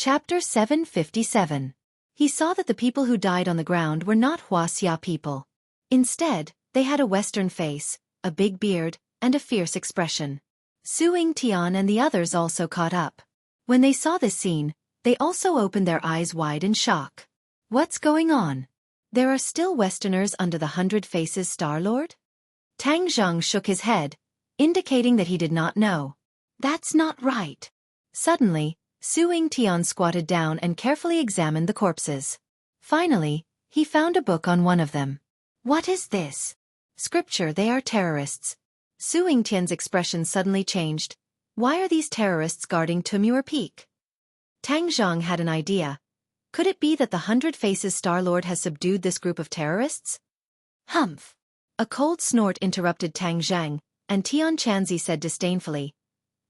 Chapter 757. He saw that the people who died on the ground were not Wuxia people. Instead, they had a Western face, a big beard, and a fierce expression. Su Yingtian and the others also caught up. When they saw this scene, they also opened their eyes wide in shock. What's going on? There are still Westerners under the 100 Faces Star Lord? Tang Zheng shook his head, indicating that he did not know. That's not right. Suddenly, Su Yingtian squatted down and carefully examined the corpses. Finally, he found a book on one of them. What is this? Scripture. They are terrorists. Su Yingtian's expression suddenly changed. Why are these terrorists guarding Tumur Peak? Tang Zheng had an idea. Could it be that the 100 Faces Star Lord has subdued this group of terrorists? Humph! A cold snort interrupted Tang Zheng, and Tian Chanzi said disdainfully,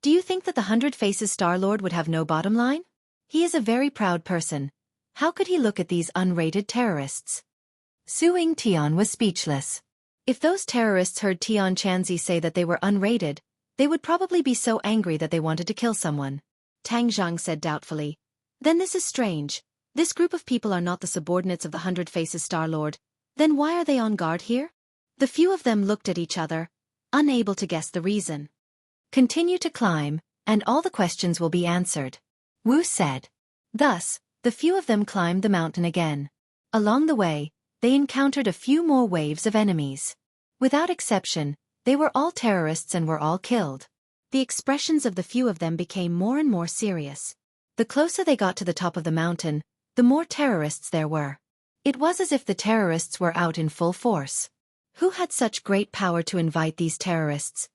"Do you think that the 100 Faces Star Lord would have no bottom line? He is a very proud person. How could he look at these unrated terrorists?" Su Yingtian was speechless. If those terrorists heard Tian Chanzi say that they were unrated, they would probably be so angry that they wanted to kill someone. Tang Zheng said doubtfully, "Then this is strange. This group of people are not the subordinates of the 100 Faces Star Lord. Then why are they on guard here?" The few of them looked at each other, unable to guess the reason. "Continue to climb, and all the questions will be answered," Wu said. Thus, the few of them climbed the mountain again. Along the way, they encountered a few more waves of enemies. Without exception, they were all terrorists and were all killed. The expressions of the few of them became more and more serious. The closer they got to the top of the mountain, the more terrorists there were. It was as if the terrorists were out in full force. Who had such great power to invite these terrorists?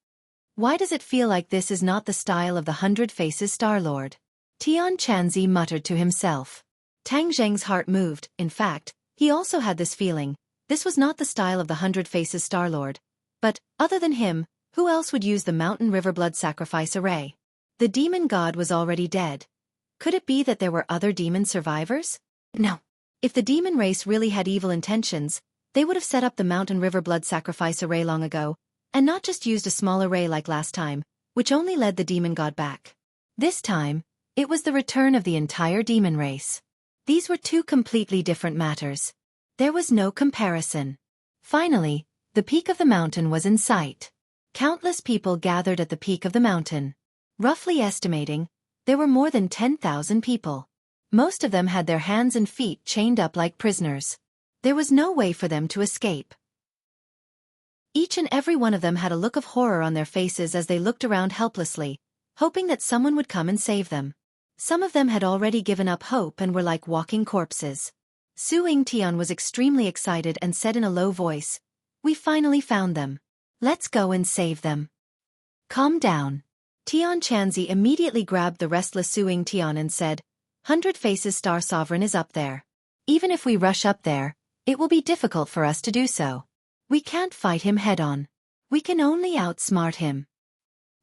Why does it feel like this is not the style of the 100 Faces Star Lord? Tian Chanzi muttered to himself. Tang Zheng's heart moved. In fact, he also had this feeling. This was not the style of the 100 Faces Star Lord. But, other than him, who else would use the Mountain River Blood Sacrifice Array? The demon god was already dead. Could it be that there were other demon survivors? No. If the demon race really had evil intentions, they would have set up the Mountain River Blood Sacrifice Array long ago, and not just used a small array like last time, which only led the demon god back. This time, it was the return of the entire demon race. These were two completely different matters. There was no comparison. Finally, the peak of the mountain was in sight. Countless people gathered at the peak of the mountain. Roughly estimating, there were more than 10,000 people. Most of them had their hands and feet chained up like prisoners. There was no way for them to escape. Each and every one of them had a look of horror on their faces as they looked around helplessly, hoping that someone would come and save them. Some of them had already given up hope and were like walking corpses. Su Yingtian was extremely excited and said in a low voice, "We finally found them. Let's go and save them." "Calm down." Tian Chanzi immediately grabbed the restless Su Yingtian and said, "100 Faces Star Sovereign is up there. Even if we rush up there, it will be difficult for us to do so. We can't fight him head-on. We can only outsmart him.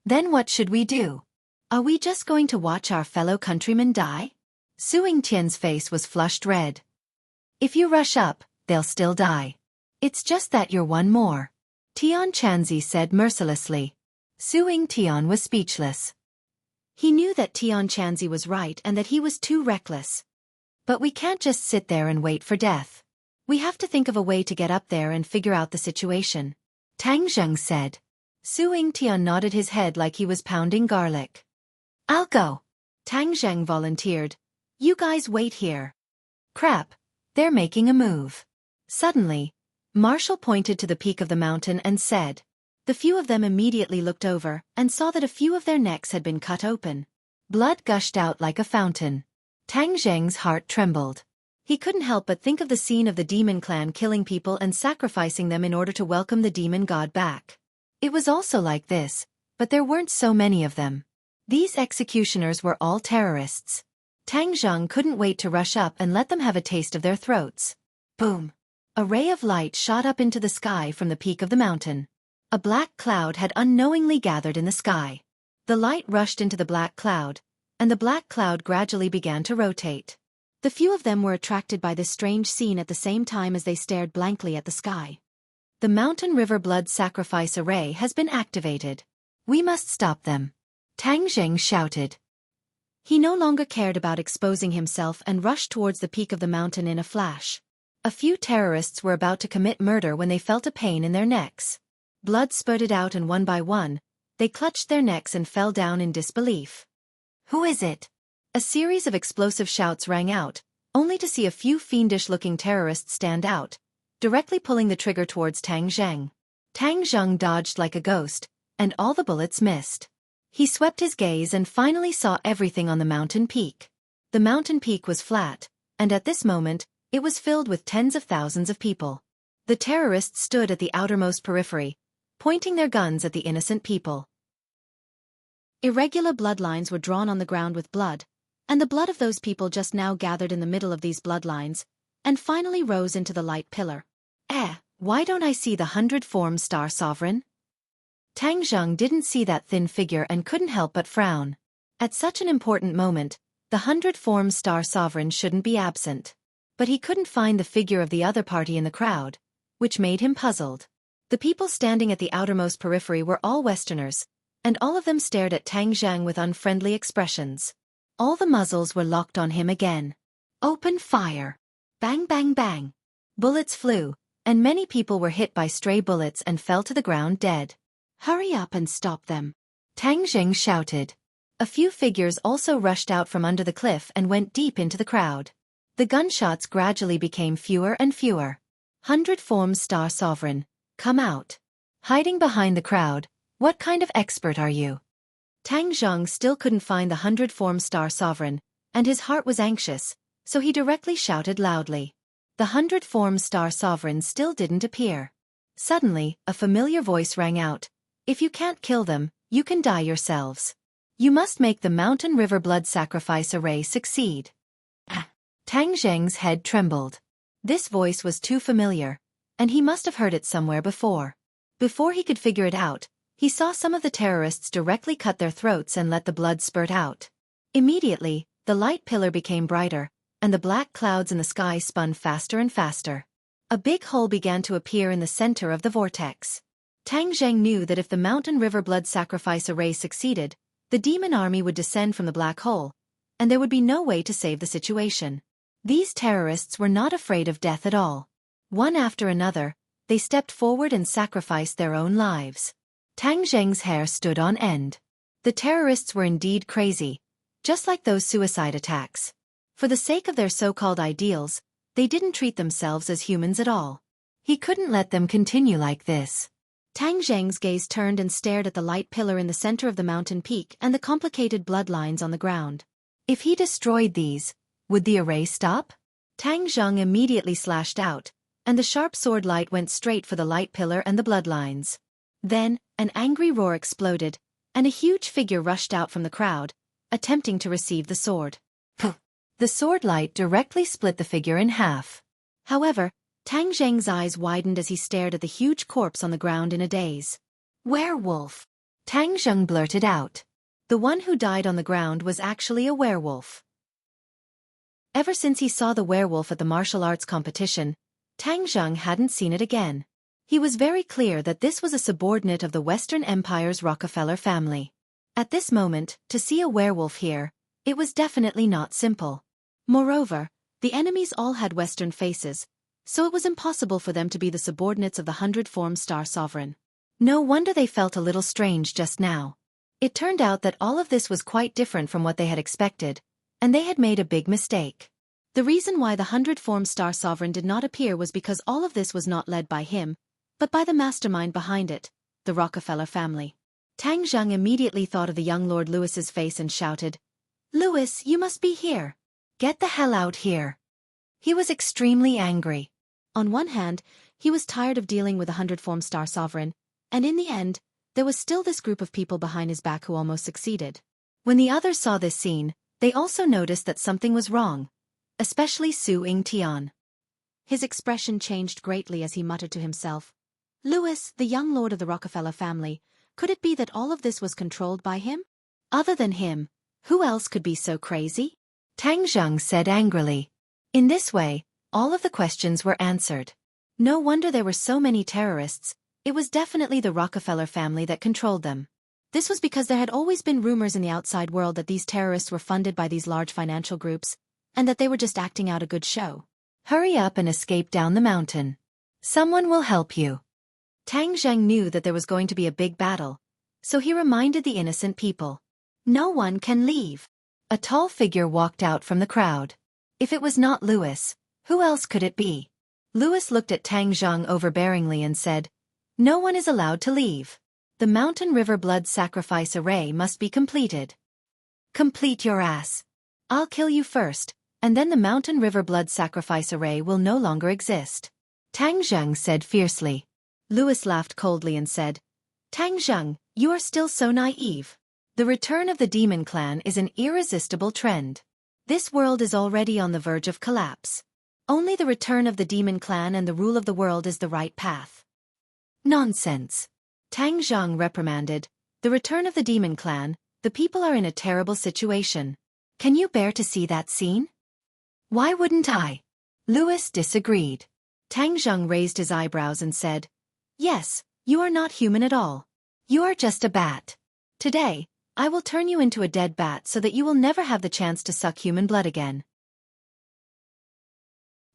Then what should we do? Are we just going to watch our fellow countrymen die?" Su Yingtian's face was flushed red. "If you rush up, they'll still die. It's just that you're one more," Tian Chanzi said mercilessly. Su Yingtian was speechless. He knew that Tian Chanzi was right and that he was too reckless. But we can't just sit there and wait for death. We have to think of a way to get up there and figure out the situation, Tang Zheng said. Su Yingtian nodded his head like he was pounding garlic. "I'll go," Tang Zheng volunteered. "You guys wait here." Crap, they're making a move. Suddenly, Marshall pointed to the peak of the mountain and said. The few of them immediately looked over and saw that a few of their necks had been cut open. Blood gushed out like a fountain. Tang Zheng's heart trembled. He couldn't help but think of the scene of the demon clan killing people and sacrificing them in order to welcome the demon god back. It was also like this, but there weren't so many of them. These executioners were all terrorists. Tang Zheng couldn't wait to rush up and let them have a taste of their throats. Boom! A ray of light shot up into the sky from the peak of the mountain. A black cloud had unknowingly gathered in the sky. The light rushed into the black cloud, and the black cloud gradually began to rotate. The few of them were attracted by this strange scene at the same time as they stared blankly at the sky. The Mountain River Blood Sacrifice Array has been activated. We must stop them, Tang Zheng shouted. He no longer cared about exposing himself and rushed towards the peak of the mountain in a flash. A few terrorists were about to commit murder when they felt a pain in their necks. Blood spurted out and one by one, they clutched their necks and fell down in disbelief. "Who is it?" A series of explosive shouts rang out, only to see a few fiendish-looking terrorists stand out, directly pulling the trigger towards Tang Zheng. Tang Zheng dodged like a ghost, and all the bullets missed. He swept his gaze and finally saw everything on the mountain peak. The mountain peak was flat, and at this moment, it was filled with tens of thousands of people. The terrorists stood at the outermost periphery, pointing their guns at the innocent people. Irregular bloodlines were drawn on the ground with blood, and the blood of those people just now gathered in the middle of these bloodlines, and finally rose into the light pillar. Why don't I see the 100-form star sovereign? Tang Zheng didn't see that thin figure and couldn't help but frown. At such an important moment, the 100-form star sovereign shouldn't be absent. But he couldn't find the figure of the other party in the crowd, which made him puzzled. The people standing at the outermost periphery were all Westerners, and all of them stared at Tang Zheng with unfriendly expressions. All the muzzles were locked on him again. "Open fire!" Bang bang bang. Bullets flew, and many people were hit by stray bullets and fell to the ground dead. "Hurry up and stop them!" Tang Zheng shouted. A few figures also rushed out from under the cliff and went deep into the crowd. The gunshots gradually became fewer and fewer. 100-form star sovereign, come out. Hiding behind the crowd, what kind of expert are you? Tang Zheng still couldn't find the 100-form star sovereign, and his heart was anxious, so he directly shouted loudly. The 100-form star sovereign still didn't appear. Suddenly, a familiar voice rang out. "If you can't kill them, you can die yourselves. You must make the mountain river blood sacrifice array succeed." Tang Zheng's head trembled. This voice was too familiar, and he must have heard it somewhere before. Before he could figure it out, he saw some of the terrorists directly cut their throats and let the blood spurt out. Immediately, the light pillar became brighter, and the black clouds in the sky spun faster and faster. A big hole began to appear in the center of the vortex. Tang Zheng knew that if the mountain river blood sacrifice array succeeded, the demon army would descend from the black hole, and there would be no way to save the situation. These terrorists were not afraid of death at all. One after another, they stepped forward and sacrificed their own lives. Tang Zheng's hair stood on end. The terrorists were indeed crazy, just like those suicide attacks. For the sake of their so-called ideals, they didn't treat themselves as humans at all. He couldn't let them continue like this. Tang Zheng's gaze turned and stared at the light pillar in the center of the mountain peak and the complicated bloodlines on the ground. If he destroyed these, would the array stop? Tang Zheng immediately slashed out, and the sharp sword light went straight for the light pillar and the bloodlines. Then, an angry roar exploded, and a huge figure rushed out from the crowd, attempting to receive the sword. The sword light directly split the figure in half. However, Tang Zheng's eyes widened as he stared at the huge corpse on the ground in a daze. "Werewolf!" Tang Zheng blurted out. The one who died on the ground was actually a werewolf. Ever since he saw the werewolf at the martial arts competition, Tang Zheng hadn't seen it again. He was very clear that this was a subordinate of the Western Empire's Rockefeller family. At this moment, to see a werewolf here, it was definitely not simple. Moreover, the enemies all had Western faces, so it was impossible for them to be the subordinates of the 100-form star sovereign. No wonder they felt a little strange just now. It turned out that all of this was quite different from what they had expected, and they had made a big mistake. The reason why the 100-form star sovereign did not appear was because all of this was not led by him, but by the mastermind behind it, the Rockefeller family. Tang Zheng immediately thought of the young Lord Lewis's face and shouted, "Lewis, you must be here. Get the hell out here." He was extremely angry. On one hand, he was tired of dealing with the 100-form star sovereign, and in the end, there was still this group of people behind his back who almost succeeded. When the others saw this scene, they also noticed that something was wrong, especially Su Ying-tian. His expression changed greatly as he muttered to himself, "Lewis, the young lord of the Rockefeller family, could it be that all of this was controlled by him? Other than him, who else could be so crazy?" Tang Zheng said angrily. In this way, all of the questions were answered. No wonder there were so many terrorists. It was definitely the Rockefeller family that controlled them. This was because there had always been rumors in the outside world that these terrorists were funded by these large financial groups, and that they were just acting out a good show. Hurry up and escape down the mountain. Someone will help you. Tang Zheng knew that there was going to be a big battle, so he reminded the innocent people. No one can leave. A tall figure walked out from the crowd. If it was not Louis, who else could it be? Louis looked at Tang Zheng overbearingly and said, "No one is allowed to leave. The Mountain River Blood Sacrifice Array must be completed." "Complete your ass. I'll kill you first, and then the Mountain River Blood Sacrifice Array will no longer exist," Tang Zheng said fiercely. Louis laughed coldly and said, "Tang Zheng, you are still so naive. The return of the Demon Clan is an irresistible trend. This world is already on the verge of collapse. Only the return of the Demon Clan and the rule of the world is the right path." "Nonsense," Tang Zheng reprimanded. "The return of the Demon Clan, the people are in a terrible situation. Can you bear to see that scene?" "Why wouldn't I?" Louis disagreed. Tang Zheng raised his eyebrows and said, "Yes, you are not human at all. You are just a bat. Today, I will turn you into a dead bat so that you will never have the chance to suck human blood again."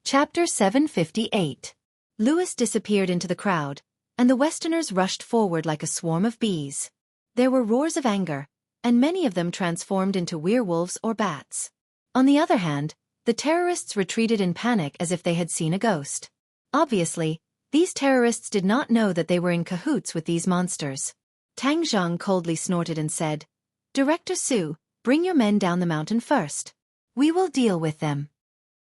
Chapter 758. Louis disappeared into the crowd, and the Westerners rushed forward like a swarm of bees. There were roars of anger, and many of them transformed into werewolves or bats. On the other hand, the terrorists retreated in panic as if they had seen a ghost. Obviously, these terrorists did not know that they were in cahoots with these monsters. Tang Zheng coldly snorted and said, "Director Su, bring your men down the mountain first. We will deal with them."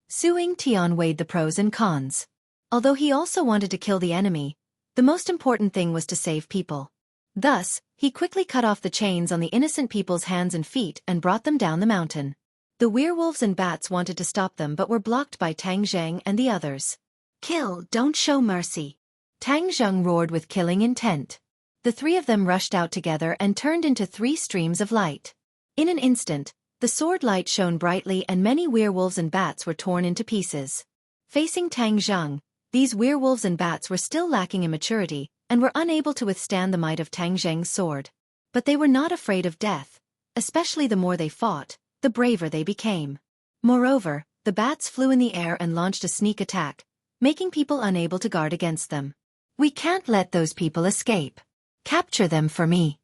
Su Ying-tian weighed the pros and cons. Although he also wanted to kill the enemy, the most important thing was to save people. Thus, he quickly cut off the chains on the innocent people's hands and feet and brought them down the mountain. The werewolves and bats wanted to stop them but were blocked by Tang Zheng and the others. "Kill, don't show mercy," Tang Zheng roared with killing intent. The three of them rushed out together and turned into three streams of light. In an instant, the sword light shone brightly and many werewolves and bats were torn into pieces. Facing Tang Zheng, these werewolves and bats were still lacking in maturity and were unable to withstand the might of Tang Zheng's sword. But they were not afraid of death, especially the more they fought, the braver they became. Moreover, the bats flew in the air and launched a sneak attack, making people unable to guard against them. "We can't let those people escape. Capture them for me."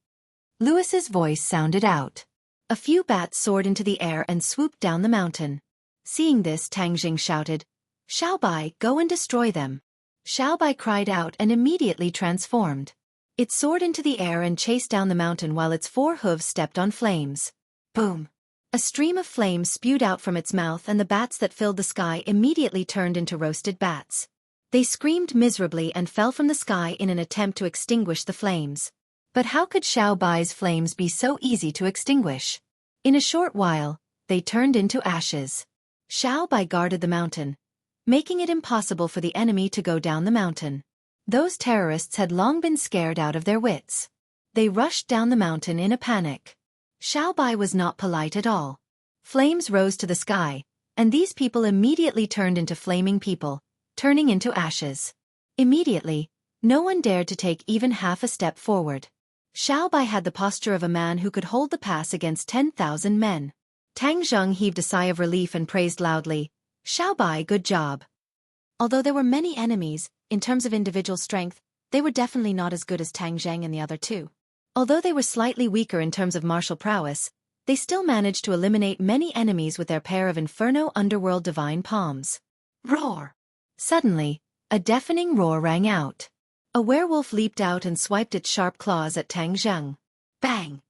Louis's voice sounded out. A few bats soared into the air and swooped down the mountain. Seeing this, Tang Jing shouted, "Xiaobai, go and destroy them." Xiaobai cried out and immediately transformed. It soared into the air and chased down the mountain while its four hooves stepped on flames. Boom! A stream of flames spewed out from its mouth and the bats that filled the sky immediately turned into roasted bats. They screamed miserably and fell from the sky in an attempt to extinguish the flames. But how could Xiaobai's flames be so easy to extinguish? In a short while, they turned into ashes. Xiaobai guarded the mountain, making it impossible for the enemy to go down the mountain. Those terrorists had long been scared out of their wits. They rushed down the mountain in a panic. Xiaobai was not polite at all. Flames rose to the sky, and these people immediately turned into flaming people, turning into ashes. Immediately, no one dared to take even half a step forward. Xiaobai had the posture of a man who could hold the pass against 10,000 men. Tang Zheng heaved a sigh of relief and praised loudly, "Xiaobai, good job." Although there were many enemies, in terms of individual strength, they were definitely not as good as Tang Zheng and the other two. Although they were slightly weaker in terms of martial prowess, they still managed to eliminate many enemies with their pair of Inferno Underworld Divine Palms. Roar! Suddenly, a deafening roar rang out. A werewolf leaped out and swiped its sharp claws at Tang Zheng. Bang!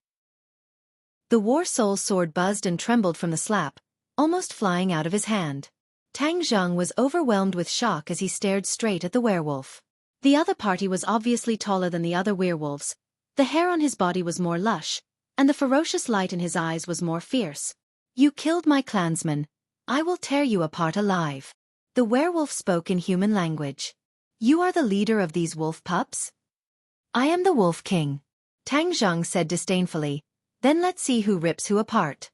The war soul sword buzzed and trembled from the slap, almost flying out of his hand. Tang Zheng was overwhelmed with shock as he stared straight at the werewolf. The other party was obviously taller than the other werewolves. The hair on his body was more lush, and the ferocious light in his eyes was more fierce. "You killed my clansman. I will tear you apart alive." The werewolf spoke in human language. "You are the leader of these wolf pups?" "I am the Wolf King," Tang Zheng said disdainfully. "Then let's see who rips who apart."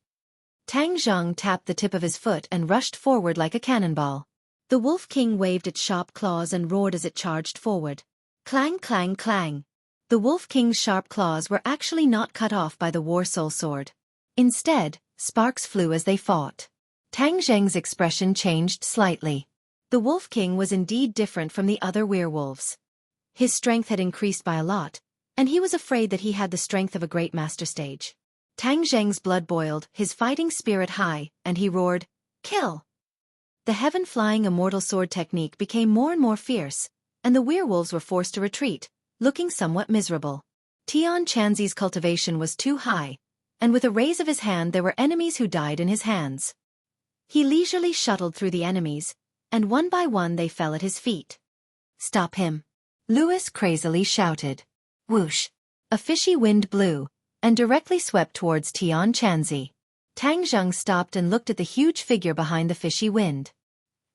Tang Zheng tapped the tip of his foot and rushed forward like a cannonball. The Wolf King waved its sharp claws and roared as it charged forward. Clang, clang, clang. The The Wolf King's sharp claws were actually not cut off by the War Soul Sword. Instead, sparks flew as they fought. Tang Zheng's expression changed slightly. The Wolf King was indeed different from the other werewolves. His strength had increased by a lot, and he was afraid that he had the strength of a great master sage. Tang Zheng's blood boiled, his fighting spirit high, and he roared, "Kill!" The heaven-flying immortal sword technique became more and more fierce, and the werewolves were forced to retreat, looking somewhat miserable. Tian Chanzi's cultivation was too high, and with a raise of his hand there were enemies who died in his hands. He leisurely shuttled through the enemies, and one by one they fell at his feet. "Stop him!" Lewis crazily shouted. Whoosh! A fishy wind blew, and directly swept towards Tian Chanzi. Tang Zheng stopped and looked at the huge figure behind the fishy wind.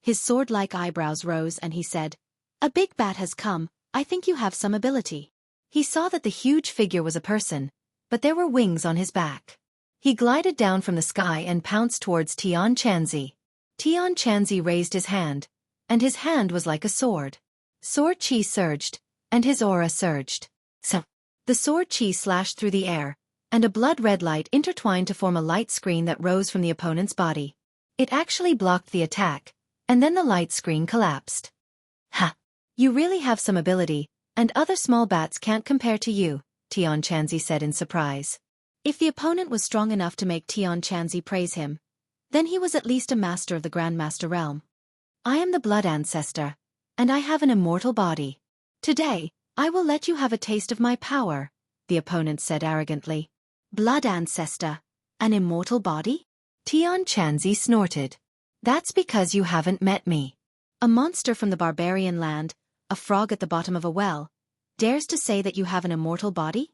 His sword-like eyebrows rose and he said, "A big bat has come, I think you have some ability." He saw that the huge figure was a person, but there were wings on his back. He glided down from the sky and pounced towards Tian Chanzi. Tian Chanzi raised his hand, and his hand was like a sword. Sword chi surged, and his aura surged. So, the sword chi slashed through the air, and a blood-red light intertwined to form a light screen that rose from the opponent's body. It actually blocked the attack, and then the light screen collapsed. "Ha! You really have some ability, and other small bats can't compare to you," Tian Chanzi said in surprise. If the opponent was strong enough to make Tian Chanzi praise him, then he was at least a master of the Grandmaster realm. "I am the Blood Ancestor, and I have an immortal body. Today, I will let you have a taste of my power," the opponent said arrogantly. "Blood Ancestor, an immortal body?" Tian Chanzi snorted. "That's because you haven't met me. A monster from the barbarian land, a frog at the bottom of a well, dares to say that you have an immortal body?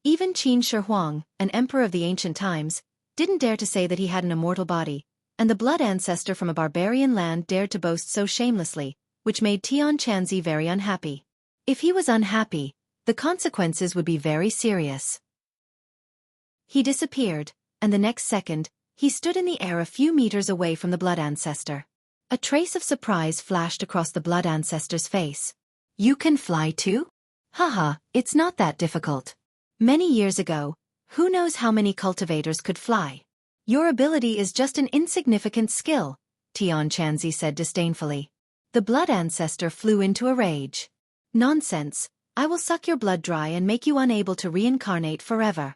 Even Qin Shi Huang, an emperor of the ancient times, didn't dare to say that he had an immortal body, and the Blood Ancestor from a barbarian land dared to boast so shamelessly, which made Tian Chanzi very unhappy. If he was unhappy, the consequences would be very serious. He disappeared, and the next second, he stood in the air a few meters away from the Blood Ancestor. A trace of surprise flashed across the Blood Ancestor's face. "You can fly too? Haha, it's not that difficult. Many years ago, who knows how many cultivators could fly? Your ability is just an insignificant skill," Tian Chanzi said disdainfully. The Blood Ancestor flew into a rage. "Nonsense, I will suck your blood dry and make you unable to reincarnate forever."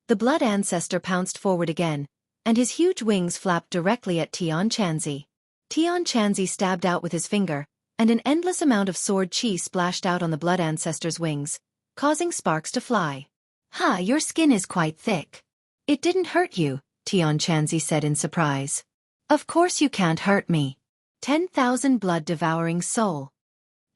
The Blood Ancestor pounced forward again, and his huge wings flapped directly at Tian Chanzi. Tian Chanzi stabbed out with his finger, and an endless amount of sword chi splashed out on the Blood Ancestor's wings, causing sparks to fly. "Ha, your skin is quite thick. It didn't hurt you," Tian Chanzi said in surprise. "Of course you can't hurt me. 10,000 blood-devouring soul."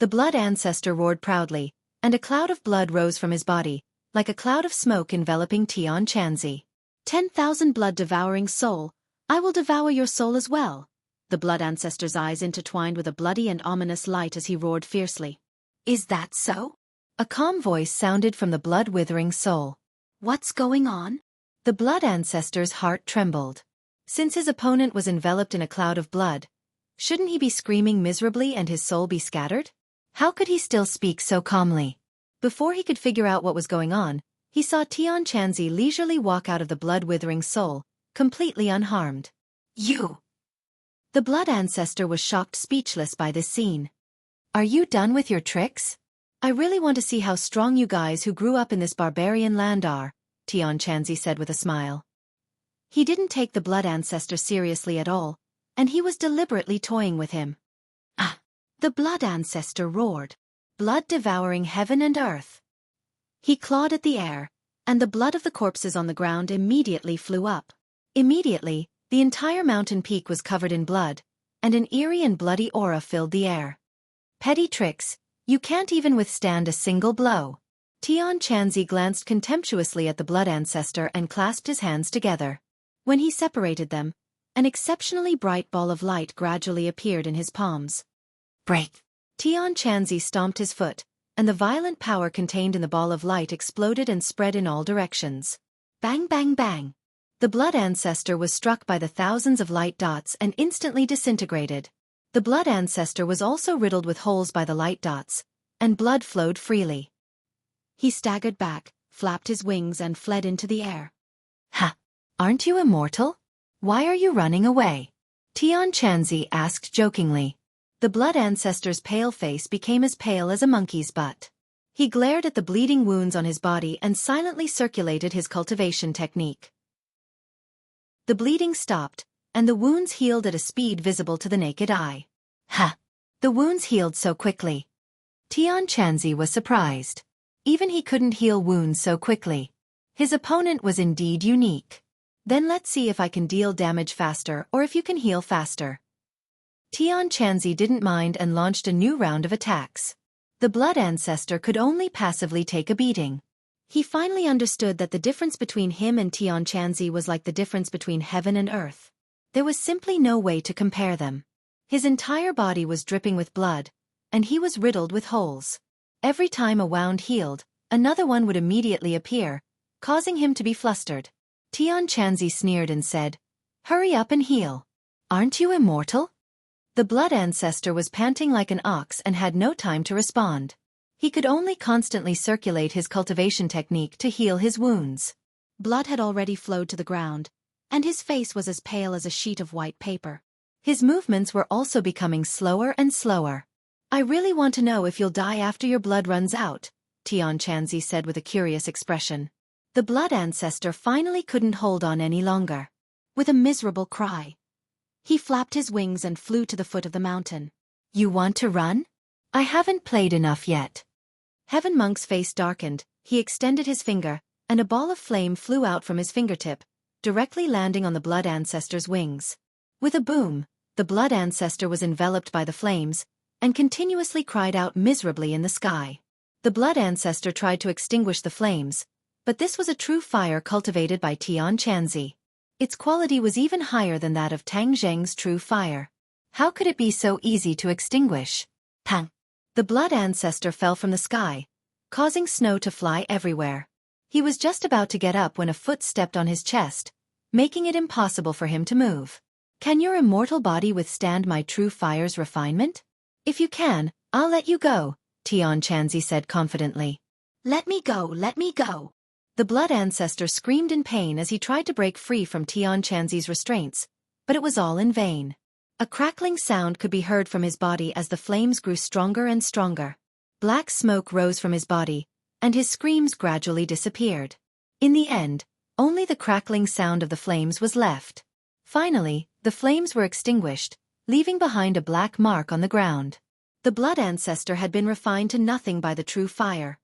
The Blood Ancestor roared proudly, and a cloud of blood rose from his body, like a cloud of smoke enveloping Tian Chanzi. 10,000 blood-devouring soul, I will devour your soul as well." The Blood Ancestor's eyes intertwined with a bloody and ominous light as he roared fiercely. "Is that so?" A calm voice sounded from the blood-withering soul. "What's going on?" The Blood Ancestor's heart trembled. Since his opponent was enveloped in a cloud of blood, shouldn't he be screaming miserably and his soul be scattered? How could he still speak so calmly? Before he could figure out what was going on, he saw Tian Chanzi leisurely walk out of the blood-withering soul, completely unharmed. "You!" The Blood Ancestor was shocked speechless by this scene. "Are you done with your tricks? I really want to see how strong you guys who grew up in this barbarian land are," Tian Chanzi said with a smile. He didn't take the Blood Ancestor seriously at all, and he was deliberately toying with him. "Ah!" The Blood Ancestor roared, blood devouring heaven and earth. He clawed at the air, and the blood of the corpses on the ground immediately flew up. Immediately, the entire mountain peak was covered in blood, and an eerie and bloody aura filled the air. "Petty tricks, you can't even withstand a single blow." Tian Chanzi glanced contemptuously at the Blood Ancestor and clasped his hands together. When he separated them, an exceptionally bright ball of light gradually appeared in his palms. "Break!" Tian Chanzi stomped his foot, and the violent power contained in the ball of light exploded and spread in all directions. Bang bang bang! The Blood Ancestor was struck by the thousands of light dots and instantly disintegrated. The Blood Ancestor was also riddled with holes by the light dots, and blood flowed freely. He staggered back, flapped his wings and fled into the air. Ha! Aren't you immortal? Why are you running away? Tian Chanzi asked jokingly. The blood ancestor's pale face became as pale as a monkey's butt. He glared at the bleeding wounds on his body and silently circulated his cultivation technique. The bleeding stopped, and the wounds healed at a speed visible to the naked eye. Ha! The wounds healed so quickly. Tian Chanzi was surprised. Even he couldn't heal wounds so quickly. His opponent was indeed unique. Then let's see if I can deal damage faster or if you can heal faster. Tian Chanzi didn't mind and launched a new round of attacks. The blood ancestor could only passively take a beating. He finally understood that the difference between him and Tian Chanzi was like the difference between heaven and earth. There was simply no way to compare them. His entire body was dripping with blood, and he was riddled with holes. Every time a wound healed, another one would immediately appear, causing him to be flustered. Tian Chanzi sneered and said, "Hurry up and heal. Aren't you immortal?" The blood ancestor was panting like an ox and had no time to respond. He could only constantly circulate his cultivation technique to heal his wounds. Blood had already flowed to the ground, and his face was as pale as a sheet of white paper. His movements were also becoming slower and slower. "I really want to know if you'll die after your blood runs out," Tian Chanzi said with a curious expression. The blood ancestor finally couldn't hold on any longer. With a miserable cry, he flapped his wings and flew to the foot of the mountain. "You want to run? I haven't played enough yet." Heaven Monk's face darkened, he extended his finger, and a ball of flame flew out from his fingertip, directly landing on the blood ancestor's wings. With a boom, the blood ancestor was enveloped by the flames, and continuously cried out miserably in the sky. The blood ancestor tried to extinguish the flames, but this was a true fire cultivated by Tian Chanzi. Its quality was even higher than that of Tang Zheng's true fire. How could it be so easy to extinguish? Pang! The blood ancestor fell from the sky, causing snow to fly everywhere. He was just about to get up when a foot stepped on his chest, making it impossible for him to move. "Can your immortal body withstand my true fire's refinement? If you can, I'll let you go," Tian Chanzi said confidently. "Let me go, let me go." The blood ancestor screamed in pain as he tried to break free from Tian Chanzi's restraints, but it was all in vain. A crackling sound could be heard from his body as the flames grew stronger and stronger. Black smoke rose from his body, and his screams gradually disappeared. In the end, only the crackling sound of the flames was left. Finally, the flames were extinguished, leaving behind a black mark on the ground. The blood ancestor had been refined to nothing by the true fire.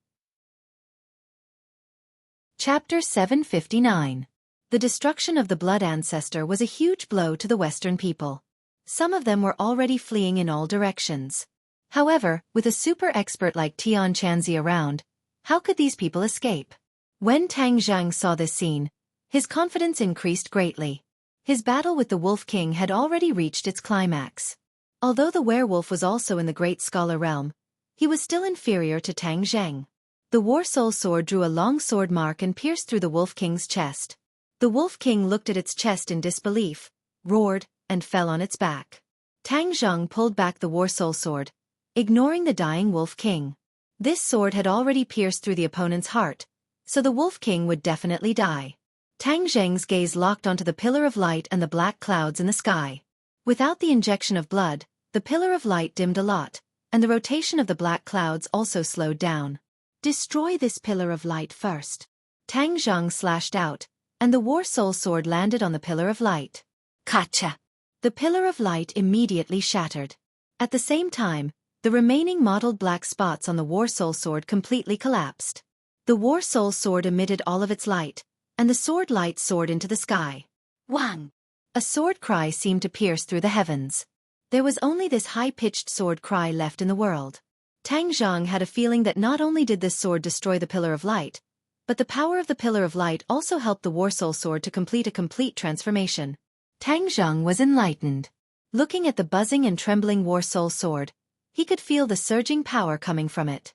Chapter 759. The destruction of the blood ancestor was a huge blow to the Western people. Some of them were already fleeing in all directions. However, with a super expert like Tian Chanzi around, how could these people escape? When Tang Zhang saw this scene, his confidence increased greatly. His battle with the Wolf King had already reached its climax. Although the werewolf was also in the Great Scholar realm, he was still inferior to Tang Zhang. The War Soul Sword drew a long sword mark and pierced through the Wolf King's chest. The Wolf King looked at its chest in disbelief, roared, and fell on its back. Tang Zhang pulled back the War Soul Sword, ignoring the dying Wolf King. This sword had already pierced through the opponent's heart, so the Wolf King would definitely die. Tang Zheng's gaze locked onto the pillar of light and the black clouds in the sky. Without the injection of blood, the pillar of light dimmed a lot, and the rotation of the black clouds also slowed down. "Destroy this pillar of light first." Tang Zhang slashed out, and the War Soul Sword landed on the pillar of light. Kacha! The pillar of light immediately shattered. At the same time, the remaining mottled black spots on the War Soul Sword completely collapsed. The War Soul Sword emitted all of its light, and the sword light soared into the sky. Wang! A sword cry seemed to pierce through the heavens. There was only this high-pitched sword cry left in the world. Tang Zhang had a feeling that not only did this sword destroy the Pillar of Light, but the power of the Pillar of Light also helped the War Soul Sword to complete a complete transformation. Tang Zhang was enlightened. Looking at the buzzing and trembling War Soul Sword, he could feel the surging power coming from it.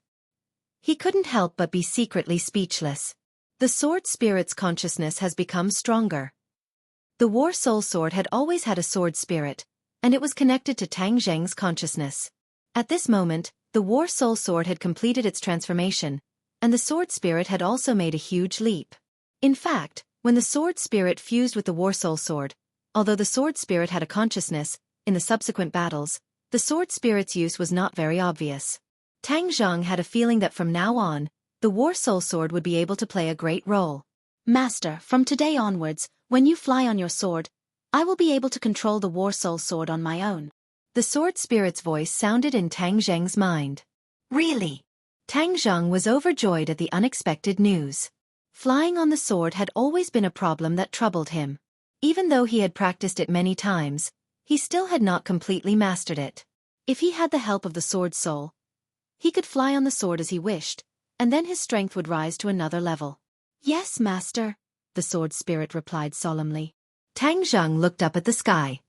He couldn't help but be secretly speechless. The sword spirit's consciousness has become stronger. The War Soul Sword had always had a sword spirit, and it was connected to Tang Zheng's consciousness. At this moment, the War Soul Sword had completed its transformation, and the sword spirit had also made a huge leap. In fact, when the sword spirit fused with the war soul sword, although the sword spirit had a consciousness, in the subsequent battles, the sword spirit's use was not very obvious. Tang Zheng had a feeling that from now on, the war soul sword would be able to play a great role. Master, from today onwards, when you fly on your sword, I will be able to control the war soul sword on my own. The sword spirit's voice sounded in Tang Zheng's mind. Really? Tang Zheng was overjoyed at the unexpected news. Flying on the sword had always been a problem that troubled him. Even though he had practiced it many times, he still had not completely mastered it. If he had the help of the sword soul, he could fly on the sword as he wished, and then his strength would rise to another level. Yes, master, the sword spirit replied solemnly. Tang Zheng looked up at the sky.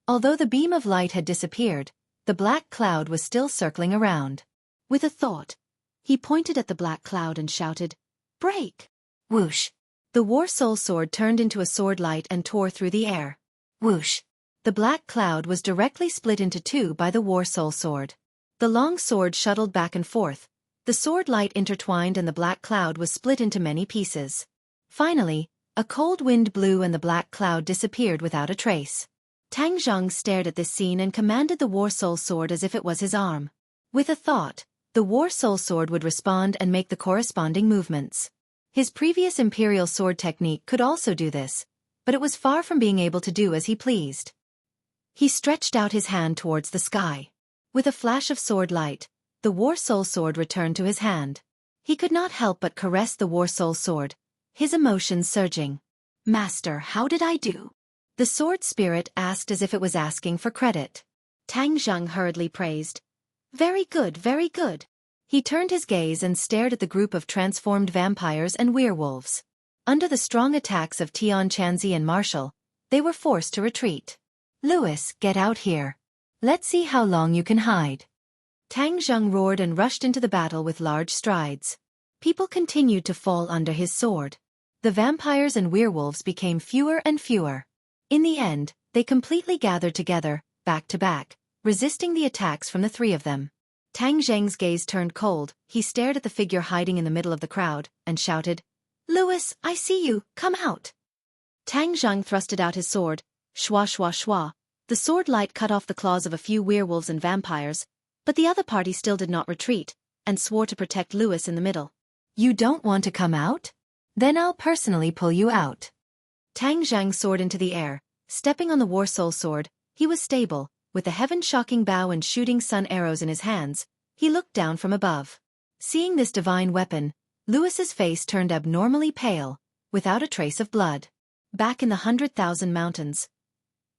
Although the beam of light had disappeared, the black cloud was still circling around. With a thought, he pointed at the black cloud and shouted, "Break!" Whoosh! The war soul sword turned into a sword light and tore through the air. Whoosh! The black cloud was directly split into two by the war soul sword. The long sword shuttled back and forth. The sword light intertwined and the black cloud was split into many pieces. Finally, a cold wind blew and the black cloud disappeared without a trace. Tang Zheng stared at this scene and commanded the war soul sword as if it was his arm. With a thought, the war soul sword would respond and make the corresponding movements. His previous imperial sword technique could also do this, but it was far from being able to do as he pleased. He stretched out his hand towards the sky. With a flash of sword light, the war soul sword returned to his hand. He could not help but caress the war soul sword, his emotions surging. "Master, how did I do?" The sword spirit asked as if it was asking for credit. Tang Zheng hurriedly praised. "Very good, very good." He turned his gaze and stared at the group of transformed vampires and werewolves. Under the strong attacks of Tian Chanzi and Marshall, they were forced to retreat. "Louis, get out here. Let's see how long you can hide." Tang Zheng roared and rushed into the battle with large strides. People continued to fall under his sword. The vampires and werewolves became fewer and fewer. In the end, they completely gathered together, back to back, resisting the attacks from the three of them. Tang Zheng's gaze turned cold. He stared at the figure hiding in the middle of the crowd, and shouted, "Louis, I see you, come out." Tang Zheng thrusted out his sword. Shwa shwa shwa. The sword light cut off the claws of a few werewolves and vampires, but the other party still did not retreat, and swore to protect Louis in the middle. "You don't want to come out? Then I'll personally pull you out." Tang Zheng soared into the air. Stepping on the war soul sword, he was stable. With the heaven-shocking bow and shooting sun arrows in his hands, he looked down from above. Seeing this divine weapon, Louis's face turned abnormally pale, without a trace of blood. Back in the 100,000 mountains,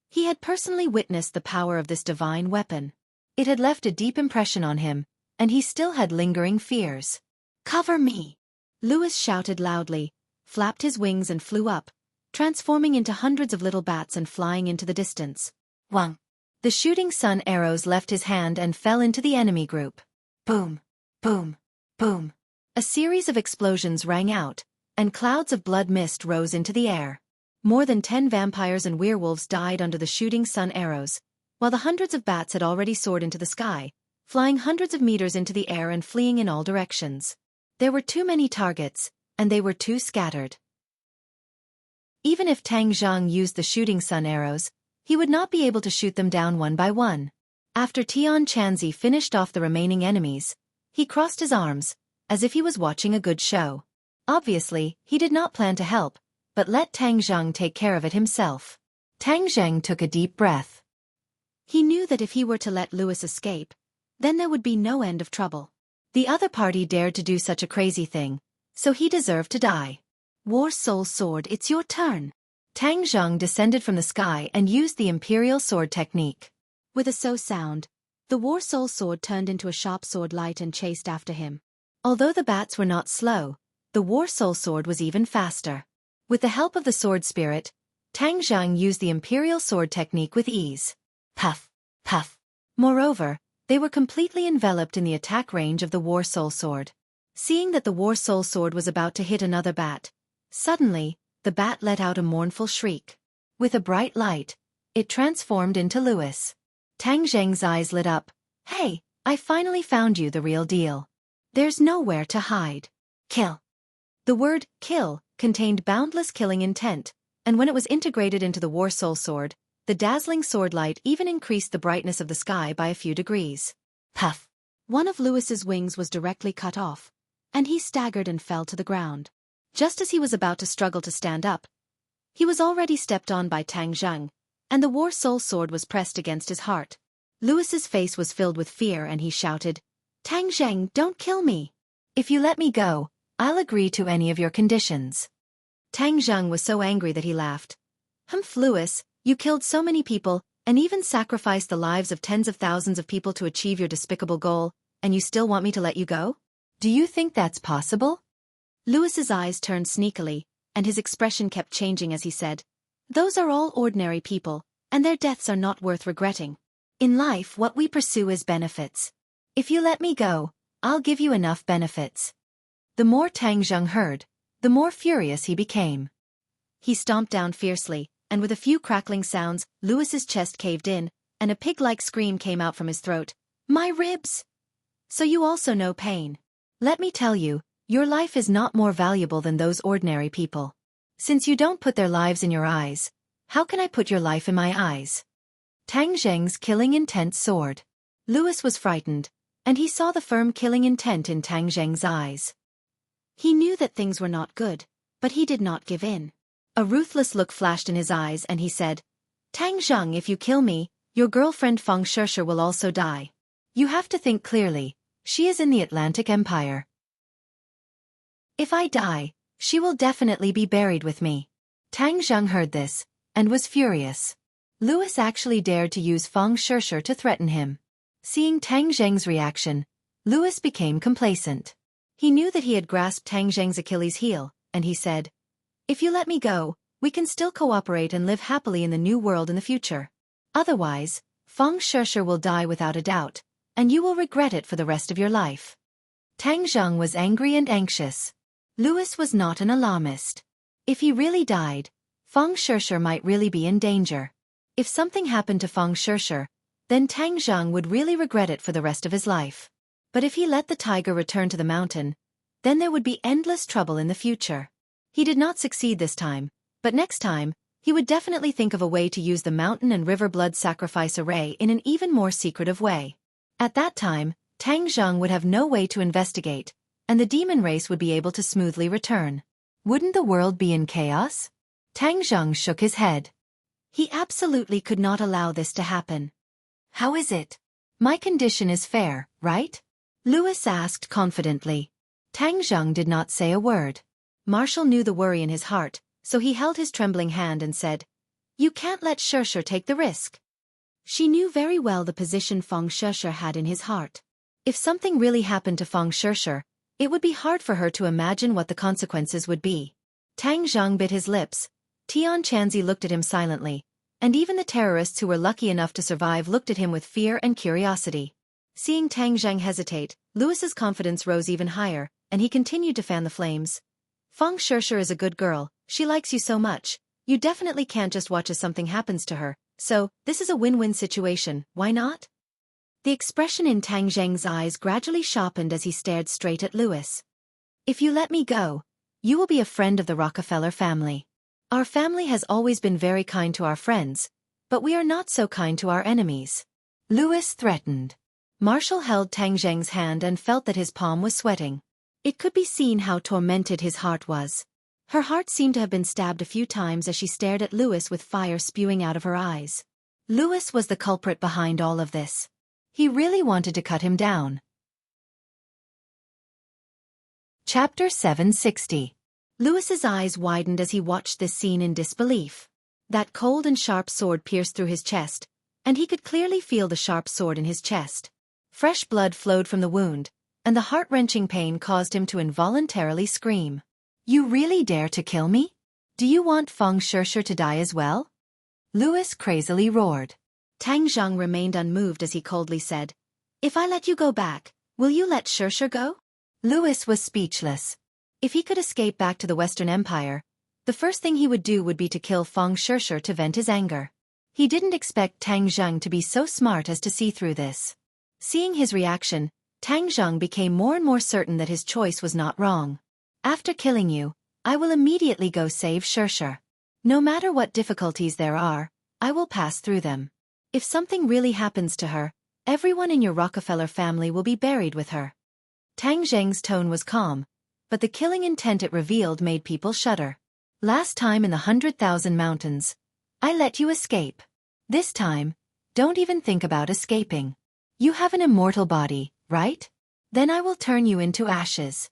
he had personally witnessed the power of this divine weapon. It had left a deep impression on him, and he still had lingering fears. "Cover me!" Louis shouted loudly, flapped his wings and flew up, transforming into hundreds of little bats and flying into the distance. Wang! The shooting sun arrows left his hand and fell into the enemy group. Boom! Boom! Boom! A series of explosions rang out, and clouds of blood mist rose into the air. More than 10 vampires and werewolves died under the shooting sun arrows, while the hundreds of bats had already soared into the sky, flying hundreds of meters into the air and fleeing in all directions. There were too many targets, and they were too scattered. Even if Tang Zheng used the shooting sun arrows, he would not be able to shoot them down one by one. After Tian Chanzi finished off the remaining enemies, he crossed his arms, as if he was watching a good show. Obviously, he did not plan to help, but let Tang Zheng take care of it himself. Tang Zheng took a deep breath. He knew that if he were to let Louis escape, then there would be no end of trouble. The other party dared to do such a crazy thing, so he deserved to die. War Soul Sword, it's your turn. Tang Zheng descended from the sky and used the Imperial Sword technique. With a so sound, the War Soul Sword turned into a sharp sword light and chased after him. Although the bats were not slow, the War Soul Sword was even faster. With the help of the Sword Spirit, Tang Zheng used the Imperial Sword technique with ease. Puff! Puff! Moreover, they were completely enveloped in the attack range of the War Soul Sword. Seeing that the War Soul Sword was about to hit another bat, suddenly, the bat let out a mournful shriek. With a bright light, it transformed into Louis. Tang Zheng's eyes lit up. "Hey, I finally found you, the real deal." There's nowhere to hide. Kill. The word kill contained boundless killing intent, and when it was integrated into the War Soul sword, the dazzling sword light even increased the brightness of the sky by a few degrees. Puff! One of Lewis's wings was directly cut off, and he staggered and fell to the ground. Just as he was about to struggle to stand up, he was already stepped on by Tang Zheng, and the War Soul sword was pressed against his heart. Lewis's face was filled with fear and he shouted, "Tang Zheng, don't kill me. If you let me go, I'll agree to any of your conditions." Tang Zheng was so angry that he laughed. "Humph, Lewis, you killed so many people, and even sacrificed the lives of tens of thousands of people to achieve your despicable goal, and you still want me to let you go? Do you think that's possible?" Lewis's eyes turned sneakily, and his expression kept changing as he said, "Those are all ordinary people, and their deaths are not worth regretting. In life, what we pursue is benefits. If you let me go, I'll give you enough benefits." The more Tang Zheng heard, the more furious he became. He stomped down fiercely, and with a few crackling sounds, Lewis's chest caved in, and a pig-like scream came out from his throat. "My ribs! So you also know pain. Let me tell you, your life is not more valuable than those ordinary people. Since you don't put their lives in your eyes, how can I put your life in my eyes?" Tang Zheng's killing intent soared. Lewis was frightened, and he saw the firm killing intent in Tang Zheng's eyes. He knew that things were not good, but he did not give in. A ruthless look flashed in his eyes and he said, "Tang Zheng, if you kill me, your girlfriend Feng Shishir will also die. You have to think clearly, she is in the Atlantic Empire. If I die, she will definitely be buried with me." Tang Zheng heard this, and was furious. Lewis actually dared to use Feng Shishir to threaten him. Seeing Tang Zheng's reaction, Lewis became complacent. He knew that he had grasped Tang Zheng's Achilles heel, and he said, "If you let me go, we can still cooperate and live happily in the new world in the future. Otherwise, Feng Shishir will die without a doubt, and you will regret it for the rest of your life." Tang Zheng was angry and anxious. Lewis was not an alarmist. If he really died, Feng Shishir might really be in danger. If something happened to Feng Shishir, then Tang Zheng would really regret it for the rest of his life. But if he let the tiger return to the mountain, then there would be endless trouble in the future. He did not succeed this time, but next time, he would definitely think of a way to use the mountain and river blood sacrifice array in an even more secretive way. At that time, Tang Zheng would have no way to investigate, and the demon race would be able to smoothly return. Wouldn't the world be in chaos? Tang Zheng shook his head. He absolutely could not allow this to happen. "How is it? My condition is fair, right?" Lewis asked confidently. Tang Zheng did not say a word. Marshall knew the worry in his heart, so he held his trembling hand and said, "You can't let Shishir take the risk." She knew very well the position Feng Shishir had in his heart. If something really happened to Feng Shishir, it would be hard for her to imagine what the consequences would be. Tang Zheng bit his lips. Tian Chanzi looked at him silently, and even the terrorists who were lucky enough to survive looked at him with fear and curiosity. Seeing Tang Zheng hesitate, Lewis's confidence rose even higher, and he continued to fan the flames. "Feng Shishir is a good girl, she likes you so much, you definitely can't just watch as something happens to her, so, this is a win-win situation, why not?" The expression in Tang Zheng's eyes gradually sharpened as he stared straight at Lewis. "If you let me go, you will be a friend of the Rockefeller family. Our family has always been very kind to our friends, but we are not so kind to our enemies," Lewis threatened. Marshall held Tang Zheng's hand and felt that his palm was sweating. It could be seen how tormented his heart was. Her heart seemed to have been stabbed a few times as she stared at Lewis with fire spewing out of her eyes. Lewis was the culprit behind all of this. He really wanted to cut him down. Chapter 760. Lewis's eyes widened as he watched this scene in disbelief. That cold and sharp sword pierced through his chest, and he could clearly feel the sharp sword in his chest. Fresh blood flowed from the wound, and the heart-wrenching pain caused him to involuntarily scream. "You really dare to kill me? Do you want Feng Shishir to die as well?" Lewis crazily roared. Tang Zheng remained unmoved as he coldly said, "If I let you go back, will you let Shishir go?" Lewis was speechless. If he could escape back to the Western Empire, the first thing he would do would be to kill Feng Shishir to vent his anger. He didn't expect Tang Zheng to be so smart as to see through this. Seeing his reaction, Tang Zheng became more and more certain that his choice was not wrong. After killing you, I will immediately go save Shirshir. No matter what difficulties there are, I will pass through them. If something really happens to her, everyone in your Rockefeller family will be buried with her. Tang Zheng's tone was calm, but the killing intent it revealed made people shudder. Last time in the 100,000 mountains, I let you escape. This time, don't even think about escaping. You have an immortal body, right? Then I will turn you into ashes.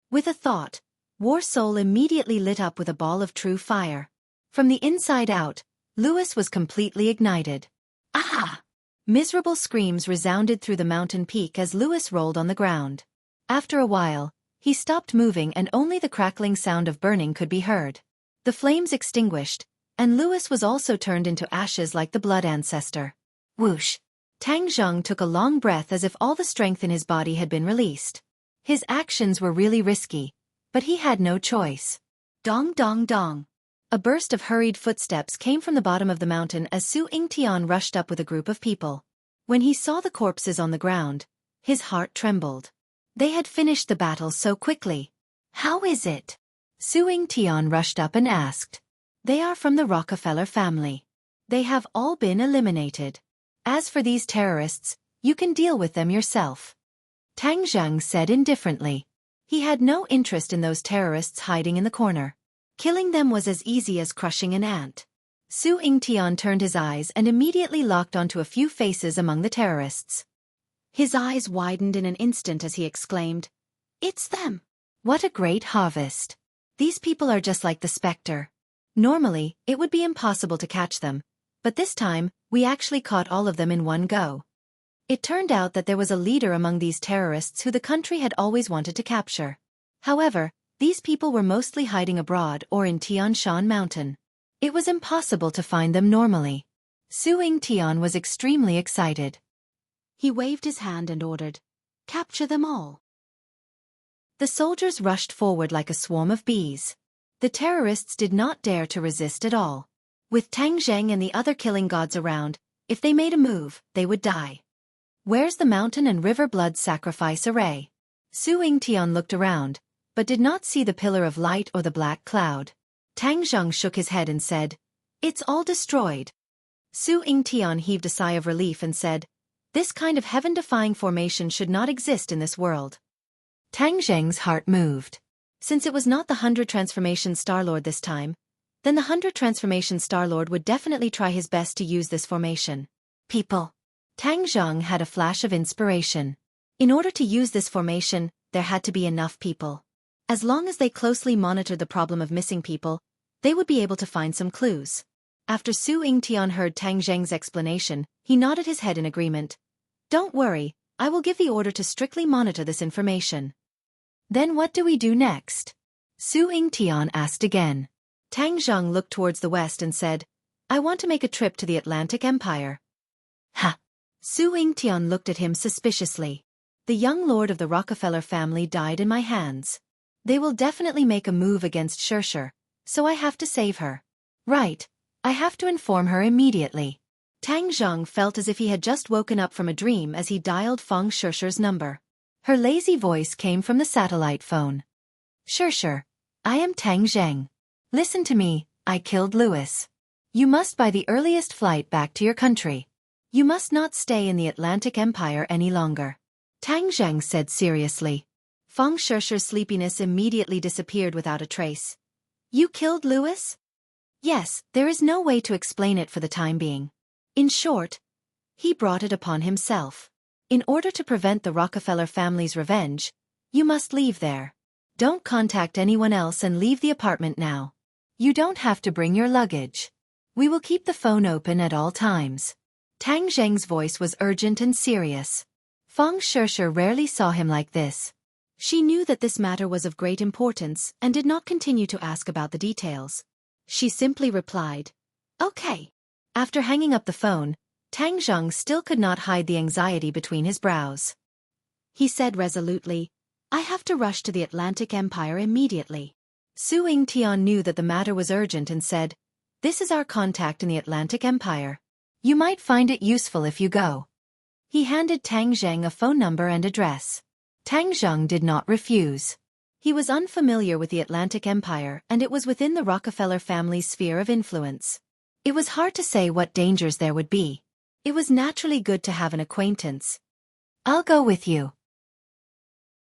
With a thought, War Soul immediately lit up with a ball of true fire. From the inside out, Lewis was completely ignited. Ah! Miserable screams resounded through the mountain peak as Lewis rolled on the ground. After a while, he stopped moving and only the crackling sound of burning could be heard. The flames extinguished, and Lewis was also turned into ashes like the blood ancestor. Whoosh! Tang Zheng took a long breath as if all the strength in his body had been released. His actions were really risky, but he had no choice. Dong dong dong. A burst of hurried footsteps came from the bottom of the mountain as Su Yingtian rushed up with a group of people. When he saw the corpses on the ground, his heart trembled. They had finished the battle so quickly. How is it? Su Yingtian rushed up and asked. They are from the Rockefeller family. They have all been eliminated. As for these terrorists, you can deal with them yourself. Tang Zheng said indifferently. He had no interest in those terrorists hiding in the corner. Killing them was as easy as crushing an ant. Su Yingtian turned his eyes and immediately locked onto a few faces among the terrorists. His eyes widened in an instant as he exclaimed, "It's them! What a great harvest! These people are just like the Spectre. Normally, it would be impossible to catch them, but this time, we actually caught all of them in one go." It turned out that there was a leader among these terrorists who the country had always wanted to capture. However, these people were mostly hiding abroad or in Tian Shan Mountain. It was impossible to find them normally. Su Yingtian was extremely excited. He waved his hand and ordered, "Capture them all." The soldiers rushed forward like a swarm of bees. The terrorists did not dare to resist at all. With Tang Zheng and the other killing gods around, if they made a move, they would die. Where's the mountain and river blood sacrifice array? Su Yingtian looked around, but did not see the pillar of light or the black cloud. Tang Zheng shook his head and said, "It's all destroyed." Su Yingtian heaved a sigh of relief and said, "This kind of heaven-defying formation should not exist in this world." Tang Zheng's heart moved. Since it was not the 100 Transformation Star-Lord this time, then the 100 Transformation Star-Lord would definitely try his best to use this formation. People. Tang Zheng had a flash of inspiration. In order to use this formation, there had to be enough people. As long as they closely monitored the problem of missing people, they would be able to find some clues. After Su Yingtian heard Tang Zheng's explanation, he nodded his head in agreement. "Don't worry, I will give the order to strictly monitor this information." "Then what do we do next?" Su Yingtian asked again. Tang Zheng looked towards the west and said, "I want to make a trip to the Atlantic Empire." Ha! Su Yingtian looked at him suspiciously. "The young lord of the Rockefeller family died in my hands. They will definitely make a move against Shirshir, so I have to save her. Right, I have to inform her immediately." Tang Zheng felt as if he had just woken up from a dream as he dialed Feng Shirshir's number. Her lazy voice came from the satellite phone. "Shirshir, I am Tang Zheng. Listen to me, I killed Lewis. You must buy the earliest flight back to your country. You must not stay in the Atlantic Empire any longer." Tang Zheng said seriously. Feng Shirshir's sleepiness immediately disappeared without a trace. "You killed Lewis?" "Yes, there is no way to explain it for the time being. In short, he brought it upon himself. In order to prevent the Rockefeller family's revenge, you must leave there. Don't contact anyone else and leave the apartment now. You don't have to bring your luggage. We will keep the phone open at all times." Tang Zheng's voice was urgent and serious. Feng Shirshir rarely saw him like this. She knew that this matter was of great importance and did not continue to ask about the details. She simply replied, "Okay." After hanging up the phone, Tang Zheng still could not hide the anxiety between his brows. He said resolutely, "I have to rush to the Atlantic Empire immediately." Su Yingtian knew that the matter was urgent and said, "This is our contact in the Atlantic Empire. You might find it useful if you go." He handed Tang Zheng a phone number and address. Tang Zheng did not refuse. He was unfamiliar with the Atlantic Empire, and it was within the Rockefeller family's sphere of influence. It was hard to say what dangers there would be. It was naturally good to have an acquaintance. "I'll go with you."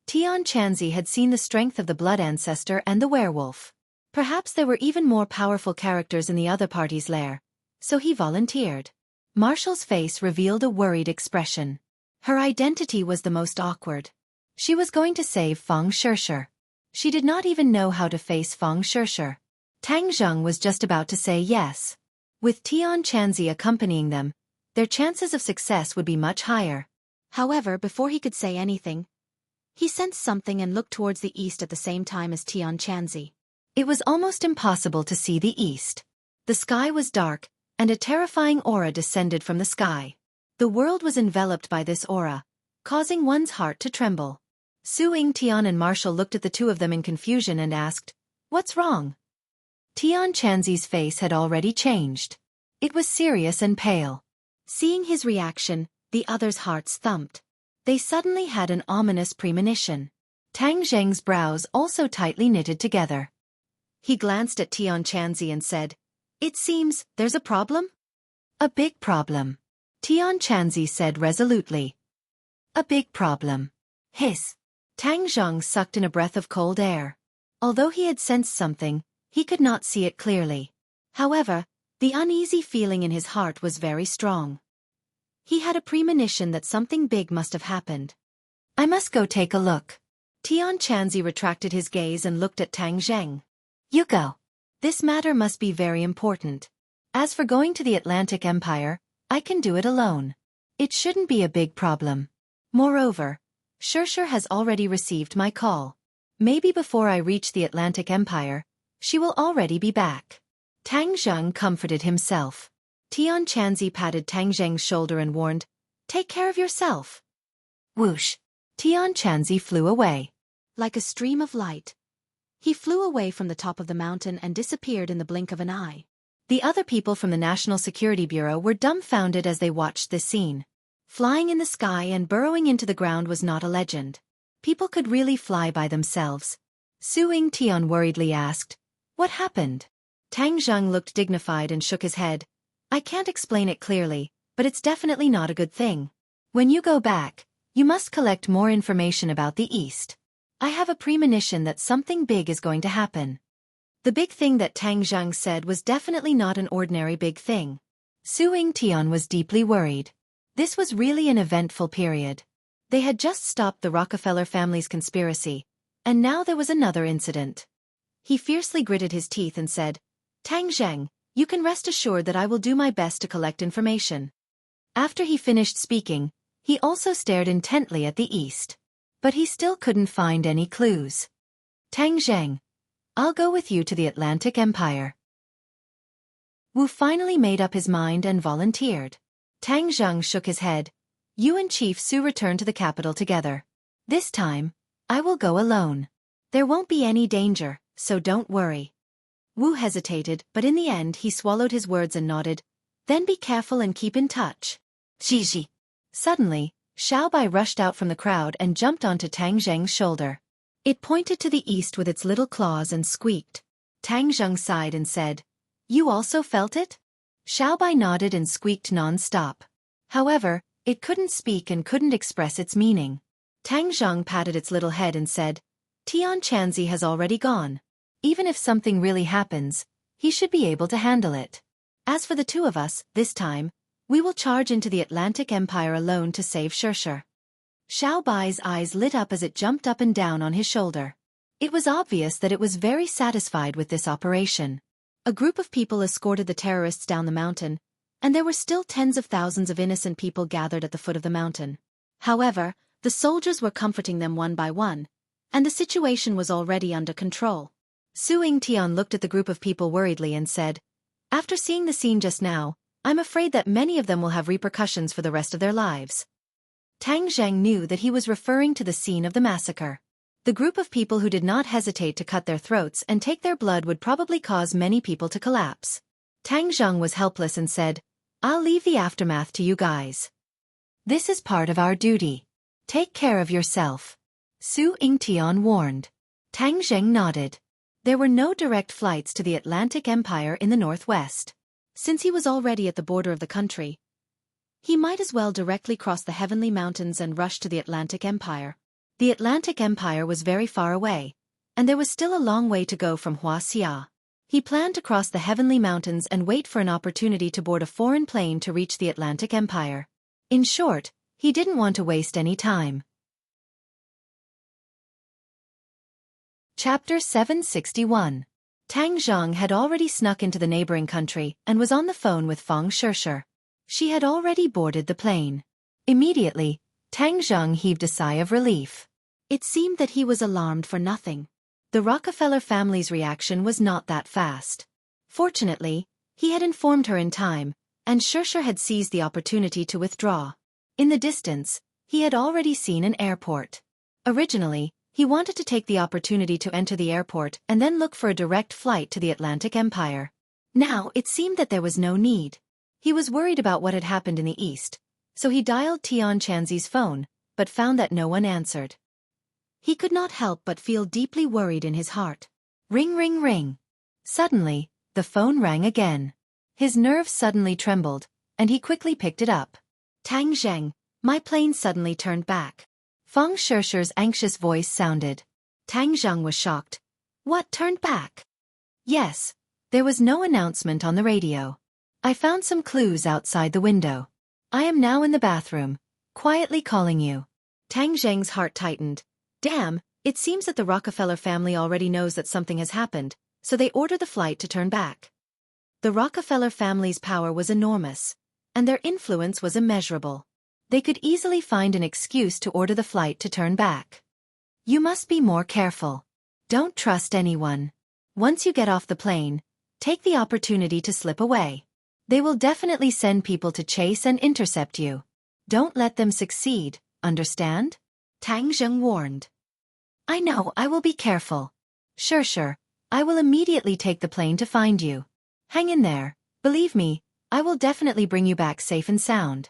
Tian Chanzi had seen the strength of the blood ancestor and the werewolf. Perhaps there were even more powerful characters in the other party's lair, so he volunteered. Marshall's face revealed a worried expression. Her identity was the most awkward. She was going to save Fang Shishir. She did not even know how to face Fang Shishir. Tang Zheng was just about to say yes. With Tian Chanzi accompanying them, their chances of success would be much higher. However, before he could say anything, he sensed something and looked towards the east at the same time as Tian Chanzi. It was almost impossible to see the east. The sky was dark, and a terrifying aura descended from the sky. The world was enveloped by this aura, causing one's heart to tremble. Su-Ying, Tian and Marshall looked at the two of them in confusion and asked, "What's wrong?" Tian Chanzi's face had already changed. It was serious and pale. Seeing his reaction, the others' hearts thumped. They suddenly had an ominous premonition. Tang Zheng's brows also tightly knitted together. He glanced at Tian Chanzi and said, "It seems there's a problem?" "A big problem," Tian Chanzi said resolutely. "A big problem." Hiss. Tang Zheng sucked in a breath of cold air. Although he had sensed something, he could not see it clearly. However, the uneasy feeling in his heart was very strong. He had a premonition that something big must have happened. "I must go take a look." Tian Chanzi retracted his gaze and looked at Tang Zheng. "You go. This matter must be very important. As for going to the Atlantic Empire, I can do it alone. It shouldn't be a big problem. Moreover, Shishir has already received my call. Maybe before I reach the Atlantic Empire, she will already be back." Tang Zheng comforted himself. Tian Chanzi patted Tang Zheng's shoulder and warned, "Take care of yourself." Whoosh! Tian Chanzi flew away. Like a stream of light, he flew away from the top of the mountain and disappeared in the blink of an eye. The other people from the National Security Bureau were dumbfounded as they watched this scene. Flying in the sky and burrowing into the ground was not a legend. People could really fly by themselves. Su-Ying Tian worriedly asked, "What happened?" Tang Zheng looked dignified and shook his head. "I can't explain it clearly, but it's definitely not a good thing. When you go back, you must collect more information about the East. I have a premonition that something big is going to happen." The big thing that Tang Zheng said was definitely not an ordinary big thing. Su-Ying Tian was deeply worried. This was really an eventful period. They had just stopped the Rockefeller family's conspiracy, and now there was another incident. He fiercely gritted his teeth and said, "Tang Zheng, you can rest assured that I will do my best to collect information." After he finished speaking, he also stared intently at the east. But he still couldn't find any clues. "Tang Zheng, I'll go with you to the Atlantic Empire." Wu finally made up his mind and volunteered. Tang Zheng shook his head. "You and Chief Su return to the capital together. This time, I will go alone. There won't be any danger, so don't worry." Wu hesitated, but in the end he swallowed his words and nodded. "Then be careful and keep in touch." Xixi. Suddenly, Xiaobai rushed out from the crowd and jumped onto Tang Zheng's shoulder. It pointed to the east with its little claws and squeaked. Tang Zheng sighed and said, "You also felt it?" Xiaobai nodded and squeaked non-stop. However, it couldn't speak and couldn't express its meaning. Tang Zheng patted its little head and said, "Tian Chanzi has already gone. Even if something really happens, he should be able to handle it. As for the two of us, this time, we will charge into the Atlantic Empire alone to save Shishir." Xiaobai's eyes lit up as it jumped up and down on his shoulder. It was obvious that it was very satisfied with this operation. A group of people escorted the terrorists down the mountain, and there were still tens of thousands of innocent people gathered at the foot of the mountain. However, the soldiers were comforting them one by one, and the situation was already under control. Su-Ying Tian looked at the group of people worriedly and said, "After seeing the scene just now, I'm afraid that many of them will have repercussions for the rest of their lives." Tang Zheng knew that he was referring to the scene of the massacre. The group of people who did not hesitate to cut their throats and take their blood would probably cause many people to collapse. Tang Zheng was helpless and said, "I'll leave the aftermath to you guys." This is part of our duty. Take care of yourself. Su Yingtian warned. Tang Zheng nodded. There were no direct flights to the Atlantic Empire in the northwest. Since he was already at the border of the country, he might as well directly cross the Heavenly Mountains and rush to the Atlantic Empire. The Atlantic Empire was very far away, and there was still a long way to go from Wuxia. He planned to cross the Heavenly Mountains and wait for an opportunity to board a foreign plane to reach the Atlantic Empire. In short, he didn't want to waste any time. Chapter 761. Tang Zheng had already snuck into the neighboring country and was on the phone with Fang Shishir. She had already boarded the plane. Immediately, Tang Zheng heaved a sigh of relief. It seemed that he was alarmed for nothing. The Rockefeller family's reaction was not that fast. Fortunately, he had informed her in time, and Shishir had seized the opportunity to withdraw. In the distance, he had already seen an airport. Originally, he wanted to take the opportunity to enter the airport and then look for a direct flight to the Atlantic Empire. Now, it seemed that there was no need. He was worried about what had happened in the east, so he dialed Tian Chanzi's phone, but found that no one answered. He could not help but feel deeply worried in his heart. Ring, ring, ring. Suddenly, the phone rang again. His nerves suddenly trembled, and he quickly picked it up. Tang Zheng, my plane suddenly turned back. Fang Shishir's anxious voice sounded. Tang Zheng was shocked. What turned back? Yes, there was no announcement on the radio. I found some clues outside the window. I am now in the bathroom, quietly calling you. Tang Zheng's heart tightened. Damn, it seems that the Rockefeller family already knows that something has happened, so they order the flight to turn back. The Rockefeller family's power was enormous, and their influence was immeasurable. They could easily find an excuse to order the flight to turn back. You must be more careful. Don't trust anyone. Once you get off the plane, take the opportunity to slip away. They will definitely send people to chase and intercept you. Don't let them succeed, understand? Tang Zheng warned. I know, I will be careful. Sure, I will immediately take the plane to find you. Hang in there, believe me, I will definitely bring you back safe and sound.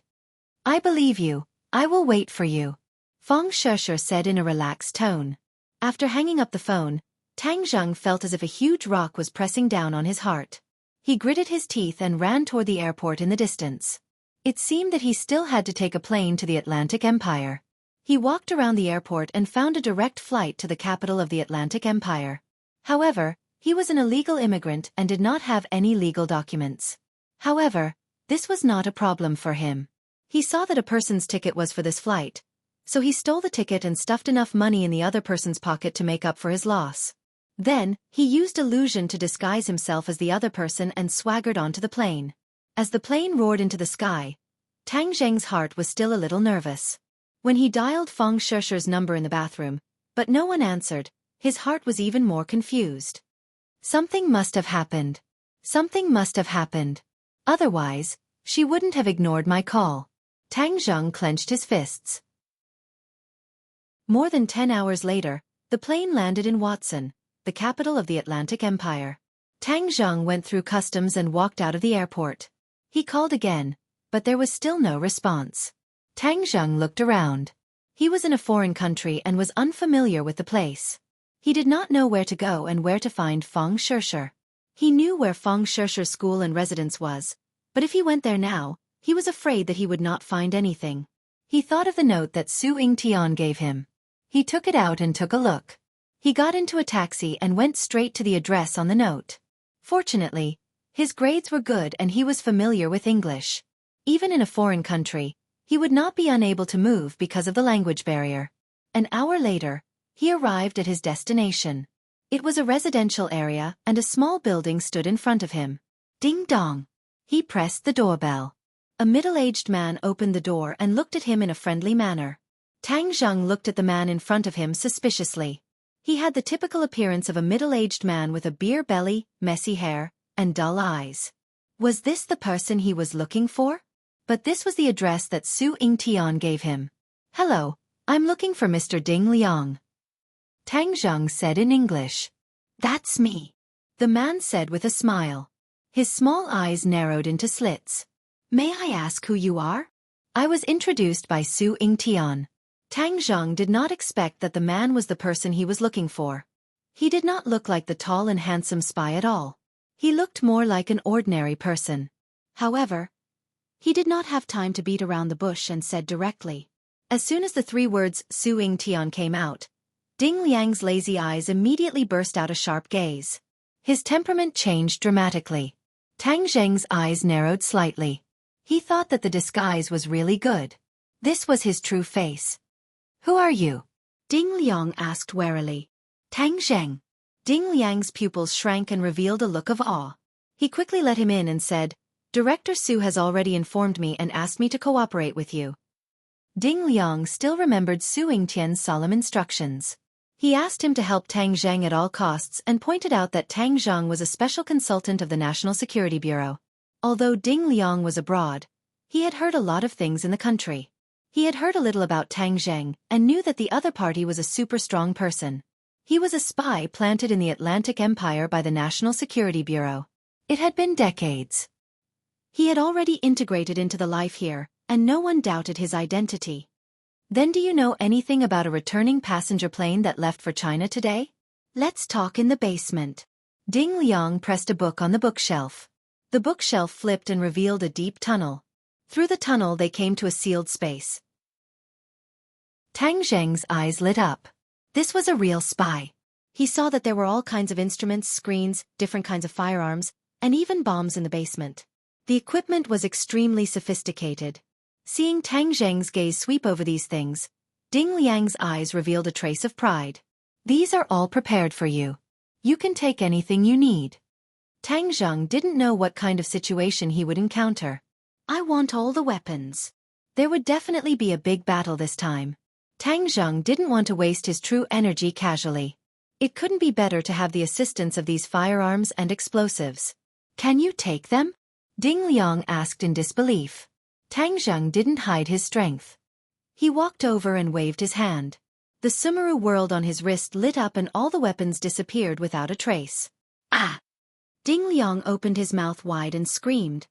I believe you, I will wait for you. Fang Shishir said in a relaxed tone. After hanging up the phone, Tang Zheng felt as if a huge rock was pressing down on his heart. He gritted his teeth and ran toward the airport in the distance. It seemed that he still had to take a plane to the Atlantic Empire. He walked around the airport and found a direct flight to the capital of the Atlantic Empire. However, he was an illegal immigrant and did not have any legal documents. However, this was not a problem for him. He saw that a person's ticket was for this flight, so he stole the ticket and stuffed enough money in the other person's pocket to make up for his loss. Then, he used illusion to disguise himself as the other person and swaggered onto the plane. As the plane roared into the sky, Tang Zheng's heart was still a little nervous. When he dialed Fang Shishir's number in the bathroom, but no one answered, his heart was even more confused. Something must have happened. Something must have happened. Otherwise, she wouldn't have ignored my call. Tang Zheng clenched his fists. More than 10 hours later, the plane landed in Watson, the capital of the Atlantic Empire. Tang Zheng went through customs and walked out of the airport. He called again, but there was still no response. Tang Zheng looked around. He was in a foreign country and was unfamiliar with the place. He did not know where to go and where to find Fang Shishir. He knew where Fang Shishir's school and residence was, but if he went there now, he was afraid that he would not find anything. He thought of the note that Su Yingtian gave him. He took it out and took a look. He got into a taxi and went straight to the address on the note. Fortunately, his grades were good and he was familiar with English. Even in a foreign country, he would not be unable to move because of the language barrier. An hour later, he arrived at his destination. It was a residential area and a small building stood in front of him. Ding dong. He pressed the doorbell. A middle-aged man opened the door and looked at him in a friendly manner. Tang Zheng looked at the man in front of him suspiciously. He had the typical appearance of a middle-aged man with a beer belly, messy hair, and dull eyes. Was this the person he was looking for? But this was the address that Su Yingtian gave him. Hello, I'm looking for Mr. Ding Liang. Tang Zheng said in English. That's me. The man said with a smile. His small eyes narrowed into slits. May I ask who you are? I was introduced by Su Yingtian. Tang Zheng did not expect that the man was the person he was looking for. He did not look like the tall and handsome spy at all. He looked more like an ordinary person. However, he did not have time to beat around the bush and said directly. As soon as the 3 words Su Yingtian came out, Ding Liang's lazy eyes immediately burst out a sharp gaze. His temperament changed dramatically. Tang Zheng's eyes narrowed slightly. He thought that the disguise was really good. This was his true face. Who are you? Ding Liang asked warily. Tang Zheng. Ding Liang's pupils shrank and revealed a look of awe. He quickly let him in and said, Director Su has already informed me and asked me to cooperate with you. Ding Liang still remembered Su Yingtian's solemn instructions. He asked him to help Tang Zheng at all costs and pointed out that Tang Zheng was a special consultant of the National Security Bureau. Although Ding Liang was abroad, he had heard a lot of things in the country. He had heard a little about Tang Zheng and knew that the other party was a super strong person. He was a spy planted in the Atlantic Empire by the National Security Bureau. It had been decades. He had already integrated into the life here, and no one doubted his identity. Then do you know anything about a returning passenger plane that left for China today? Let's talk in the basement. Ding Liang pressed a book on the bookshelf. The bookshelf flipped and revealed a deep tunnel. Through the tunnel they came to a sealed space. Tang Zheng's eyes lit up. This was a real spy. He saw that there were all kinds of instruments, screens, different kinds of firearms, and even bombs in the basement. The equipment was extremely sophisticated. Seeing Tang Zheng's gaze sweep over these things, Ding Liang's eyes revealed a trace of pride. These are all prepared for you. You can take anything you need. Tang Zheng didn't know what kind of situation he would encounter. I want all the weapons. There would definitely be a big battle this time. Tang Zheng didn't want to waste his true energy casually. It couldn't be better to have the assistance of these firearms and explosives. Can you take them? Ding Liang asked in disbelief. Tang Zheng didn't hide his strength. He walked over and waved his hand. The Sumeru world on his wrist lit up and all the weapons disappeared without a trace. Ah! Ding Liang opened his mouth wide and screamed.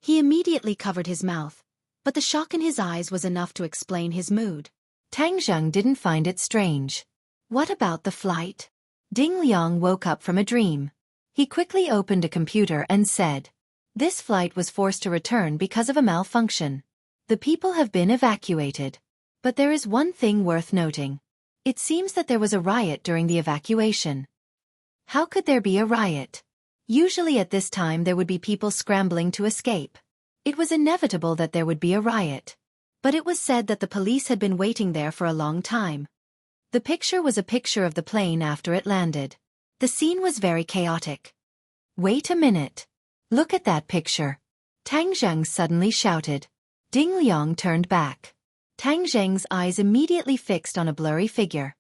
He immediately covered his mouth, but the shock in his eyes was enough to explain his mood. Tang Zheng didn't find it strange. What about the flight? Ding Liang woke up from a dream. He quickly opened a computer and said, This flight was forced to return because of a malfunction. The people have been evacuated. But there is one thing worth noting. It seems that there was a riot during the evacuation. How could there be a riot? Usually at this time there would be people scrambling to escape. It was inevitable that there would be a riot. But it was said that the police had been waiting there for a long time. The picture was a picture of the plane after it landed. The scene was very chaotic. Wait a minute. Look at that picture. Tang Zheng suddenly shouted. Ding Liang turned back. Tang Zheng's eyes immediately fixed on a blurry figure.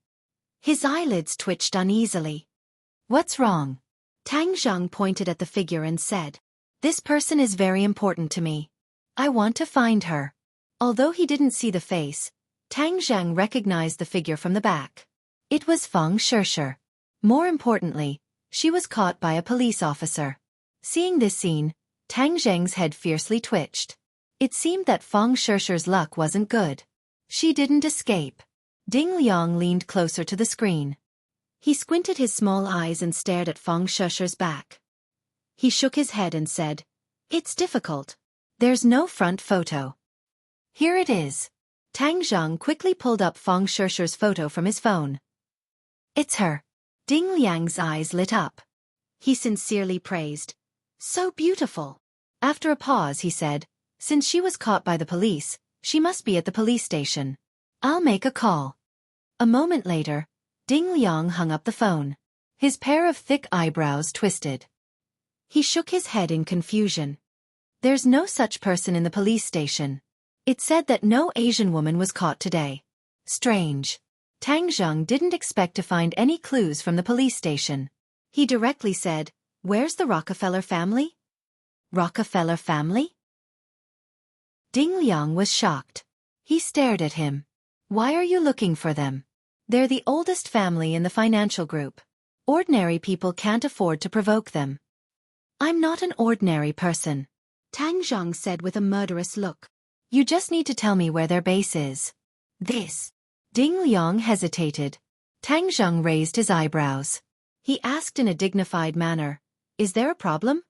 His eyelids twitched uneasily. What's wrong? Tang Zheng pointed at the figure and said, This person is very important to me. I want to find her. Although he didn't see the face, Tang Zheng recognized the figure from the back. It was Feng Shishir. More importantly, she was caught by a police officer. Seeing this scene, Tang Zheng's head fiercely twitched. It seemed that Feng Shishir's luck wasn't good. She didn't escape. Ding Liang leaned closer to the screen. He squinted his small eyes and stared at Feng Shishir's back. He shook his head and said, It's difficult. There's no front photo. Here it is. Tang Zheng quickly pulled up Feng Shishir's photo from his phone. It's her. Ding Liang's eyes lit up. He sincerely praised. So beautiful. After a pause he said, Since she was caught by the police, she must be at the police station. I'll make a call. A moment later, Ding Liang hung up the phone. His pair of thick eyebrows twisted. He shook his head in confusion. There's no such person in the police station. It said that no Asian woman was caught today. Strange. Tang Zheng didn't expect to find any clues from the police station. He directly said, Where's the Rockefeller family? Rockefeller family? Ding Liang was shocked. He stared at him. Why are you looking for them? They're the oldest family in the financial group. Ordinary people can't afford to provoke them. I'm not an ordinary person, Tang Zheng said with a murderous look. You just need to tell me where their base is. This. Ding Liang hesitated. Tang Zheng raised his eyebrows. He asked in a dignified manner, "Is there a problem?"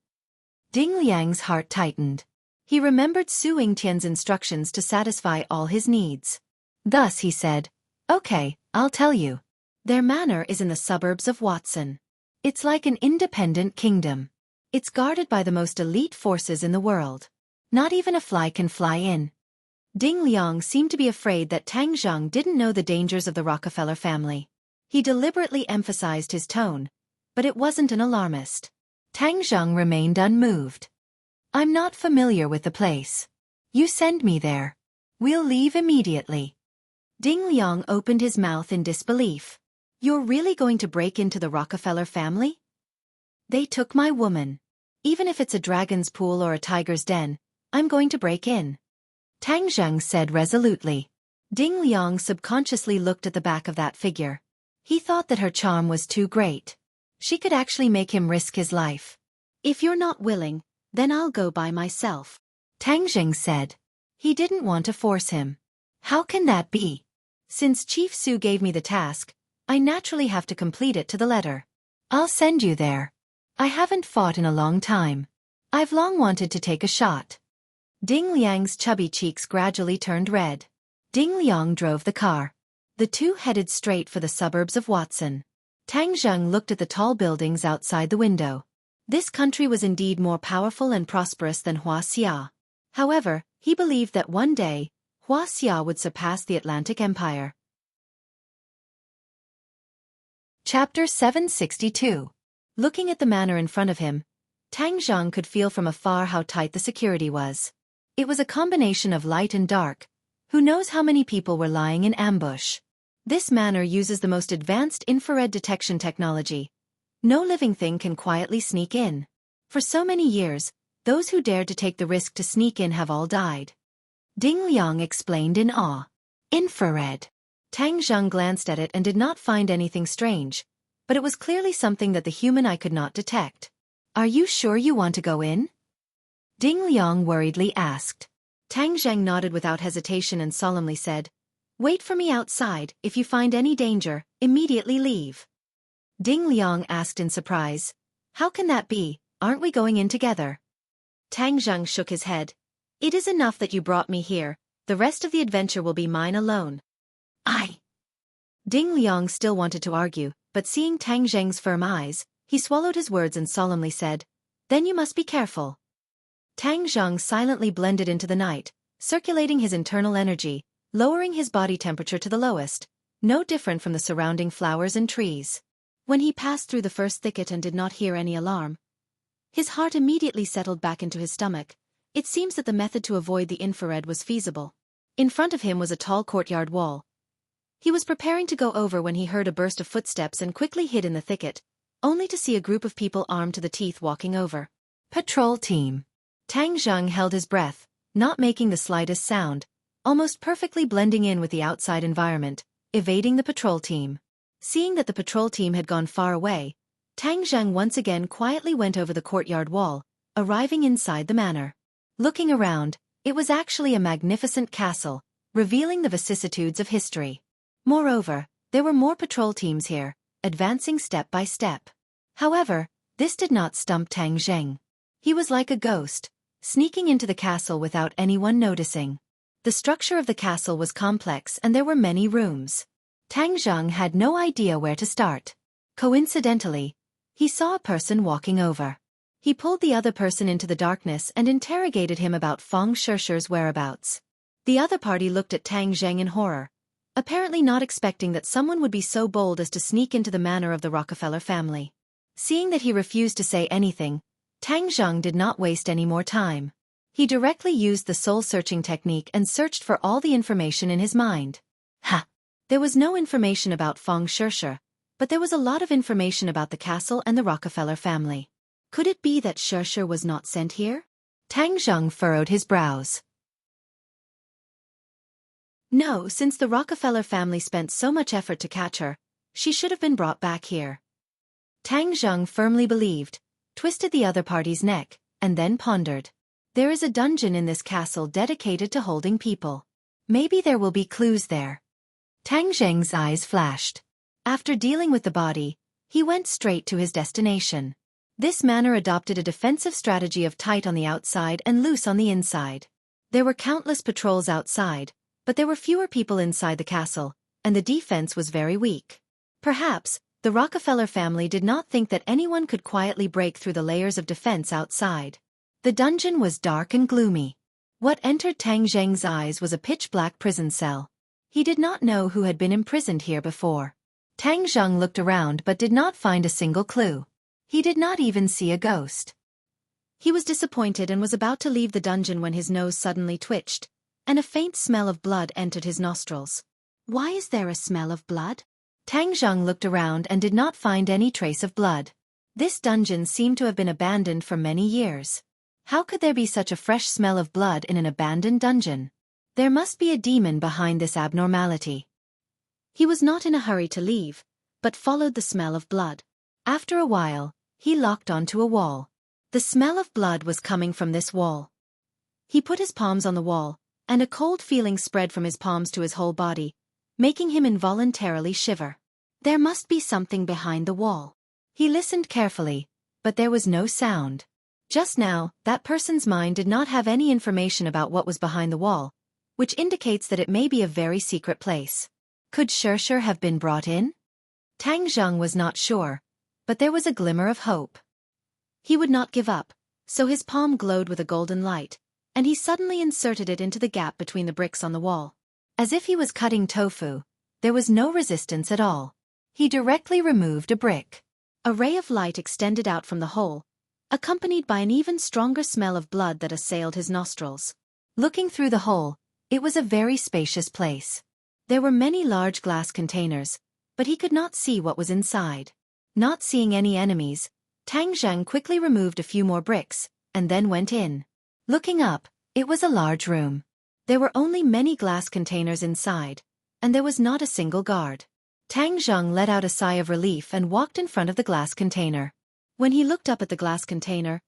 Ding Liang's heart tightened. He remembered Su Yingtian's instructions to satisfy all his needs. Thus he said, "Okay, I'll tell you. Their manor is in the suburbs of Watson. It's like an independent kingdom. It's guarded by the most elite forces in the world. Not even a fly can fly in." Ding Liang seemed to be afraid that Tang Zheng didn't know the dangers of the Rockefeller family. He deliberately emphasized his tone, but it wasn't an alarmist. Tang Zheng remained unmoved. "I'm not familiar with the place. You send me there. We'll leave immediately." Ding Liang opened his mouth in disbelief. "You're really going to break into the Rockefeller family?" "They took my woman. Even if it's a dragon's pool or a tiger's den, I'm going to break in," Tang Zheng said resolutely. Ding Liang subconsciously looked at the back of that figure. He thought that her charm was too great. She could actually make him risk his life. "If you're not willing, then I'll go by myself," Tang Zheng said. He didn't want to force him. "How can that be? Since Chief Su gave me the task, I naturally have to complete it to the letter. I'll send you there. I haven't fought in a long time. I've long wanted to take a shot." Ding Liang's chubby cheeks gradually turned red. Ding Liang drove the car. The two headed straight for the suburbs of Watson. Tang Zheng looked at the tall buildings outside the window. This country was indeed more powerful and prosperous than Wuxia. However, he believed that one day, Wuxia would surpass the Atlantic Empire. Chapter 762. Looking at the manor in front of him, Tang Zheng could feel from afar how tight the security was. It was a combination of light and dark. Who knows how many people were lying in ambush? This manor uses the most advanced infrared detection technology. No living thing can quietly sneak in. For so many years, those who dared to take the risk to sneak in have all died. Ding Liang explained in awe. Infrared. Tang Zheng glanced at it and did not find anything strange, but it was clearly something that the human eye could not detect. "Are you sure you want to go in?" Ding Liang worriedly asked. Tang Zheng nodded without hesitation and solemnly said, "Wait for me outside. If you find any danger, immediately leave." Ding Liang asked in surprise, "How can that be? Aren't we going in together?" Tang Zheng shook his head. "It is enough that you brought me here. The rest of the adventure will be mine alone." Ding Liang still wanted to argue, but seeing Tang Zheng's firm eyes, he swallowed his words and solemnly said, "Then you must be careful." Tang Zheng silently blended into the night, circulating his internal energy, lowering his body temperature to the lowest, no different from the surrounding flowers and trees. When he passed through the first thicket and did not hear any alarm, his heart immediately settled back into his stomach. It seems that the method to avoid the infrared was feasible. In front of him was a tall courtyard wall. He was preparing to go over when he heard a burst of footsteps and quickly hid in the thicket, only to see a group of people armed to the teeth walking over. Patrol team. Tang Zheng held his breath, not making the slightest sound, almost perfectly blending in with the outside environment, evading the patrol team. Seeing that the patrol team had gone far away, Tang Zheng once again quietly went over the courtyard wall, arriving inside the manor. Looking around, it was actually a magnificent castle, revealing the vicissitudes of history. Moreover, there were more patrol teams here, advancing step by step. However, this did not stump Tang Zheng. He was like a ghost, sneaking into the castle without anyone noticing. The structure of the castle was complex and there were many rooms. Tang Zheng had no idea where to start. Coincidentally, he saw a person walking over. He pulled the other person into the darkness and interrogated him about Feng Shishi's whereabouts. The other party looked at Tang Zheng in horror, apparently not expecting that someone would be so bold as to sneak into the manor of the Rockefeller family. Seeing that he refused to say anything, Tang Zheng did not waste any more time. He directly used the soul-searching technique and searched for all the information in his mind. There was no information about Feng Shishi, but there was a lot of information about the castle and the Rockefeller family. Could it be that Shishi was not sent here? Tang Zheng furrowed his brows. No, since the Rockefeller family spent so much effort to catch her, she should have been brought back here. Tang Zheng firmly believed, twisted the other party's neck, and then pondered. There is a dungeon in this castle dedicated to holding people. Maybe there will be clues there. Tang Zheng's eyes flashed. After dealing with the body, he went straight to his destination. This manner adopted a defensive strategy of tight on the outside and loose on the inside. There were countless patrols outside, but there were fewer people inside the castle, and the defense was very weak. Perhaps, the Rockefeller family did not think that anyone could quietly break through the layers of defense outside. The dungeon was dark and gloomy. What entered Tang Zheng's eyes was a pitch-black prison cell. He did not know who had been imprisoned here before. Tang Zheng looked around but did not find a single clue. He did not even see a ghost. He was disappointed and was about to leave the dungeon when his nose suddenly twitched, and a faint smell of blood entered his nostrils. Why is there a smell of blood? Tang Zheng looked around and did not find any trace of blood. This dungeon seemed to have been abandoned for many years. How could there be such a fresh smell of blood in an abandoned dungeon? There must be a demon behind this abnormality. He was not in a hurry to leave, but followed the smell of blood. After a while, he locked onto a wall. The smell of blood was coming from this wall. He put his palms on the wall, and a cold feeling spread from his palms to his whole body, making him involuntarily shiver. There must be something behind the wall. He listened carefully, but there was no sound. Just now, that person's mind did not have any information about what was behind the wall, which indicates that it may be a very secret place. Could Shershur have been brought in? Tang Zheng was not sure, but there was a glimmer of hope. He would not give up, so his palm glowed with a golden light, and he suddenly inserted it into the gap between the bricks on the wall. As if he was cutting tofu, there was no resistance at all. He directly removed a brick. A ray of light extended out from the hole, accompanied by an even stronger smell of blood that assailed his nostrils. Looking through the hole, it was a very spacious place. There were many large glass containers, but he could not see what was inside. Not seeing any enemies, Tang Zheng quickly removed a few more bricks, and then went in. Looking up, it was a large room. There were only many glass containers inside, and there was not a single guard. Tang Zheng let out a sigh of relief and walked in front of the glass container. When he looked up at the glass container,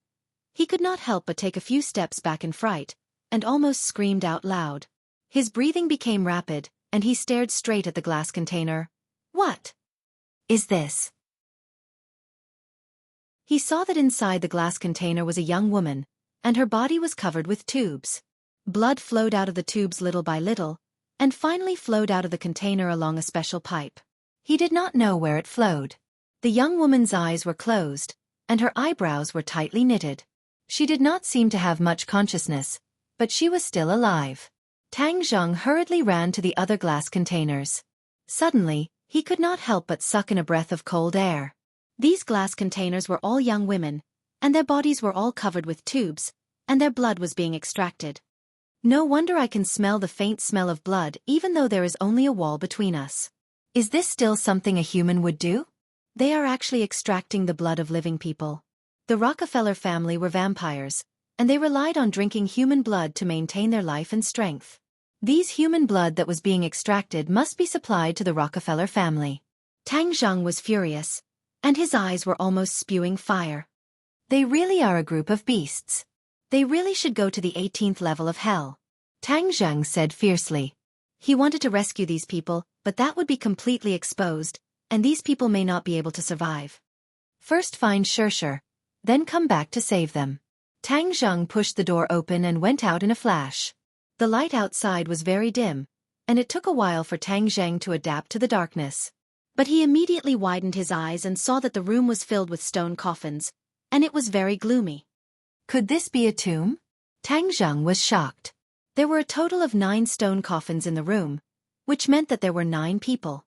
he could not help but take a few steps back in fright, and almost screamed out loud. His breathing became rapid, and he stared straight at the glass container. What is this? He saw that inside the glass container was a young woman, and her body was covered with tubes. Blood flowed out of the tubes little by little, and finally flowed out of the container along a special pipe. He did not know where it flowed. The young woman's eyes were closed, and her eyebrows were tightly knitted. She did not seem to have much consciousness, but she was still alive. Tang Zheng hurriedly ran to the other glass containers. Suddenly, he could not help but suck in a breath of cold air. These glass containers were all young women, and their bodies were all covered with tubes, and their blood was being extracted. No wonder I can smell the faint smell of blood even though there is only a wall between us. Is this still something a human would do? They are actually extracting the blood of living people. The Rockefeller family were vampires, and they relied on drinking human blood to maintain their life and strength. These human blood that was being extracted must be supplied to the Rockefeller family. Tang Zheng was furious, and his eyes were almost spewing fire. They really are a group of beasts. They really should go to the 18th level of hell. Tang Zheng said fiercely. He wanted to rescue these people, but that would be completely exposed, and these people may not be able to survive. First find Shershur, then come back to save them. Tang Zheng pushed the door open and went out in a flash. The light outside was very dim, and it took a while for Tang Zheng to adapt to the darkness. But he immediately widened his eyes and saw that the room was filled with stone coffins, and it was very gloomy. Could this be a tomb? Tang Zheng was shocked. There were a total of 9 stone coffins in the room, which meant that there were 9 people.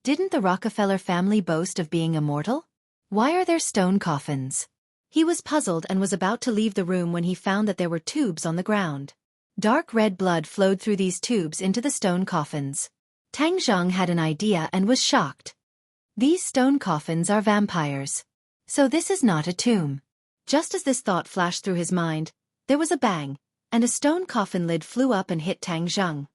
Didn't the Rockefeller family boast of being immortal? Why are there stone coffins? He was puzzled and was about to leave the room when he found that there were tubes on the ground. Dark red blood flowed through these tubes into the stone coffins. Tang Zheng had an idea and was shocked. These stone coffins are vampires. So this is not a tomb. Just as this thought flashed through his mind, there was a bang, and a stone coffin lid flew up and hit Tang Zheng.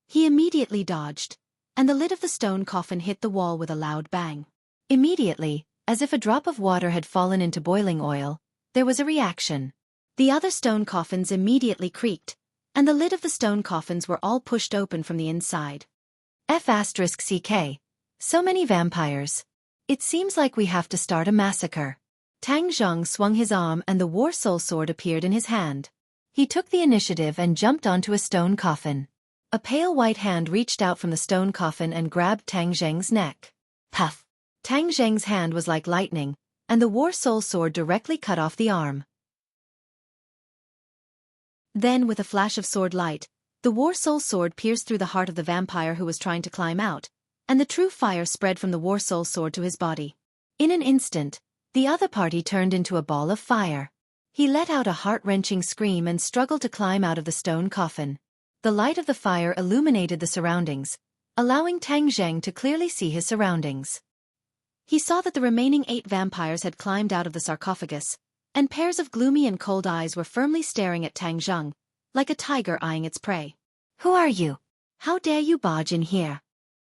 He immediately dodged, and the lid of the stone coffin hit the wall with a loud bang. Immediately, as if a drop of water had fallen into boiling oil, there was a reaction. The other stone coffins immediately creaked, and the lid of the stone coffins were all pushed open from the inside. F***CK. So many vampires. It seems like we have to start a massacre. Tang Zheng swung his arm and the war soul sword appeared in his hand. He took the initiative and jumped onto a stone coffin. A pale white hand reached out from the stone coffin and grabbed Tang Zheng's neck. Puff! Tang Zheng's hand was like lightning, and the war soul sword directly cut off the arm. Then, with a flash of sword light, the war soul sword pierced through the heart of the vampire who was trying to climb out, and the true fire spread from the war soul sword to his body. In an instant, the other party turned into a ball of fire. He let out a heart-wrenching scream and struggled to climb out of the stone coffin. The light of the fire illuminated the surroundings, allowing Tang Zheng to clearly see his surroundings. He saw that the remaining 8 vampires had climbed out of the sarcophagus, and pairs of gloomy and cold eyes were firmly staring at Tang Zheng, like a tiger eyeing its prey. "Who are you? How dare you barge in here?"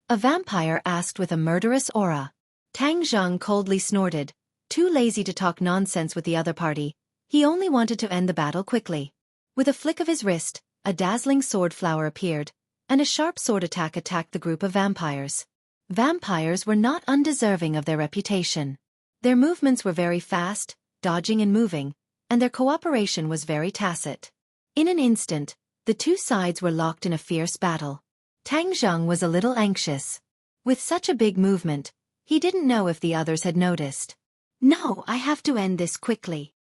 A vampire asked with a murderous aura. Tang Zheng coldly snorted, too lazy to talk nonsense with the other party. He only wanted to end the battle quickly. With a flick of his wrist, a dazzling sword flower appeared, and a sharp sword attacked the group of vampires. Vampires were not undeserving of their reputation. Their movements were very fast, dodging and moving, and their cooperation was very tacit. In an instant, the two sides were locked in a fierce battle. Tang Zheng was a little anxious. With such a big movement, he didn't know if the others had noticed. "No, I have to end this quickly."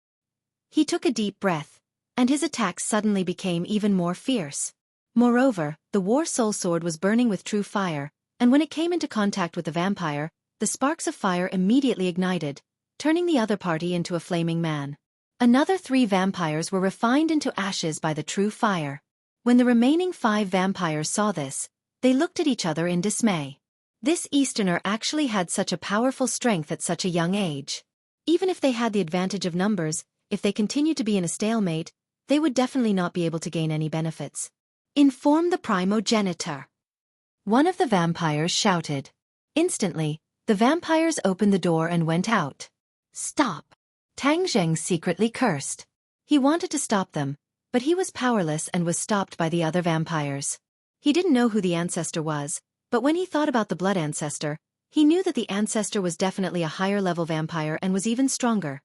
He took a deep breath, and his attacks suddenly became even more fierce. Moreover, the war soul sword was burning with true fire, and when it came into contact with the vampire, the sparks of fire immediately ignited, turning the other party into a flaming man. Another 3 vampires were refined into ashes by the true fire. When the remaining 5 vampires saw this, they looked at each other in dismay. This Easterner actually had such a powerful strength at such a young age. Even if they had the advantage of numbers, if they continued to be in a stalemate, they would definitely not be able to gain any benefits. "Inform the primogenitor," one of the vampires shouted. Instantly, the vampires opened the door and went out. "Stop!" Tang Zheng secretly cursed. He wanted to stop them, but he was powerless and was stopped by the other vampires. He didn't know who the ancestor was, but when he thought about the blood ancestor, he knew that the ancestor was definitely a higher-level vampire and was even stronger.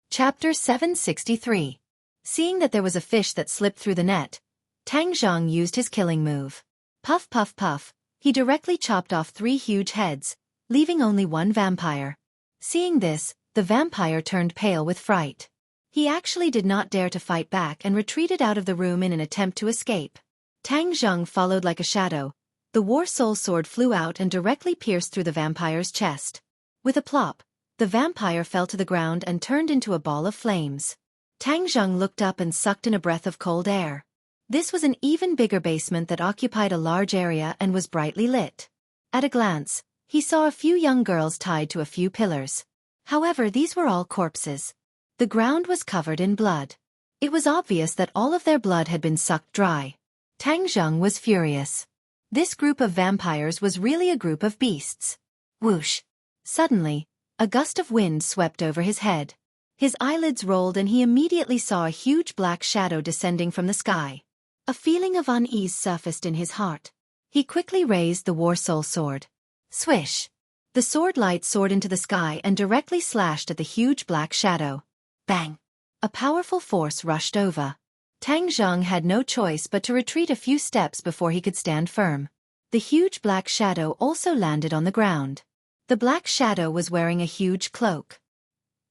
Chapter 763. Seeing that there was a fish that slipped through the net, Tang Zheng used his killing move. Puff puff puff, he directly chopped off 3 huge heads, leaving only 1 vampire. Seeing this, the vampire turned pale with fright. He actually did not dare to fight back and retreated out of the room in an attempt to escape. Tang Zheng followed like a shadow. The war soul sword flew out and directly pierced through the vampire's chest. With a plop, the vampire fell to the ground and turned into a ball of flames. Tang Zheng looked up and sucked in a breath of cold air. This was an even bigger basement that occupied a large area and was brightly lit. At a glance, he saw a few young girls tied to a few pillars. However, these were all corpses. The ground was covered in blood. It was obvious that all of their blood had been sucked dry. Tang Zheng was furious. This group of vampires was really a group of beasts. Whoosh! Suddenly, a gust of wind swept over his head. His eyelids rolled and he immediately saw a huge black shadow descending from the sky. A feeling of unease surfaced in his heart. He quickly raised the war soul sword. Swish! The sword light soared into the sky and directly slashed at the huge black shadow. Bang! A powerful force rushed over. Tang Zheng had no choice but to retreat a few steps before he could stand firm. The huge black shadow also landed on the ground. The black shadow was wearing a huge cloak.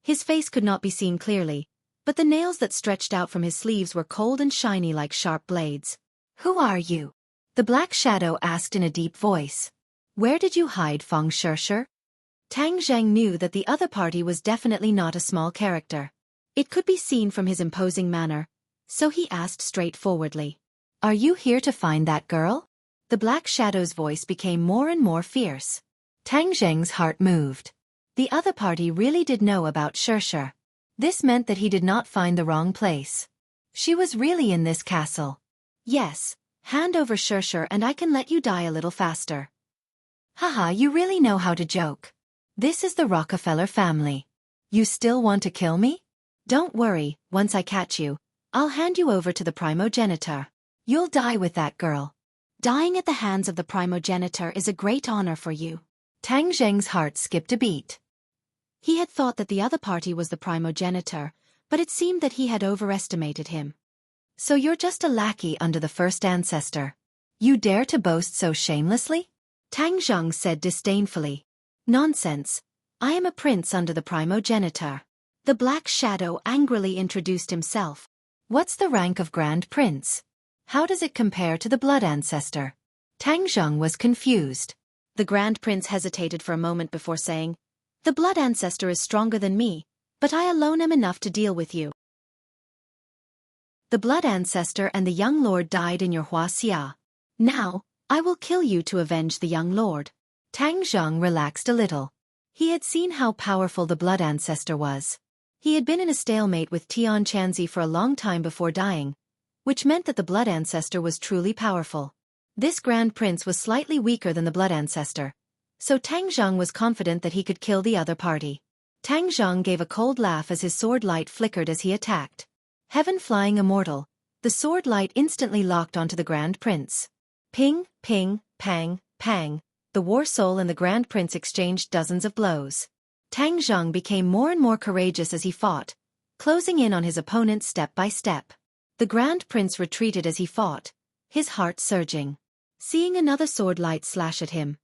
His face could not be seen clearly, but the nails that stretched out from his sleeves were cold and shiny like sharp blades. "Who are you?" the black shadow asked in a deep voice. "Where did you hide, Feng Shishir?" Tang Zheng knew that the other party was definitely not a small character. It could be seen from his imposing manner, so he asked straightforwardly. "Are you here to find that girl?" The black shadow's voice became more and more fierce. Tang Zheng's heart moved. The other party really did know about Shishir. This meant that he did not find the wrong place. She was really in this castle. "Yes, hand over Shishir and I can let you die a little faster." "Haha, you really know how to joke." This is the Rockefeller family. You still want to kill me? Don't worry, once I catch you, I'll hand you over to the primogenitor. You'll die with that girl. Dying at the hands of the primogenitor is a great honor for you. Tang Zheng's heart skipped a beat. He had thought that the other party was the primogenitor, but it seemed that he had overestimated him. So you're just a lackey under the first ancestor. You dare to boast so shamelessly? Tang Zheng said disdainfully. Nonsense. I am a prince under the primogenitor. The Black Shadow angrily introduced himself. What's the rank of Grand Prince? How does it compare to the blood ancestor? Tang Zheng was confused. The Grand Prince hesitated for a moment before saying, The blood ancestor is stronger than me, but I alone am enough to deal with you. The blood ancestor and the young lord died in your Wuxia. Now, I will kill you to avenge the young lord. Tang Zheng relaxed a little. He had seen how powerful the blood ancestor was. He had been in a stalemate with Tian Chanzi for a long time before dying, which meant that the blood ancestor was truly powerful. This Grand Prince was slightly weaker than the blood ancestor, so Tang Zheng was confident that he could kill the other party. Tang Zheng gave a cold laugh as his sword light flickered as he attacked. Heaven flying immortal, the sword light instantly locked onto the Grand Prince. Ping, ping, pang, pang, the war soul and the Grand Prince exchanged dozens of blows. Tang Zheng became more and more courageous as he fought, closing in on his opponent step by step. The Grand Prince retreated as he fought, his heart surging. Seeing another sword light slash at him,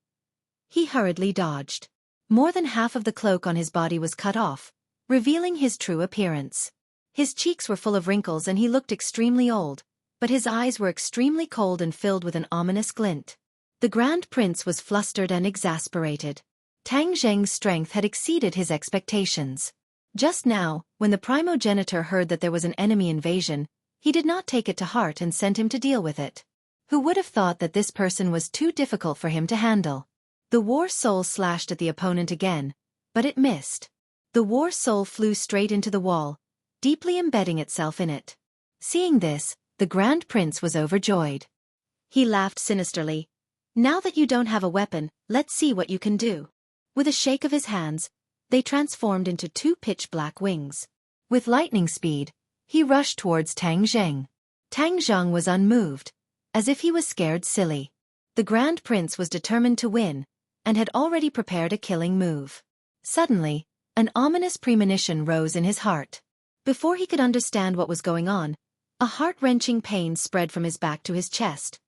he hurriedly dodged. More than half of the cloak on his body was cut off, revealing his true appearance. His cheeks were full of wrinkles and he looked extremely old, but his eyes were extremely cold and filled with an ominous glint. The Grand Prince was flustered and exasperated. Tang Zheng's strength had exceeded his expectations. Just now, when the primogenitor heard that there was an enemy invasion, he did not take it to heart and sent him to deal with it. Who would have thought that this person was too difficult for him to handle? The war soul slashed at the opponent again, but it missed. The war soul flew straight into the wall, deeply embedding itself in it. Seeing this, the Grand Prince was overjoyed. He laughed sinisterly. Now that you don't have a weapon, let's see what you can do. With a shake of his hands, they transformed into two pitch-black wings. With lightning speed, he rushed towards Tang Zheng. Tang Zheng was unmoved, as if he was scared silly. The Grand Prince was determined to win, and had already prepared a killing move. Suddenly, an ominous premonition rose in his heart. Before he could understand what was going on, a heart-wrenching pain spread from his back to his chest.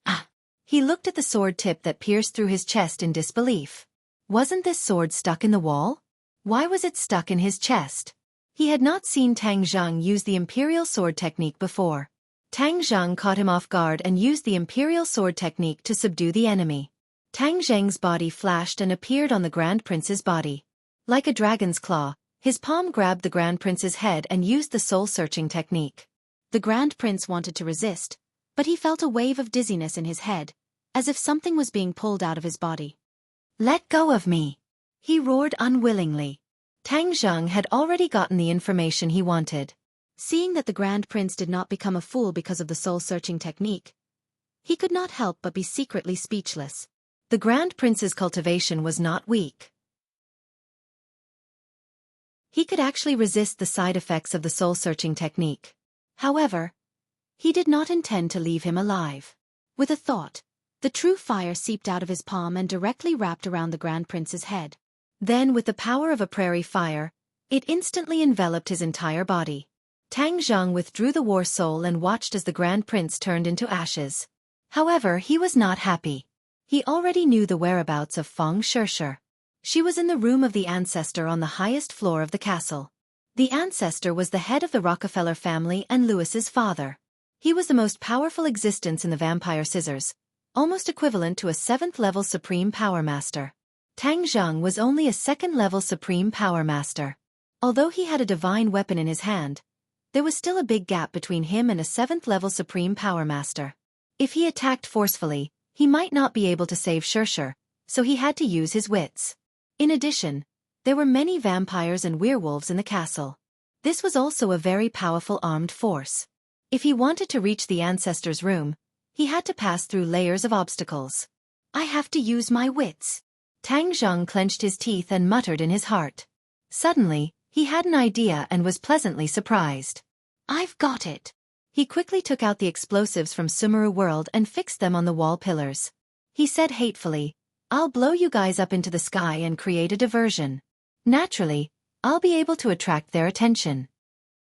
Ah! He looked at the sword tip that pierced through his chest in disbelief. Wasn't this sword stuck in the wall? Why was it stuck in his chest? He had not seen Tang Zheng use the Imperial Sword technique before. Tang Zheng caught him off guard and used the Imperial Sword technique to subdue the enemy. Tang Zheng's body flashed and appeared on the Grand Prince's body. Like a dragon's claw, his palm grabbed the Grand Prince's head and used the soul-searching technique. The Grand Prince wanted to resist, but he felt a wave of dizziness in his head, as if something was being pulled out of his body. Let go of me! He roared unwillingly. Tang Zheng had already gotten the information he wanted. Seeing that the Grand Prince did not become a fool because of the soul-searching technique, he could not help but be secretly speechless. The Grand Prince's cultivation was not weak. He could actually resist the side effects of the soul-searching technique. However, he did not intend to leave him alive. With a thought, the true fire seeped out of his palm and directly wrapped around the Grand Prince's head. Then, with the power of a prairie fire, it instantly enveloped his entire body. Tang Zheng withdrew the war soul and watched as the Grand Prince turned into ashes. However, he was not happy. He already knew the whereabouts of Feng Shirshir. She was in the room of the ancestor on the highest floor of the castle. The ancestor was the head of the Rockefeller family and Louis's father. He was the most powerful existence in the Vampire Scissors, almost equivalent to a 7th-level Supreme Power Master. Tang Zheng was only a 2nd-level Supreme Power Master. Although he had a divine weapon in his hand, there was still a big gap between him and a 7th-level Supreme Power Master. If he attacked forcefully, he might not be able to save Shirshir, so he had to use his wits. In addition, there were many vampires and werewolves in the castle. This was also a very powerful armed force. If he wanted to reach the ancestor's room, he had to pass through layers of obstacles. I have to use my wits. Tang Zhang clenched his teeth and muttered in his heart. Suddenly, he had an idea and was pleasantly surprised. "I've got it." He quickly took out the explosives from Sumeru World and fixed them on the wall pillars. He said hatefully, "I'll blow you guys up into the sky and create a diversion. Naturally, I'll be able to attract their attention."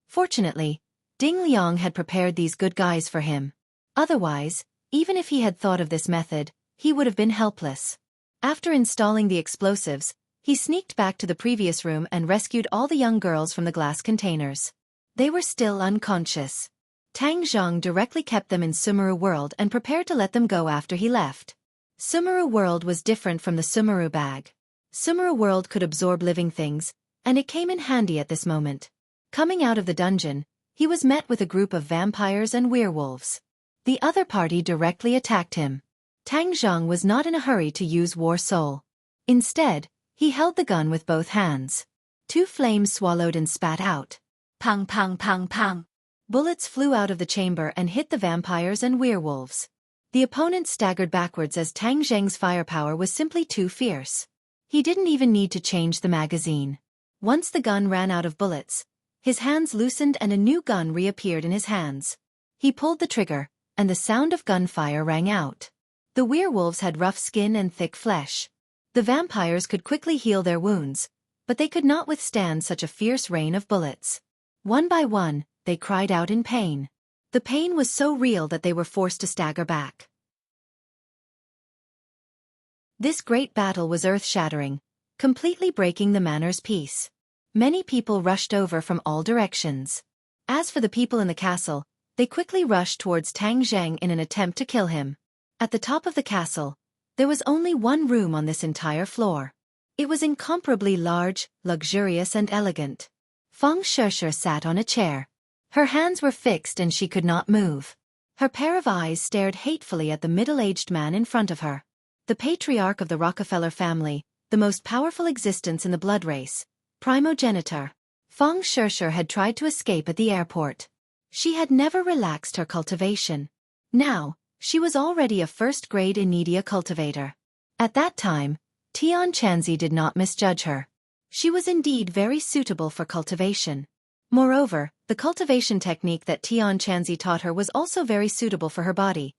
Fortunately, Ding Liang had prepared these good guys for him. Otherwise, even if he had thought of this method, he would have been helpless. After installing the explosives, he sneaked back to the previous room and rescued all the young girls from the glass containers. They were still unconscious. Tang Zhang directly kept them in Sumeru World and prepared to let them go after he left. Sumeru World was different from the Sumeru bag. Sumeru World could absorb living things, and it came in handy at this moment. Coming out of the dungeon, he was met with a group of vampires and werewolves. The other party directly attacked him. Tang Zhang was not in a hurry to use War Soul. Instead, he held the gun with both hands. 2 flames swallowed and spat out. Pang pang pang pang. Bullets flew out of the chamber and hit the vampires and werewolves. The opponent staggered backwards as Tang Zheng's firepower was simply too fierce. He didn't even need to change the magazine. Once the gun ran out of bullets, his hands loosened and a new gun reappeared in his hands. He pulled the trigger, and the sound of gunfire rang out. The werewolves had rough skin and thick flesh. The vampires could quickly heal their wounds, but they could not withstand such a fierce rain of bullets. One by one, they cried out in pain. The pain was so real that they were forced to stagger back. This great battle was earth-shattering, completely breaking the manor's peace. Many people rushed over from all directions. As for the people in the castle, they quickly rushed towards Tang Zheng in an attempt to kill him. At the top of the castle, there was only one room on this entire floor. It was incomparably large, luxurious and elegant. Feng Sheshe sat on a chair. Her hands were fixed and she could not move. Her pair of eyes stared hatefully at the middle-aged man in front of her. The patriarch of the Rockefeller family, the most powerful existence in the blood race, primogenitor. Feng Sheshe had tried to escape at the airport. She had never relaxed her cultivation. Now, she was already a first-grade Inedia cultivator. At that time, Tian Chanzi did not misjudge her. She was indeed very suitable for cultivation. Moreover, the cultivation technique that Tian Chanzi taught her was also very suitable for her body,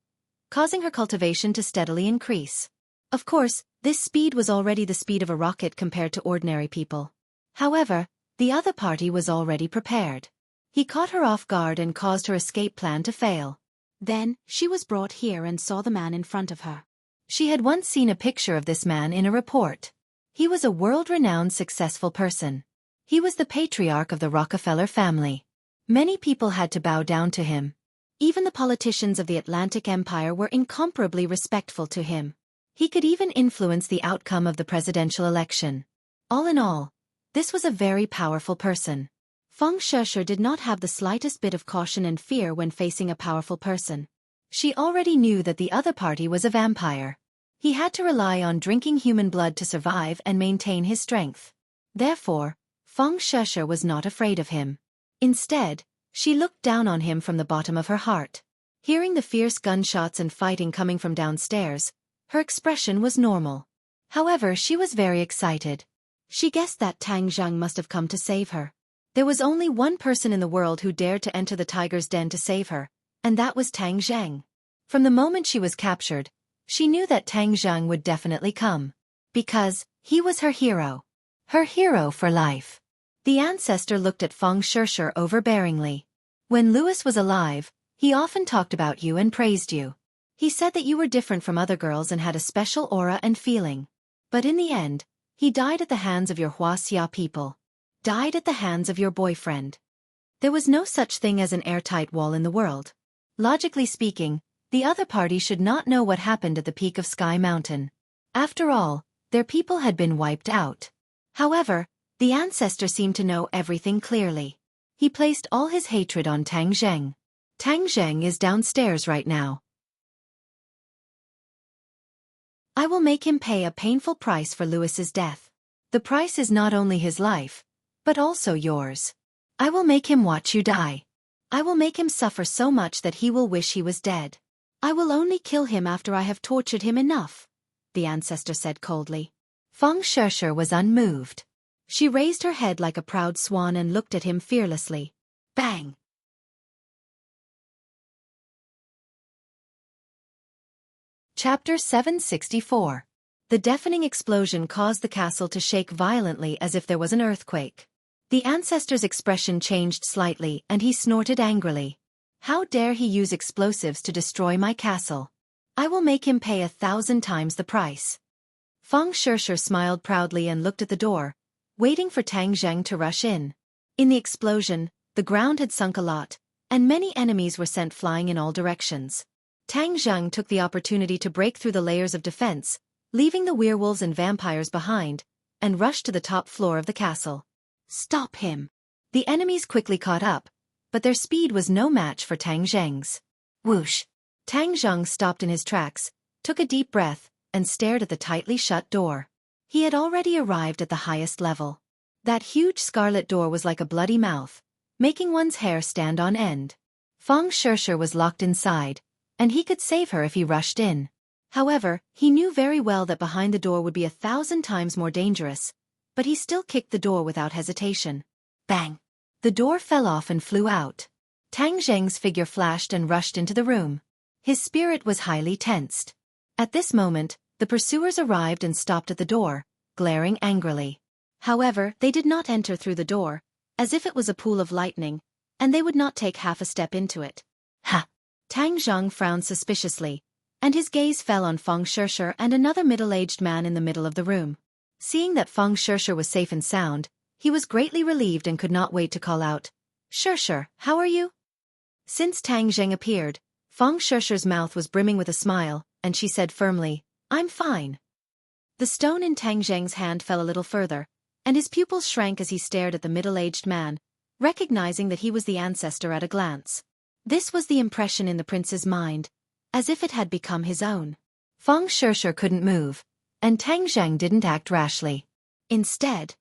causing her cultivation to steadily increase. Of course, this speed was already the speed of a rocket compared to ordinary people. However, the other party was already prepared. He caught her off guard and caused her escape plan to fail. Then, she was brought here and saw the man in front of her. She had once seen a picture of this man in a report. He was a world-renowned successful person. He was the patriarch of the Rockefeller family. Many people had to bow down to him. Even the politicians of the Atlantic Empire were incomparably respectful to him. He could even influence the outcome of the presidential election. All in all, this was a very powerful person. Feng Sheshe did not have the slightest bit of caution and fear when facing a powerful person. She already knew that the other party was a vampire. He had to rely on drinking human blood to survive and maintain his strength. Therefore, Feng Sheshe was not afraid of him. Instead, she looked down on him from the bottom of her heart. Hearing the fierce gunshots and fighting coming from downstairs, her expression was normal. However, she was very excited. She guessed that Tang Zhang must have come to save her. There was only one person in the world who dared to enter the tiger's den to save her, and that was Tang Zhang. From the moment she was captured, she knew that Tang Zhang would definitely come. Because he was her hero. Her hero for life. The ancestor looked at Feng Sheshe overbearingly. When Louis was alive, he often talked about you and praised you. He said that you were different from other girls and had a special aura and feeling. But in the end, he died at the hands of your Wuxia people. Died at the hands of your boyfriend. There was no such thing as an airtight wall in the world. Logically speaking, the other party should not know what happened at the peak of Sky Mountain. After all, their people had been wiped out. However, the ancestor seemed to know everything clearly. He placed all his hatred on Tang Zheng. Tang Zheng is downstairs right now. I will make him pay a painful price for Louis's death. The price is not only his life, but also yours. I will make him watch you die. I will make him suffer so much that he will wish he was dead. I will only kill him after I have tortured him enough, the ancestor said coldly. Feng Shisher was unmoved. She raised her head like a proud swan and looked at him fearlessly. Bang! Chapter 764. The deafening explosion caused the castle to shake violently as if there was an earthquake. The ancestor's expression changed slightly and he snorted angrily. How dare he use explosives to destroy my castle? I will make him pay 1,000 times the price. Feng Shisher smiled proudly and looked at the door, waiting for Tang Zheng to rush in. In the explosion, the ground had sunk a lot, and many enemies were sent flying in all directions. Tang Zheng took the opportunity to break through the layers of defense, leaving the werewolves and vampires behind, and rushed to the top floor of the castle. Stop him! The enemies quickly caught up, but their speed was no match for Tang Zheng's. Whoosh! Tang Zheng stopped in his tracks, took a deep breath, and stared at the tightly shut door. He had already arrived at the highest level. That huge scarlet door was like a bloody mouth, making one's hair stand on end. Feng Shisher was locked inside, and he could save her if he rushed in. However, he knew very well that behind the door would be 1,000 times more dangerous, but he still kicked the door without hesitation. Bang! The door fell off and flew out. Tang Zheng's figure flashed and rushed into the room. His spirit was highly tensed. At this moment, the pursuers arrived and stopped at the door, glaring angrily. However, they did not enter through the door, as if it was a pool of lightning, and they would not take half a step into it. Ha! Tang Zheng frowned suspiciously, and his gaze fell on Feng Shisher and another middle-aged man in the middle of the room. Seeing that Feng Shisher was safe and sound, he was greatly relieved and could not wait to call out, "Shisher, how are you?" Since Tang Zheng appeared, Feng Shisher's mouth was brimming with a smile, and she said firmly, "I'm fine." The stone in Tang Zheng's hand fell a little further, and his pupils shrank as he stared at the middle-aged man, recognizing that he was the ancestor at a glance. This was the impression in the prince's mind, as if it had become his own. Feng Shisher couldn't move, and Tang Zheng didn't act rashly. Instead,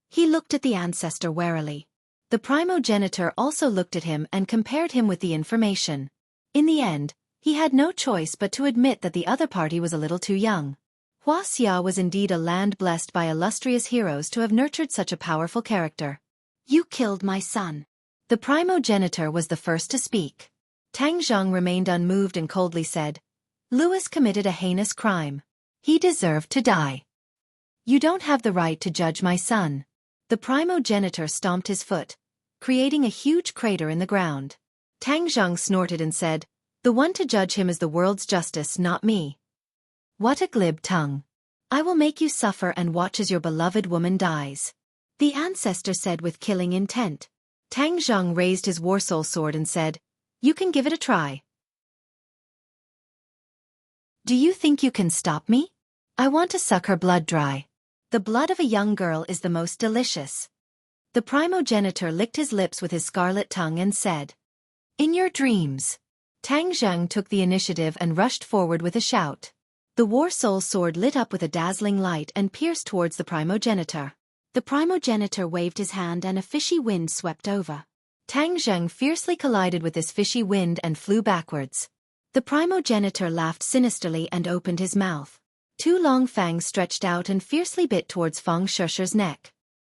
he looked at the ancestor warily. The primogenitor also looked at him and compared him with the information. In the end, he had no choice but to admit that the other party was a little too young. Wuxia was indeed a land blessed by illustrious heroes to have nurtured such a powerful character. "You killed my son." The primogenitor was the first to speak. Tang Zheng remained unmoved and coldly said, "Louis committed a heinous crime. He deserved to die. You don't have the right to judge my son." The primogenitor stomped his foot, creating a huge crater in the ground. Tang Zheng snorted and said, "The one to judge him is the world's justice, not me." "What a glib tongue. I will make you suffer and watch as your beloved woman dies," the ancestor said with killing intent. Tang Zheng raised his warsoul sword and said, "You can give it a try. Do you think you can stop me? I want to suck her blood dry. The blood of a young girl is the most delicious." The primogenitor licked his lips with his scarlet tongue and said, "In your dreams." Tang Zheng took the initiative and rushed forward with a shout. The warsoul sword lit up with a dazzling light and pierced towards the primogenitor. The primogenitor waved his hand and a fishy wind swept over. Tang Zheng fiercely collided with this fishy wind and flew backwards. The primogenitor laughed sinisterly and opened his mouth. Two long fangs stretched out and fiercely bit towards Feng Shisher's neck.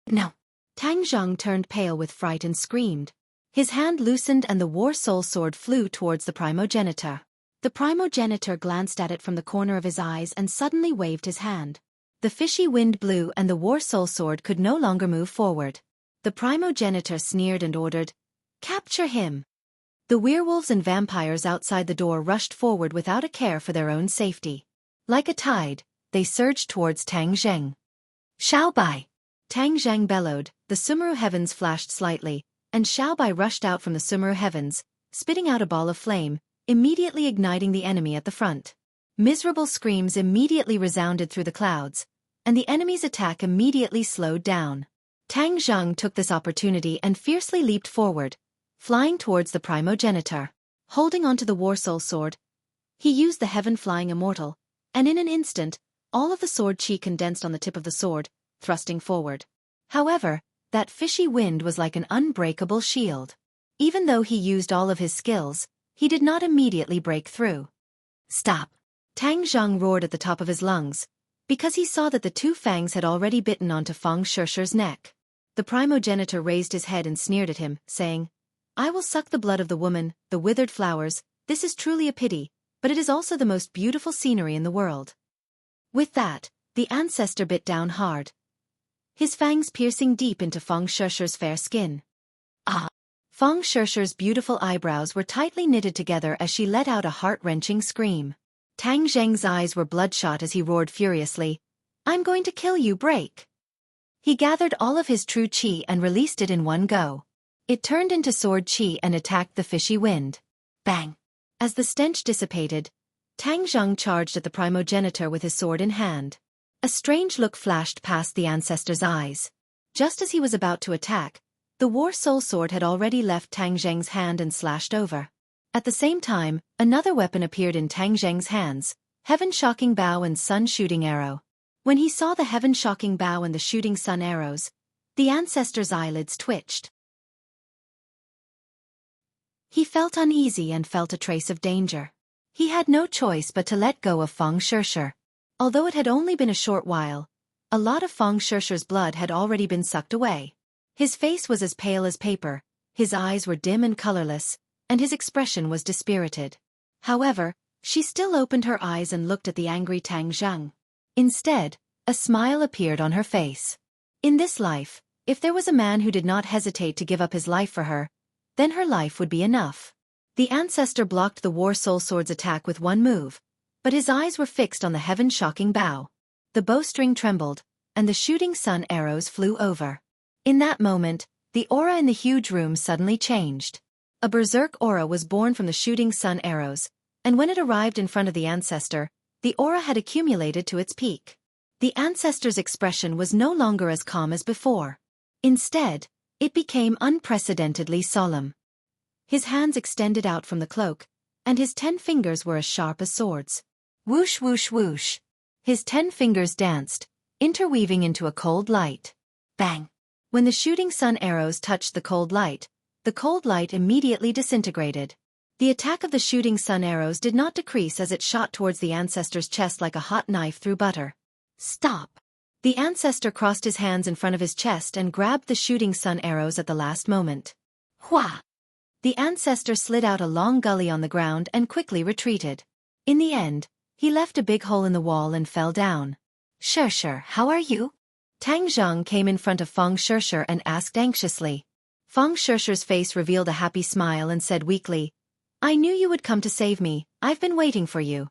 "No!" Tang Zheng turned pale with fright and screamed. His hand loosened and the warsoul sword flew towards the primogenitor. The primogenitor glanced at it from the corner of his eyes and suddenly waved his hand. The fishy wind blew and the warsoul sword could no longer move forward. The primogenitor sneered and ordered, "Capture him!" The werewolves and vampires outside the door rushed forward without a care for their own safety. Like a tide, they surged towards Tang Zheng. "Xiaobai!" Tang Zheng bellowed, the Sumeru heavens flashed slightly, and Xiaobai rushed out from the Sumeru heavens, spitting out a ball of flame, immediately igniting the enemy at the front. Miserable screams immediately resounded through the clouds, and the enemy's attack immediately slowed down. Tang Zheng took this opportunity and fiercely leaped forward, flying towards the primogenitor. Holding onto the warsoul sword, he used the heaven-flying immortal, and in an instant, all of the sword chi condensed on the tip of the sword, thrusting forward. However, that fishy wind was like an unbreakable shield. Even though he used all of his skills, he did not immediately break through. "Stop!" Tang Zheng roared at the top of his lungs, because he saw that the two fangs had already bitten onto Fang Shishi's neck. The primogenitor raised his head and sneered at him, saying, "I will suck the blood of the woman, the withered flowers. This is truly a pity, but it is also the most beautiful scenery in the world." With that, the ancestor bit down hard, his fangs piercing deep into Fang Shishi's fair skin. Ah! Fang Shishi's beautiful eyebrows were tightly knitted together as she let out a heart-wrenching scream. Tang Zheng's eyes were bloodshot as he roared furiously, "I'm going to kill you, break!" He gathered all of his true qi and released it in one go. It turned into sword qi and attacked the fishy wind. Bang! As the stench dissipated, Tang Zheng charged at the primogenitor with his sword in hand. A strange look flashed past the ancestor's eyes. Just as he was about to attack, the war soul sword had already left Tang Zheng's hand and slashed over. At the same time, another weapon appeared in Tang Zheng's hands, heaven-shocking bow and sun-shooting arrow. When he saw the heaven-shocking bow and the shooting sun arrows, the ancestor's eyelids twitched. He felt uneasy and felt a trace of danger. He had no choice but to let go of Fang Shishi. Although it had only been a short while, a lot of Fang Shishi's blood had already been sucked away. His face was as pale as paper, his eyes were dim and colorless, and his expression was dispirited. However, she still opened her eyes and looked at the angry Tang Zheng. Instead, a smile appeared on her face. In this life, if there was a man who did not hesitate to give up his life for her, then her life would be enough. The ancestor blocked the war soul sword's attack with one move, but his eyes were fixed on the heaven-shocking bow. The bowstring trembled, and the shooting sun arrows flew over. In that moment, the aura in the huge room suddenly changed. A berserk aura was born from the shooting sun arrows, and when it arrived in front of the ancestor, the aura had accumulated to its peak. The ancestor's expression was no longer as calm as before. Instead, it became unprecedentedly solemn. His hands extended out from the cloak, and his 10 fingers were as sharp as swords. Whoosh whoosh whoosh. His 10 fingers danced, interweaving into a cold light. Bang! When the shooting sun arrows touched the cold light immediately disintegrated. The attack of the shooting sun arrows did not decrease as it shot towards the ancestor's chest like a hot knife through butter. Stop! The ancestor crossed his hands in front of his chest and grabbed the shooting sun arrows at the last moment. Hua! The ancestor slid out a long gully on the ground and quickly retreated. In the end, he left a big hole in the wall and fell down. Shishi, how are you? Tang Zheng came in front of Fang Shishi and asked anxiously. Fang Shishi's face revealed a happy smile and said weakly, "I knew you would come to save me, I've been waiting for you."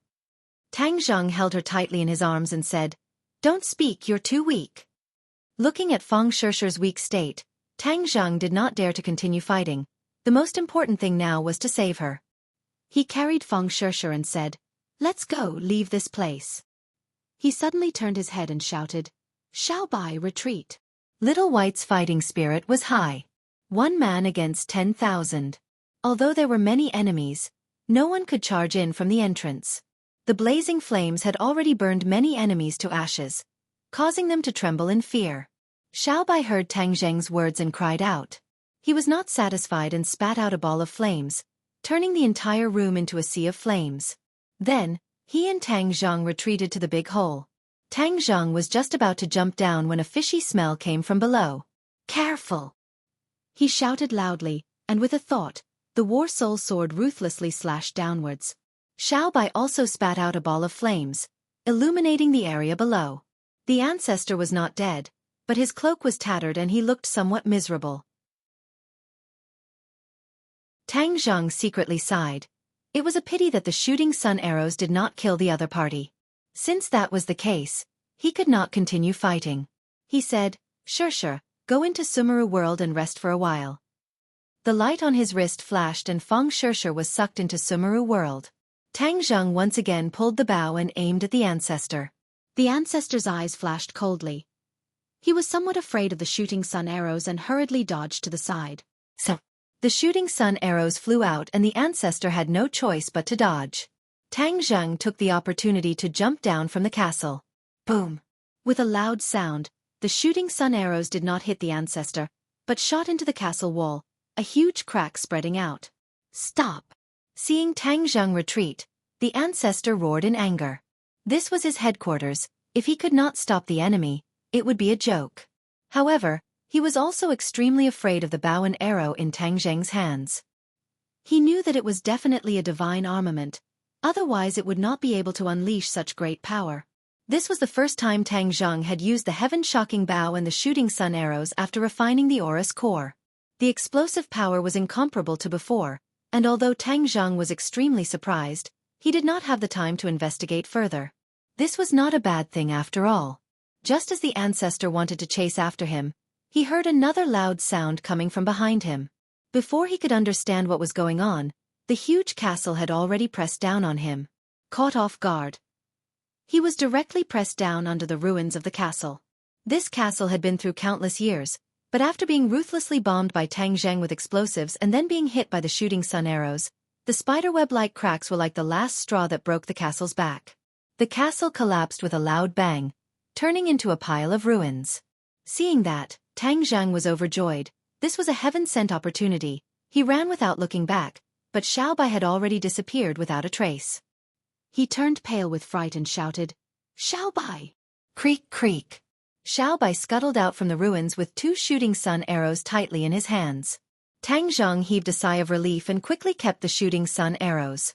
Tang Zheng held her tightly in his arms and said, "Don't speak, you're too weak." Looking at Fang Shishi's weak state, Tang Zheng did not dare to continue fighting. The most important thing now was to save her. He carried Fang Shishi and said, "Let's go, leave this place." He suddenly turned his head and shouted, "Xiaobai, retreat." Little White's fighting spirit was high. 1 man against 10,000. Although there were many enemies, no one could charge in from the entrance. The blazing flames had already burned many enemies to ashes, causing them to tremble in fear. Xiaobai heard Tang Zheng's words and cried out. He was not satisfied and spat out a ball of flames, turning the entire room into a sea of flames. Then, he and Tang Zheng retreated to the big hole. Tang Zheng was just about to jump down when a fishy smell came from below. "Careful!" He shouted loudly, and with a thought, the war soul sword ruthlessly slashed downwards. Xiaobai also spat out a ball of flames, illuminating the area below. The ancestor was not dead, but his cloak was tattered and he looked somewhat miserable. Tang Zheng secretly sighed. It was a pity that the shooting sun arrows did not kill the other party. Since that was the case, he could not continue fighting. He said, "Shishi, go into Sumeru world and rest for a while." The light on his wrist flashed and Fang Shishi was sucked into Sumeru world. Tang Zheng once again pulled the bow and aimed at the ancestor. The ancestor's eyes flashed coldly. He was somewhat afraid of the shooting sun arrows and hurriedly dodged to the side. So, the shooting sun arrows flew out and the ancestor had no choice but to dodge. Tang Zheng took the opportunity to jump down from the castle. Boom! With a loud sound, the shooting sun arrows did not hit the ancestor, but shot into the castle wall, a huge crack spreading out. "Stop!" Seeing Tang Zheng retreat, the ancestor roared in anger. This was his headquarters, If he could not stop the enemy, it would be a joke. However, he was also extremely afraid of the bow and arrow in Tang Zheng's hands. He knew that it was definitely a divine armament, otherwise it would not be able to unleash such great power. This was the first time Tang Zheng had used the heaven-shocking bow and the shooting sun arrows after refining the aura's core. The explosive power was incomparable to before, and although Tang Zheng was extremely surprised, he did not have the time to investigate further. This was not a bad thing after all. Just as the ancestor wanted to chase after him, he heard another loud sound coming from behind him. Before he could understand what was going on, the huge castle had already pressed down on him. Caught off guard, he was directly pressed down under the ruins of the castle. This castle had been through countless years, but after being ruthlessly bombed by Tang Zheng with explosives and then being hit by the shooting sun arrows, the spiderweb-like cracks were like the last straw that broke the castle's back. The castle collapsed with a loud bang, turning into a pile of ruins. Seeing that, Tang Zheng was overjoyed. This was a heaven-sent opportunity. He ran without looking back, but Xiaobai had already disappeared without a trace. He turned pale with fright and shouted, "Xiaobai!" Creak, creak. Xiaobai scuttled out from the ruins with 2 shooting sun arrows tightly in his hands. Tang Zheng heaved a sigh of relief and quickly kept the shooting sun arrows.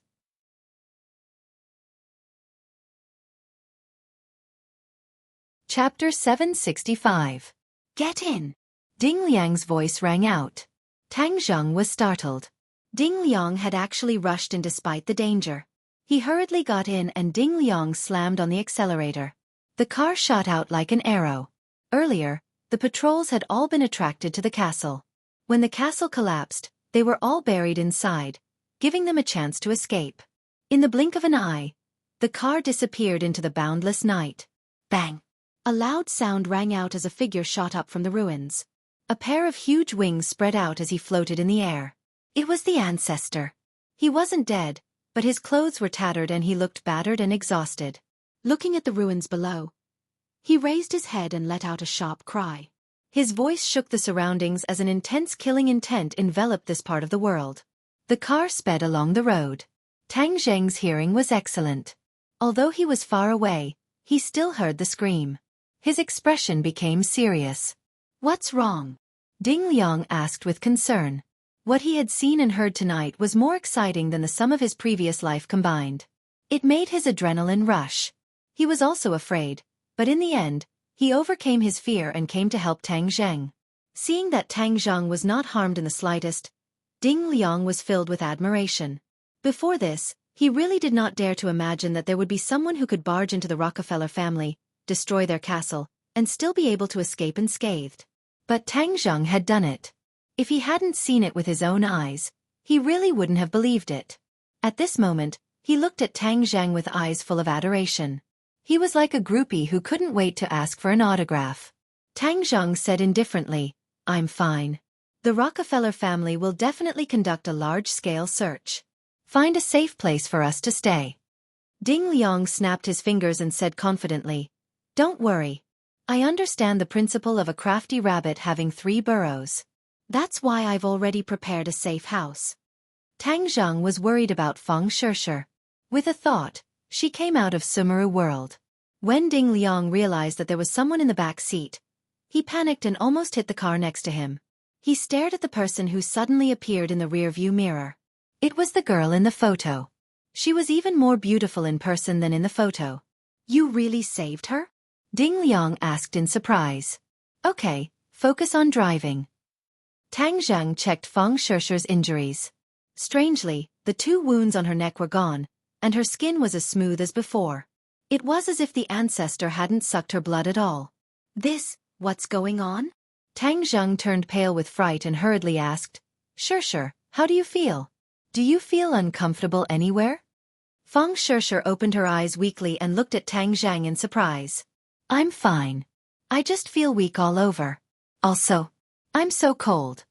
Chapter 765. Get in! Ding Liang's voice rang out. Tang Zheng was startled. Ding Liang had actually rushed in despite the danger. He hurriedly got in and Ding Liang slammed on the accelerator. The car shot out like an arrow. Earlier, the patrols had all been attracted to the castle. When the castle collapsed, they were all buried inside, giving them a chance to escape. In the blink of an eye, the car disappeared into the boundless night. Bang! A loud sound rang out as a figure shot up from the ruins. A pair of huge wings spread out as he floated in the air. It was the ancestor. He wasn't dead, but his clothes were tattered and he looked battered and exhausted. Looking at the ruins below, he raised his head and let out a sharp cry. His voice shook the surroundings as an intense killing intent enveloped this part of the world. The car sped along the road. Tang Zheng's hearing was excellent. Although he was far away, he still heard the scream. His expression became serious. "What's wrong?" Ding Liang asked with concern. What he had seen and heard tonight was more exciting than the sum of his previous life combined. It made his adrenaline rush. He was also afraid, but in the end, he overcame his fear and came to help Tang Zheng. Seeing that Tang Zheng was not harmed in the slightest, Ding Liang was filled with admiration. Before this, he really did not dare to imagine that there would be someone who could barge into the Rockefeller family, destroy their castle, and still be able to escape unscathed. But Tang Zheng had done it. If he hadn't seen it with his own eyes, he really wouldn't have believed it. At this moment, he looked at Tang Zheng with eyes full of adoration. He was like a groupie who couldn't wait to ask for an autograph. Tang Zheng said indifferently, "I'm fine. The Rockefeller family will definitely conduct a large-scale search. Find a safe place for us to stay." Ding Liang snapped his fingers and said confidently, "Don't worry. I understand the principle of a crafty rabbit having 3 burrows. That's why I've already prepared a safe house." Tang Zheng was worried about Feng Shishir. With a thought, she came out of Sumeru World. When Ding Liang realized that there was someone in the back seat, he panicked and almost hit the car next to him. He stared at the person who suddenly appeared in the rearview mirror. It was the girl in the photo. She was even more beautiful in person than in the photo. "You really saved her?" Ding Liang asked in surprise. "Okay, focus on driving." Tang Zheng checked Feng Shishir's injuries. Strangely, the 2 wounds on her neck were gone, and her skin was as smooth as before. It was as if the ancestor hadn't sucked her blood at all. What's going on?" Tang Zheng turned pale with fright and hurriedly asked, "Shishir, how do you feel? Do you feel uncomfortable anywhere?" Feng Shishir opened her eyes weakly and looked at Tang Zheng in surprise. "I'm fine. I just feel weak all over. Also, I'm so cold."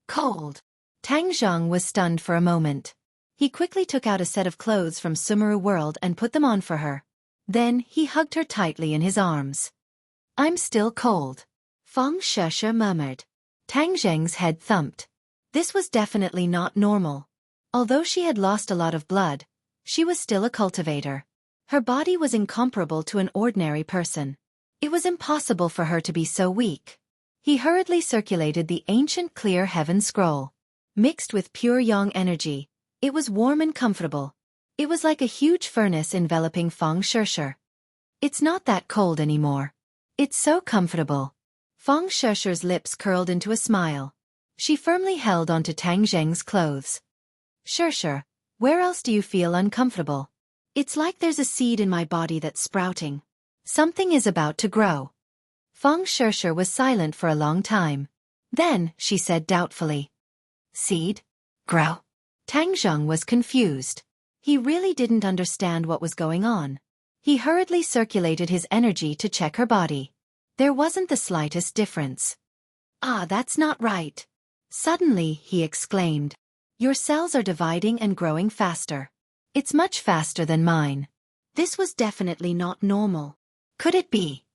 Cold. Tang Zheng was stunned for a moment. He quickly took out a set of clothes from Sumeru World and put them on for her. Then he hugged her tightly in his arms. "I'm still cold," Feng Shishir murmured. Tang Zheng's head thumped. This was definitely not normal. Although she had lost a lot of blood, she was still a cultivator. Her body was incomparable to an ordinary person. It was impossible for her to be so weak. He hurriedly circulated the ancient clear heaven scroll. Mixed with pure yang energy, it was warm and comfortable. It was like a huge furnace enveloping Feng Shishir. It's not that cold anymore. It's so comfortable. Feng Shishir's lips curled into a smile. She firmly held onto Tang Zheng's clothes. Shishir, where else do you feel uncomfortable? It's like there's a seed in my body that's sprouting. Something is about to grow. Feng Shishir was silent for a long time. Then, she said doubtfully. Seed? Grow? Tang Zheng was confused. He really didn't understand what was going on. He hurriedly circulated his energy to check her body. There wasn't the slightest difference. Ah, that's not right. Suddenly, he exclaimed. Your cells are dividing and growing faster. It's much faster than mine. This was definitely not normal. Could it be?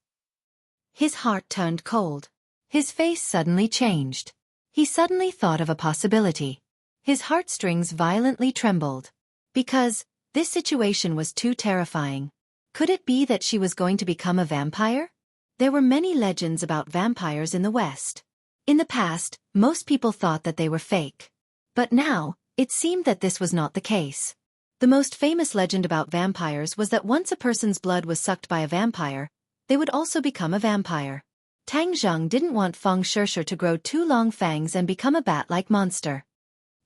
His heart turned cold. His face suddenly changed. He suddenly thought of a possibility. His heartstrings violently trembled. Because this situation was too terrifying. Could it be that she was going to become a vampire? There were many legends about vampires in the West. In the past, most people thought that they were fake. But now, it seemed that this was not the case. The most famous legend about vampires was that once a person's blood was sucked by a vampire, they would also become a vampire. Tang Zheng didn't want Feng Shishir to grow two long fangs and become a bat-like monster.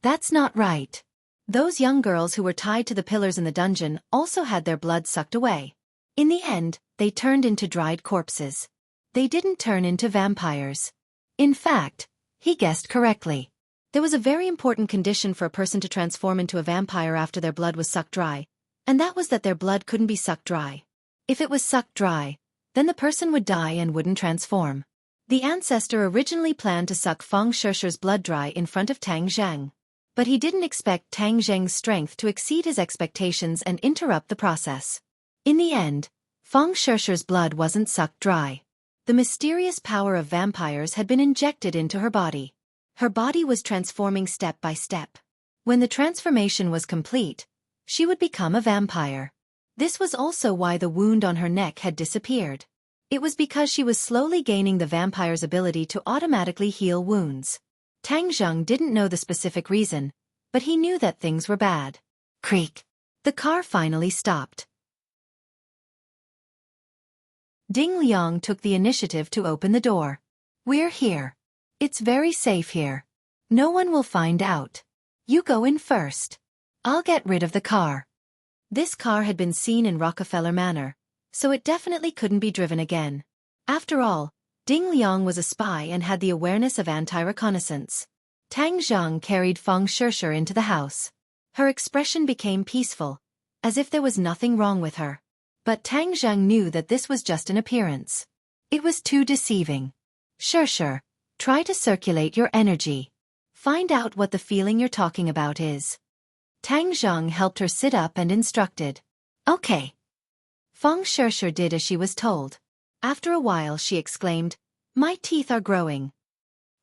That's not right. Those young girls who were tied to the pillars in the dungeon also had their blood sucked away. In the end, they turned into dried corpses. They didn't turn into vampires. In fact, he guessed correctly. There was a very important condition for a person to transform into a vampire after their blood was sucked dry, and that was that their blood couldn't be sucked dry. If it was sucked dry, then the person would die and wouldn't transform. The ancestor originally planned to suck Feng Shishir's blood dry in front of Tang Zheng. But he didn't expect Tang Zheng's strength to exceed his expectations and interrupt the process. In the end, Feng Shishir's blood wasn't sucked dry. The mysterious power of vampires had been injected into her body. Her body was transforming step by step. When the transformation was complete, she would become a vampire. This was also why the wound on her neck had disappeared. It was because she was slowly gaining the vampire's ability to automatically heal wounds. Tang Zheng didn't know the specific reason, but he knew that things were bad. Creak. The car finally stopped. Ding Liang took the initiative to open the door. We're here. It's very safe here. No one will find out. You go in first. I'll get rid of the car. This car had been seen in Rockefeller Manor, so it definitely couldn't be driven again. After all, Ding Liang was a spy and had the awareness of anti-reconnaissance. Tang Zheng carried Feng Shishir into the house. Her expression became peaceful, as if there was nothing wrong with her. But Tang Zheng knew that this was just an appearance. It was too deceiving. Shishir, try to circulate your energy. Find out what the feeling you're talking about is. Tang Zheng helped her sit up and instructed. Okay. Feng Shishir did as she was told. After a while she exclaimed, My teeth are growing.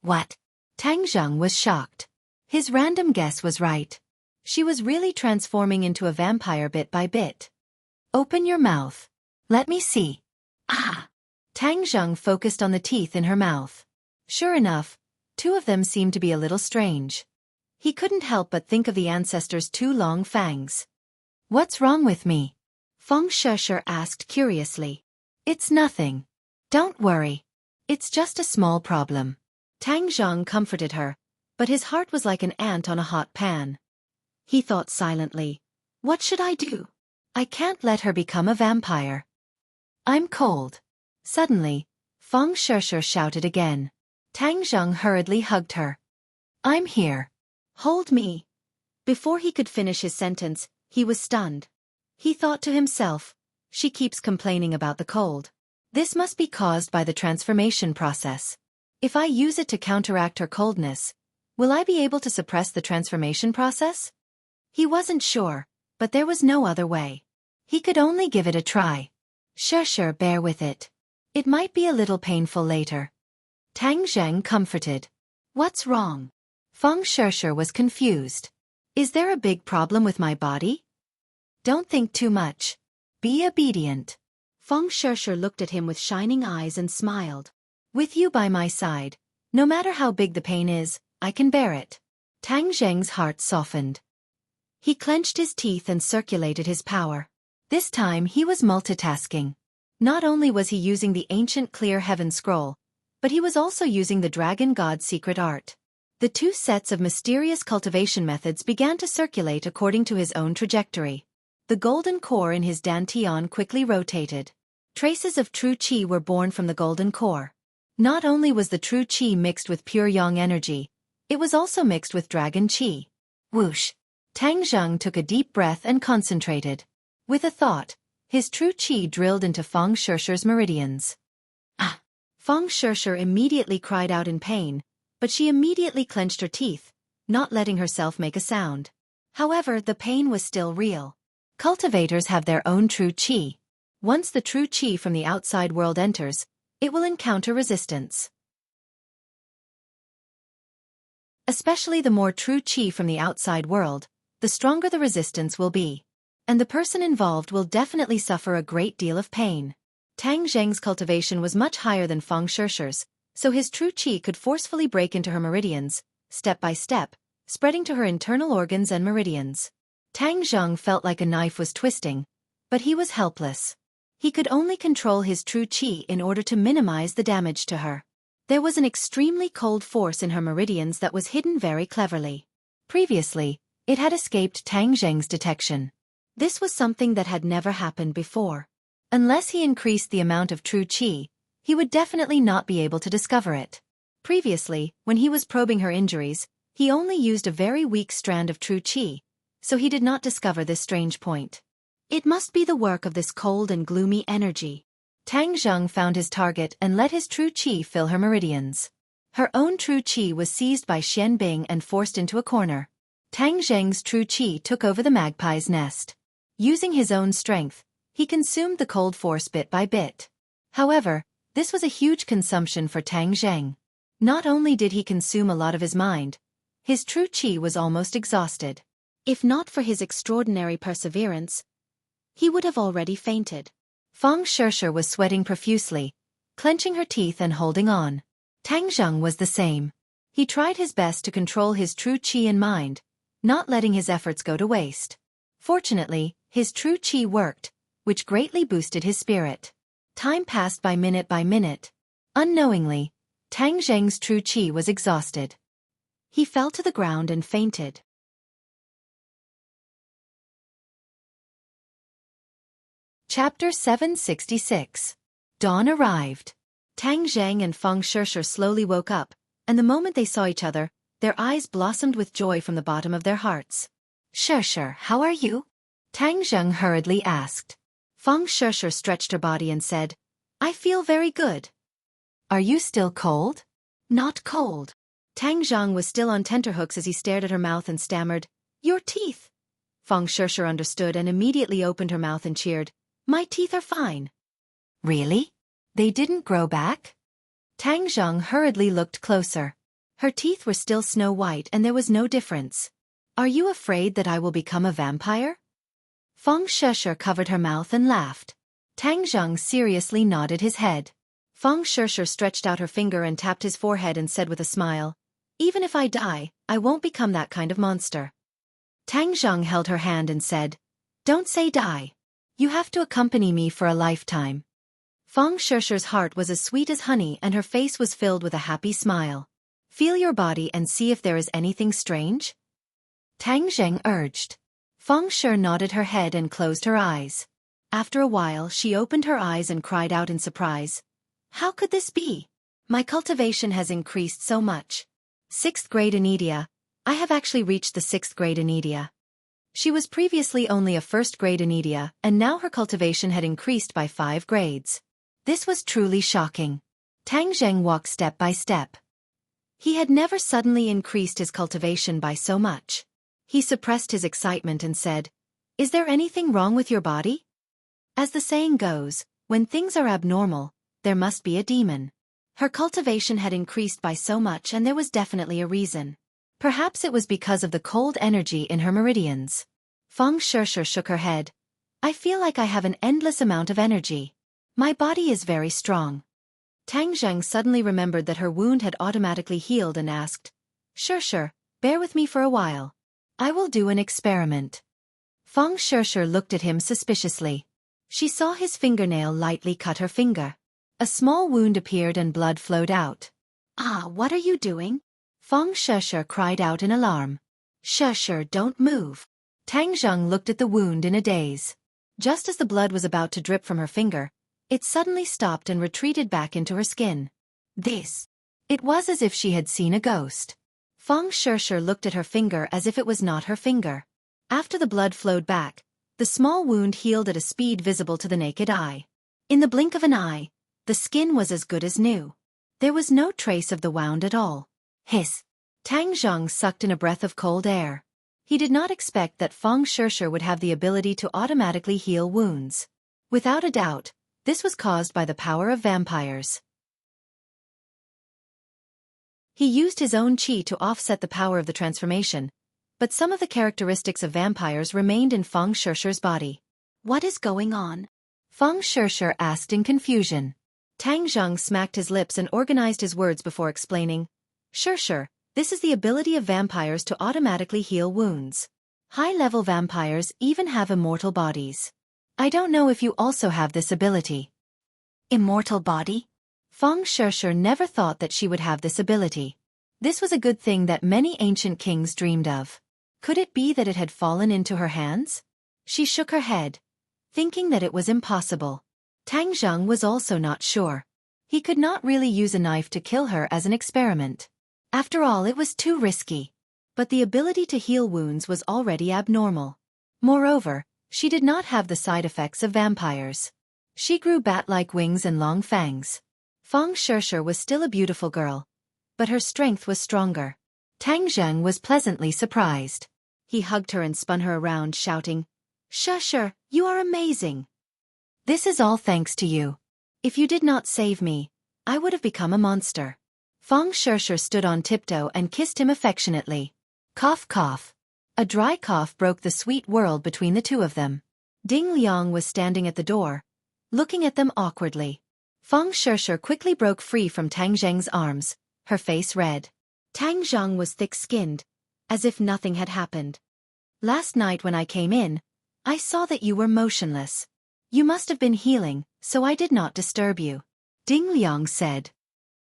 What? Tang Zheng was shocked. His random guess was right. She was really transforming into a vampire bit by bit. Open your mouth. Let me see. Ah! Tang Zheng focused on the teeth in her mouth. Sure enough, two of them seemed to be a little strange. He couldn't help but think of the ancestor's two long fangs. What's wrong with me? Feng Shishir asked curiously. It's nothing. Don't worry. It's just a small problem. Tang Zheng comforted her, but his heart was like an ant on a hot pan. He thought silently. What should I do? I can't let her become a vampire. I'm cold. Suddenly, Feng Shishir shouted again. Tang Zheng hurriedly hugged her. I'm here. Hold me. Before he could finish his sentence, he was stunned. He thought to himself, she keeps complaining about the cold. This must be caused by the transformation process. If I use it to counteract her coldness, will I be able to suppress the transformation process? He wasn't sure, but there was no other way. He could only give it a try. Sure, bear with it. It might be a little painful later. Tang Zheng comforted. What's wrong? Feng Shishir was confused. Is there a big problem with my body? Don't think too much. Be obedient. Feng Shisher looked at him with shining eyes and smiled. With you by my side, no matter how big the pain is, I can bear it. Tang Zheng's heart softened. He clenched his teeth and circulated his power. This time he was multitasking. Not only was he using the ancient Clear Heaven Scroll, but he was also using the Dragon God's secret art. The two sets of mysterious cultivation methods began to circulate according to his own trajectory. The golden core in his dantian quickly rotated. Traces of true qi were born from the golden core. Not only was the true qi mixed with pure yang energy, it was also mixed with dragon qi. Whoosh! Tang Zheng took a deep breath and concentrated. With a thought, his true qi drilled into Feng Shisher's meridians. Ah! Feng Shisher immediately cried out in pain, but she immediately clenched her teeth, not letting herself make a sound. However, the pain was still real. Cultivators have their own true qi. Once the true qi from the outside world enters, it will encounter resistance. Especially the more true qi from the outside world, the stronger the resistance will be. And the person involved will definitely suffer a great deal of pain. Tang Zheng's cultivation was much higher than Feng Shisher's, so his true qi could forcefully break into her meridians, step by step, spreading to her internal organs and meridians. Tang Zheng felt like a knife was twisting, but he was helpless. He could only control his true qi in order to minimize the damage to her. There was an extremely cold force in her meridians that was hidden very cleverly. Previously, it had escaped Tang Zheng's detection. This was something that had never happened before. Unless he increased the amount of true qi, he would definitely not be able to discover it. Previously, when he was probing her injuries, he only used a very weak strand of true qi, so he did not discover this strange point. It must be the work of this cold and gloomy energy. Tang Zheng found his target and let his true qi fill her meridians. Her own true qi was seized by Xian Bing and forced into a corner. Tang Zheng's true qi took over the magpie's nest. Using his own strength, he consumed the cold force bit by bit. However, this was a huge consumption for Tang Zheng. Not only did he consume a lot of his mind, his true qi was almost exhausted. If not for his extraordinary perseverance, he would have already fainted. Feng Shisher was sweating profusely, clenching her teeth and holding on. Tang Zheng was the same. He tried his best to control his true qi and mind, not letting his efforts go to waste. Fortunately, his true qi worked, which greatly boosted his spirit. Time passed by minute. Unknowingly, Tang Zheng's true qi was exhausted. He fell to the ground and fainted. Chapter 766. Dawn arrived. Tang Zheng and Feng Shisher slowly woke up, and the moment they saw each other, their eyes blossomed with joy from the bottom of their hearts. Shisher, how are you? Tang Zheng hurriedly asked. Feng Shisher stretched her body and said, I feel very good. Are you still cold? Not cold. Tang Zheng was still on tenterhooks as he stared at her mouth and stammered, Your teeth. Feng Shisher understood and immediately opened her mouth and cheered, My teeth are fine. Really? They didn't grow back? Tang Zheng hurriedly looked closer. Her teeth were still snow white and there was no difference. Are you afraid that I will become a vampire? Feng Shisher covered her mouth and laughed. Tang Zheng seriously nodded his head. Feng Shisher stretched out her finger and tapped his forehead and said with a smile, Even if I die, I won't become that kind of monster. Tang Zheng held her hand and said, Don't say die. You have to accompany me for a lifetime. Feng Shisher's heart was as sweet as honey and her face was filled with a happy smile. Feel your body and see if there is anything strange? Tang Zheng urged. Feng Shisher nodded her head and closed her eyes. After a while she opened her eyes and cried out in surprise. How could this be? My cultivation has increased so much. 6th grade Anidia. I have actually reached the 6th grade Anidia. She was previously only a 1st grade Anidia, and now her cultivation had increased by 5 grades. This was truly shocking. Tang Zheng walked step by step. He had never suddenly increased his cultivation by so much. He suppressed his excitement and said, Is there anything wrong with your body? As the saying goes, when things are abnormal, there must be a demon. Her cultivation had increased by so much and there was definitely a reason. Perhaps it was because of the cold energy in her meridians. Feng Shisher shook her head. I feel like I have an endless amount of energy. My body is very strong. Tang Zheng suddenly remembered that her wound had automatically healed and asked, Sure, bear with me for a while. I will do an experiment. Feng Sure looked at him suspiciously. She saw his fingernail lightly cut her finger. A small wound appeared and blood flowed out. Ah, what are you doing? Feng Sure cried out in alarm. Sure, don't move. Tang Zheng looked at the wound in a daze. Just as the blood was about to drip from her finger, it suddenly stopped and retreated back into her skin. It was as if she had seen a ghost. Feng Sure looked at her finger as if it was not her finger. After the blood flowed back, the small wound healed at a speed visible to the naked eye. In the blink of an eye, the skin was as good as new. There was no trace of the wound at all. Hiss! Tang Zheng sucked in a breath of cold air. He did not expect that Feng Sure would have the ability to automatically heal wounds. Without a doubt, this was caused by the power of vampires. He used his own qi to offset the power of the transformation, but some of the characteristics of vampires remained in Feng Shure's body. What is going on? Feng Shure asked in confusion. Tang Zheng smacked his lips and organized his words before explaining. Sure, this is the ability of vampires to automatically heal wounds. High-level vampires even have immortal bodies. I don't know if you also have this ability. Immortal body? Feng Shure never thought that she would have this ability. This was a good thing that many ancient kings dreamed of. Could it be that it had fallen into her hands? She shook her head, thinking that it was impossible. Tang Zheng was also not sure. He could not really use a knife to kill her as an experiment. After all, it was too risky. But the ability to heal wounds was already abnormal. Moreover, she did not have the side effects of vampires. She grew bat-like wings and long fangs. Feng Shure was still a beautiful girl, but her strength was stronger. Tang Zheng was pleasantly surprised. He hugged her and spun her around, shouting, Shure, you are amazing. This is all thanks to you. If you did not save me, I would have become a monster. Feng Shure stood on tiptoe and kissed him affectionately. Cough, cough. A dry cough broke the sweet world between the two of them. Ding Liang was standing at the door, looking at them awkwardly. Feng Shure quickly broke free from Tang Zheng's arms, her face red. Tang Zheng was thick-skinned, as if nothing had happened. Last night when I came in, I saw that you were motionless. You must have been healing, so I did not disturb you. Ding Liang said.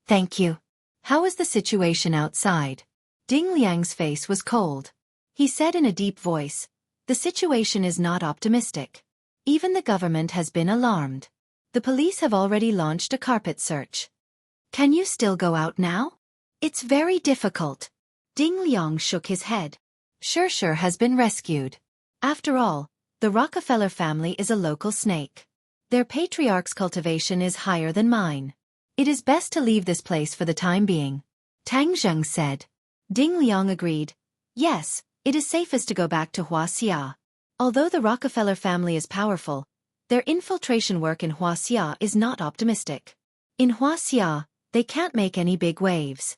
Thank you. How is the situation outside? Ding Liang's face was cold. He said in a deep voice, the situation is not optimistic. Even the government has been alarmed. The police have already launched a carpet search. Can you still go out now? It's very difficult. Ding Liang shook his head. Shure has been rescued. After all, the Rockefeller family is a local snake. Their patriarch's cultivation is higher than mine. It is best to leave this place for the time being. Tang Zheng said. Ding Liang agreed. Yes, it is safest to go back to Wuxia. Although the Rockefeller family is powerful, their infiltration work in Wuxia is not optimistic. In Wuxia, they can't make any big waves.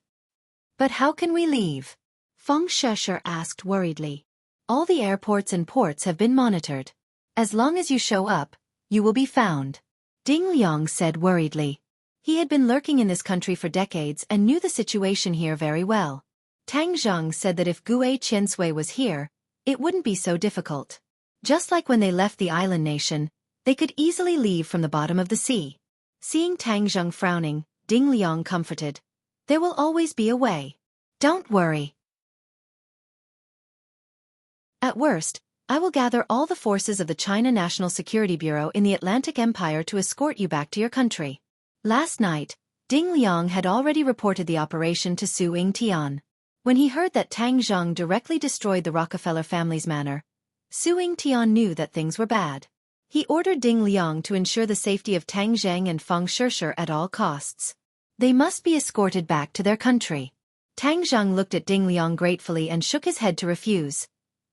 But how can we leave? Feng Shure asked worriedly. All the airports and ports have been monitored. As long as you show up, you will be found. Ding Liang said worriedly. He had been lurking in this country for decades and knew the situation here very well. Tang Zheng said that if Gue Qiansui was here, it wouldn't be so difficult. Just like when they left the island nation, they could easily leave from the bottom of the sea. Seeing Tang Zheng frowning, Ding Liang comforted. There will always be a way. Don't worry. At worst, I will gather all the forces of the China National Security Bureau in the Atlantic Empire to escort you back to your country. Last night, Ding Liang had already reported the operation to Su Yingtian. When he heard that Tang Zheng directly destroyed the Rockefeller family's manor, Su Yingtian knew that things were bad. He ordered Ding Liang to ensure the safety of Tang Zheng and Feng Shure at all costs. They must be escorted back to their country. Tang Zheng looked at Ding Liang gratefully and shook his head to refuse.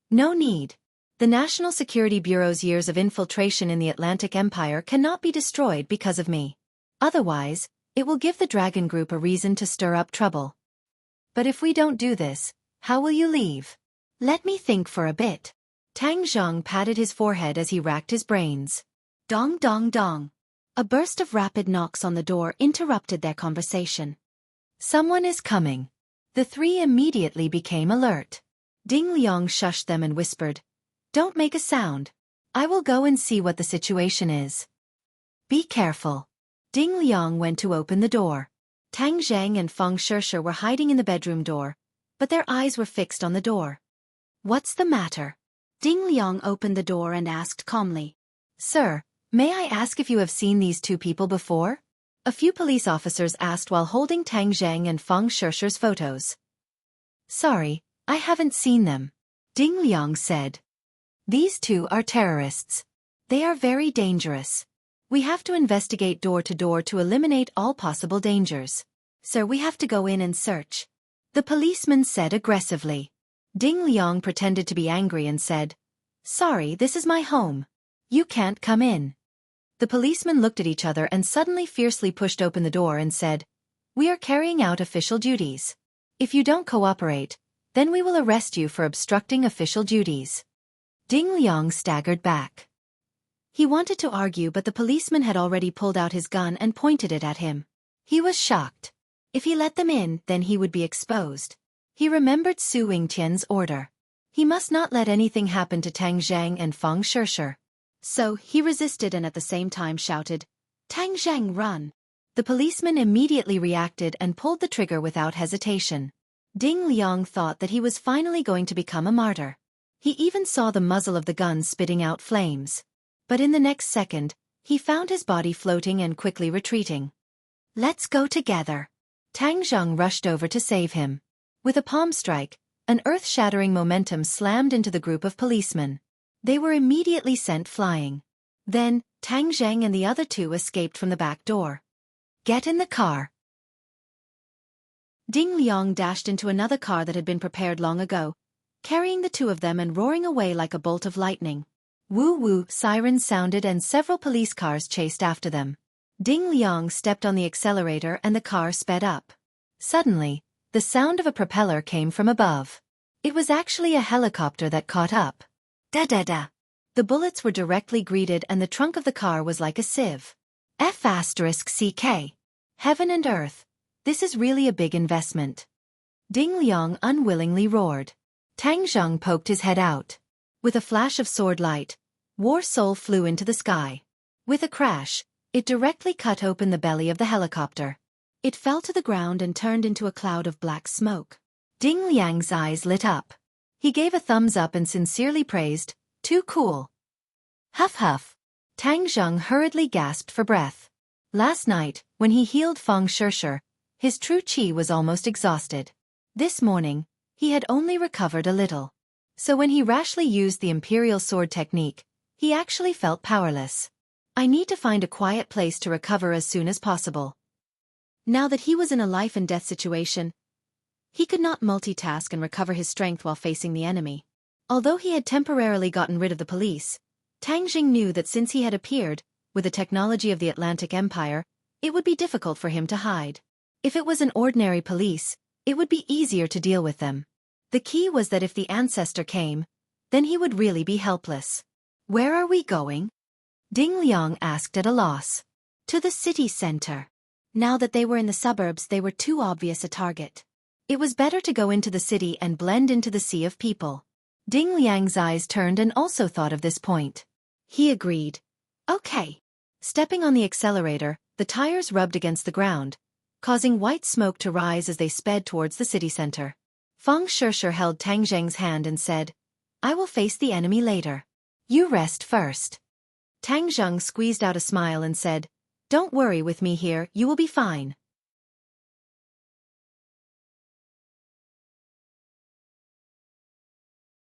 No need. The National Security Bureau's years of infiltration in the Atlantic Empire cannot be destroyed because of me. Otherwise, it will give the Dragon Group a reason to stir up trouble. But if we don't do this, how will you leave? Let me think for a bit. Tang Zheng patted his forehead as he racked his brains. Dong dong dong. A burst of rapid knocks on the door interrupted their conversation. Someone is coming. The three immediately became alert. Ding Liang shushed them and whispered, "Don't make a sound. I will go and see what the situation is." "Be careful." Ding Liang went to open the door. Tang Zheng and Feng Shishir were hiding in the bedroom door, but their eyes were fixed on the door. "What's the matter?" Ding Liang opened the door and asked calmly. "Sir, may I ask if you have seen these two people before?" A few police officers asked while holding Tang Zheng and Feng Shishir's photos. "Sorry, I haven't seen them," Ding Liang said. "These two are terrorists. They are very dangerous. We have to investigate door to door to eliminate all possible dangers. Sir, we have to go in and search," the policeman said aggressively. Ding Liang pretended to be angry and said, "Sorry, this is my home. You can't come in." The policemen looked at each other and suddenly fiercely pushed open the door and said, "We are carrying out official duties. If you don't cooperate, then we will arrest you for obstructing official duties." Ding Liang staggered back. He wanted to argue, but the policeman had already pulled out his gun and pointed it at him. He was shocked. If he let them in, then he would be exposed. He remembered Su Yingtian's order. He must not let anything happen to Tang Zheng and Feng Shishir. So, he resisted and at the same time shouted, "Tang Zheng, run!" The policeman immediately reacted and pulled the trigger without hesitation. Ding Liang thought that he was finally going to become a martyr. He even saw the muzzle of the gun spitting out flames. But in the next second, he found his body floating and quickly retreating. "Let's go together." Tang Zheng rushed over to save him. With a palm strike, an earth-shattering momentum slammed into the group of policemen. They were immediately sent flying. Then, Tang Zheng and the other two escaped from the back door. "Get in the car." Ding Liang dashed into another car that had been prepared long ago, carrying the two of them and roaring away like a bolt of lightning. Woo-woo, sirens sounded and several police cars chased after them. Ding Liang stepped on the accelerator and the car sped up. Suddenly, the sound of a propeller came from above. It was actually a helicopter that caught up. Da-da-da. The bullets were directly greeted and the trunk of the car was like a sieve. F***CK. Heaven and earth. This is really a big investment. Ding Liang unwillingly roared. Tang Zheng poked his head out. With a flash of sword light, War Soul flew into the sky. With a crash, it directly cut open the belly of the helicopter. It fell to the ground and turned into a cloud of black smoke. Ding Liang's eyes lit up. He gave a thumbs up and sincerely praised, "Too cool." Huff huff. Tang Zheng hurriedly gasped for breath. Last night, when he healed Feng Shishir, his true qi was almost exhausted. This morning, he had only recovered a little. So when he rashly used the Imperial Sword technique, he actually felt powerless. "I need to find a quiet place to recover as soon as possible." Now that he was in a life-and-death situation, he could not multitask and recover his strength while facing the enemy. Although he had temporarily gotten rid of the police, Tang Jing knew that since he had appeared, with the technology of the Atlantic Empire, it would be difficult for him to hide. If it was an ordinary police, it would be easier to deal with them. The key was that if the ancestor came, then he would really be helpless. "Where are we going?" Ding Liang asked at a loss. "To the city center." Now that they were in the suburbs, they were too obvious a target. It was better to go into the city and blend into the sea of people. Ding Liang's eyes turned and also thought of this point. He agreed. "Okay." Stepping on the accelerator, the tires rubbed against the ground, causing white smoke to rise as they sped towards the city center. Feng Shishir held Tang Zheng's hand and said, "I will face the enemy later. You rest first." Tang Zheng squeezed out a smile and said, "Don't worry with me here, you will be fine."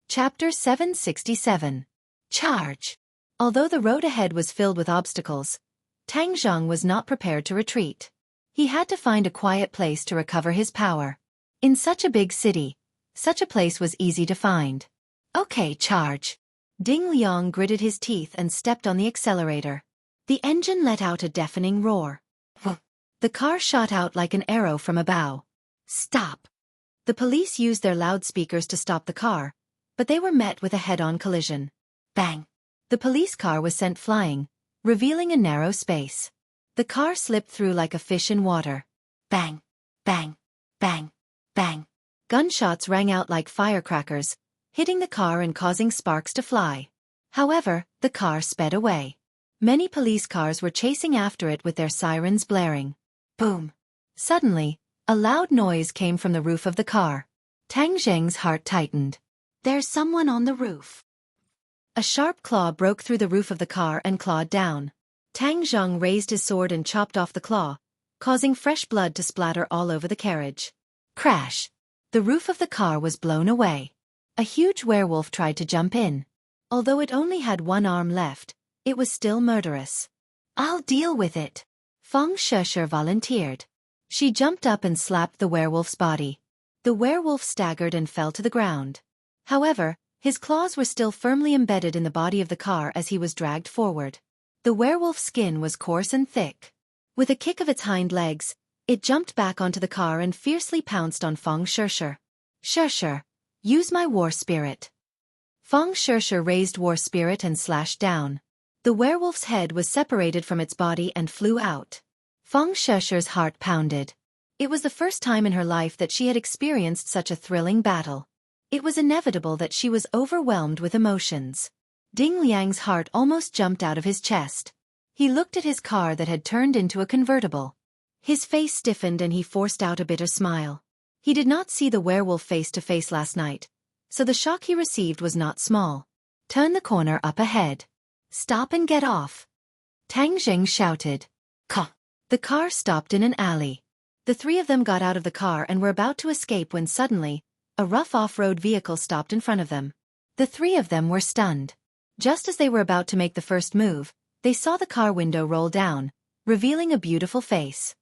Chapter 767. Charge. Although the road ahead was filled with obstacles, Tang Zheng was not prepared to retreat. He had to find a quiet place to recover his power. In such a big city, such a place was easy to find. "Okay, charge." Ding Liang gritted his teeth and stepped on the accelerator. The engine let out a deafening roar. The car shot out like an arrow from a bow. "Stop!" The police used their loudspeakers to stop the car, but they were met with a head-on collision. Bang! The police car was sent flying, revealing a narrow space. The car slipped through like a fish in water. Bang! Bang! Bang! Bang! Gunshots rang out like firecrackers, hitting the car and causing sparks to fly. However, the car sped away. Many police cars were chasing after it with their sirens blaring. Boom! Suddenly, a loud noise came from the roof of the car. Tang Zheng's heart tightened. There's someone on the roof. A sharp claw broke through the roof of the car and clawed down. Tang Zheng raised his sword and chopped off the claw, causing fresh blood to splatter all over the carriage. Crash! The roof of the car was blown away. A huge werewolf tried to jump in. Although it only had one arm left, it was still murderous. I'll deal with it. Feng Shesher volunteered. She jumped up and slapped the werewolf's body. The werewolf staggered and fell to the ground. However, his claws were still firmly embedded in the body of the car as he was dragged forward. The werewolf's skin was coarse and thick. With a kick of its hind legs, it jumped back onto the car and fiercely pounced on Feng Shesher. Shesher, use my war spirit. Feng Shesher raised war spirit and slashed down. The werewolf's head was separated from its body and flew out. Feng Shesher's heart pounded. It was the first time in her life that she had experienced such a thrilling battle. It was inevitable that she was overwhelmed with emotions. Ding Liang's heart almost jumped out of his chest. He looked at his car that had turned into a convertible. His face stiffened and he forced out a bitter smile. He did not see the werewolf face to face last night, so the shock he received was not small. Turn the corner up ahead. Stop and get off. Tang Zheng shouted. Ka! The car stopped in an alley. The three of them got out of the car and were about to escape when suddenly, a rough off-road vehicle stopped in front of them. The three of them were stunned. Just as they were about to make the first move, they saw the car window roll down, revealing a beautiful face.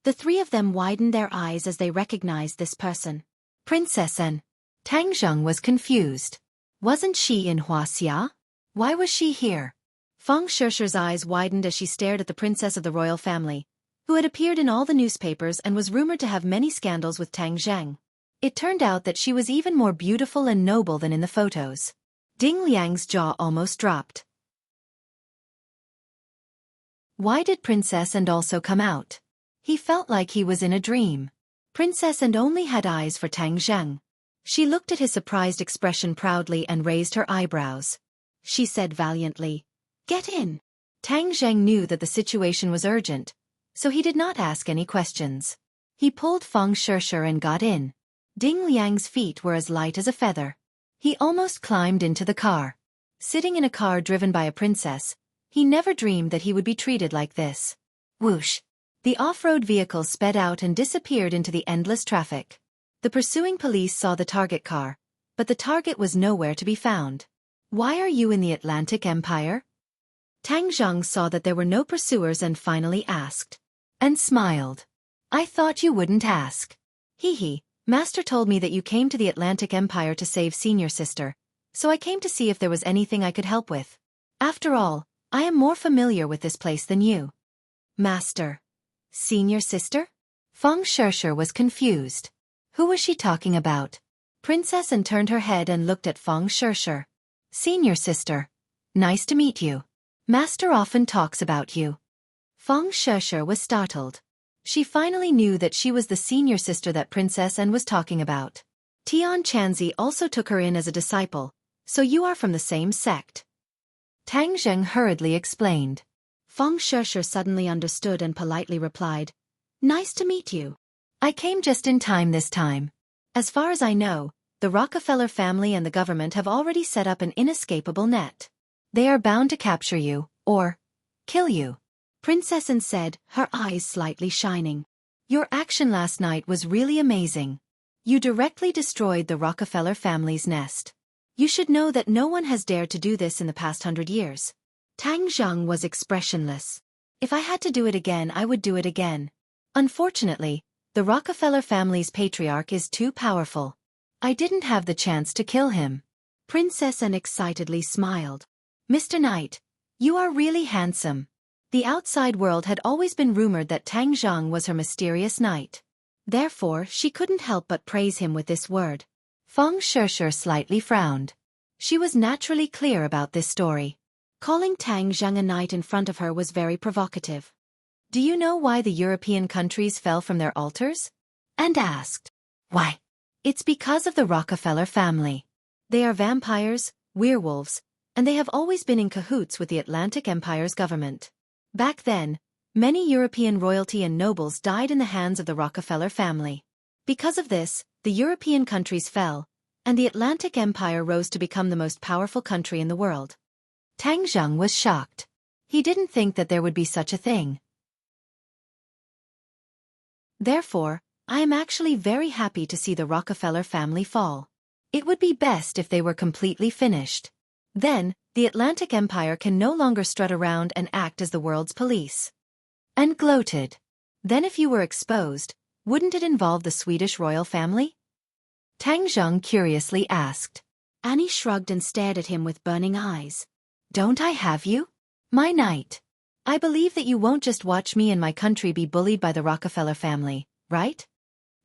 The three of them widened their eyes as they recognized this person. Princess An. Tang Zheng was confused. Wasn't she in Wuxia? Why was she here? Feng Shesher's eyes widened as she stared at the princess of the royal family, who had appeared in all the newspapers and was rumored to have many scandals with Tang Zheng. It turned out that she was even more beautiful and noble than in the photos. Ding Liang's jaw almost dropped. Why did Princess And also come out? He felt like he was in a dream. Princess And only had eyes for Tang Zheng. She looked at his surprised expression proudly and raised her eyebrows. She said valiantly, "Get in." Tang Zheng knew that the situation was urgent, so he did not ask any questions. He pulled Feng Shesher and got in. Ding Liang's feet were as light as a feather. He almost climbed into the car. Sitting in a car driven by a princess, he never dreamed that he would be treated like this. Whoosh! The off-road vehicle sped out and disappeared into the endless traffic. The pursuing police saw the target car, but the target was nowhere to be found. Why are you in the Atlantic Empire? Tang Zheng saw that there were no pursuers and finally asked. And smiled. I thought you wouldn't ask. Hee. Master told me that you came to the Atlantic Empire to save senior sister, so I came to see if there was anything I could help with. After all, I am more familiar with this place than you. Master. Senior sister? Feng Shesher was confused. Who was she talking about? Princess An turned her head and looked at Feng Shesher. Senior sister. Nice to meet you. Master often talks about you. Feng Shesher was startled. She finally knew that she was the senior sister that Princess An was talking about. Tian Chanzi also took her in as a disciple, so you are from the same sect. Tang Zheng hurriedly explained. Feng Shesher suddenly understood and politely replied, Nice to meet you. I came just in time this time. As far as I know, the Rockefeller family and the government have already set up an inescapable net. They are bound to capture you, or kill you. Princess An said, her eyes slightly shining. Your action last night was really amazing. You directly destroyed the Rockefeller family's nest. You should know that no one has dared to do this in the past 100 years. Tang Zheng was expressionless. If I had to do it again, I would do it again. Unfortunately, the Rockefeller family's patriarch is too powerful. I didn't have the chance to kill him. Princess An excitedly smiled. Mr. Knight, you are really handsome. The outside world had always been rumored that Tang Zheng was her mysterious knight. Therefore, she couldn't help but praise him with this word. Feng Shishir slightly frowned. She was naturally clear about this story. Calling Tang Zheng a knight in front of her was very provocative. Do you know why the European countries fell from their altars? And asked. Why? It's because of the Rockefeller family. They are vampires, werewolves, and they have always been in cahoots with the Atlantic Empire's government. Back then, many European royalty and nobles died in the hands of the Rockefeller family. Because of this, the European countries fell, and the Atlantic Empire rose to become the most powerful country in the world. Tang Zheng was shocked. He didn't think that there would be such a thing. Therefore, I am actually very happy to see the Rockefeller family fall. It would be best if they were completely finished. Then, the Atlantic Empire can no longer strut around and act as the world's police. And gloated. Then if you were exposed, wouldn't it involve the Swedish royal family? Tang Zheng curiously asked. Annie shrugged and stared at him with burning eyes. Don't I have you? My knight. I believe that you won't just watch me and my country be bullied by the Rockefeller family, right?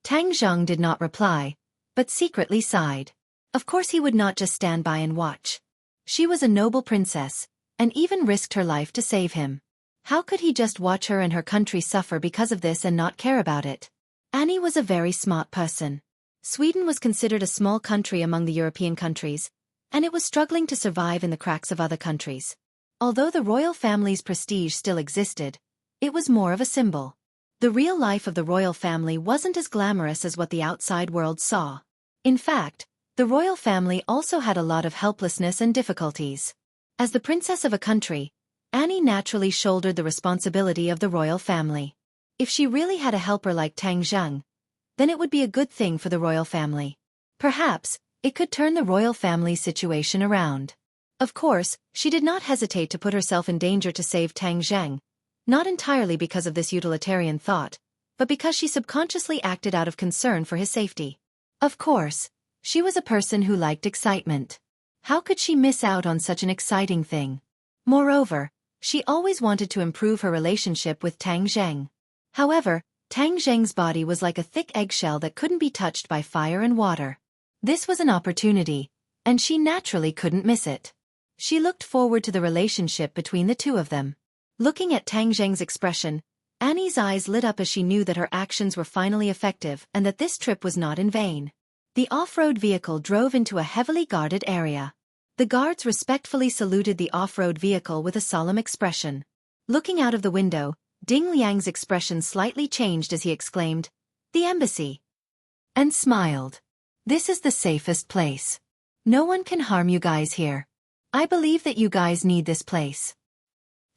Tang Zheng did not reply, but secretly sighed. Of course he would not just stand by and watch. She was a noble princess, and even risked her life to save him. How could he just watch her and her country suffer because of this and not care about it? Annie was a very smart person. Sweden was considered a small country among the European countries, and it was struggling to survive in the cracks of other countries. Although the royal family's prestige still existed, it was more of a symbol. The real life of the royal family wasn't as glamorous as what the outside world saw. In fact, the royal family also had a lot of helplessness and difficulties. As the princess of a country, Annie naturally shouldered the responsibility of the royal family. If she really had a helper like Tang Zheng, then it would be a good thing for the royal family. Perhaps, it could turn the royal family's situation around. Of course, she did not hesitate to put herself in danger to save Tang Zheng, not entirely because of this utilitarian thought, but because she subconsciously acted out of concern for his safety. Of course, she was a person who liked excitement. How could she miss out on such an exciting thing? Moreover, she always wanted to improve her relationship with Tang Zheng. However, Tang Zheng's body was like a thick eggshell that couldn't be touched by fire and water. This was an opportunity, and she naturally couldn't miss it. She looked forward to the relationship between the two of them. Looking at Tang Zheng's expression, Annie's eyes lit up as she knew that her actions were finally effective and that this trip was not in vain. The off-road vehicle drove into a heavily guarded area. The guards respectfully saluted the off-road vehicle with a solemn expression. Looking out of the window, Ding Liang's expression slightly changed as he exclaimed, "The embassy!" and smiled. "This is the safest place. No one can harm you guys here. I believe that you guys need this place."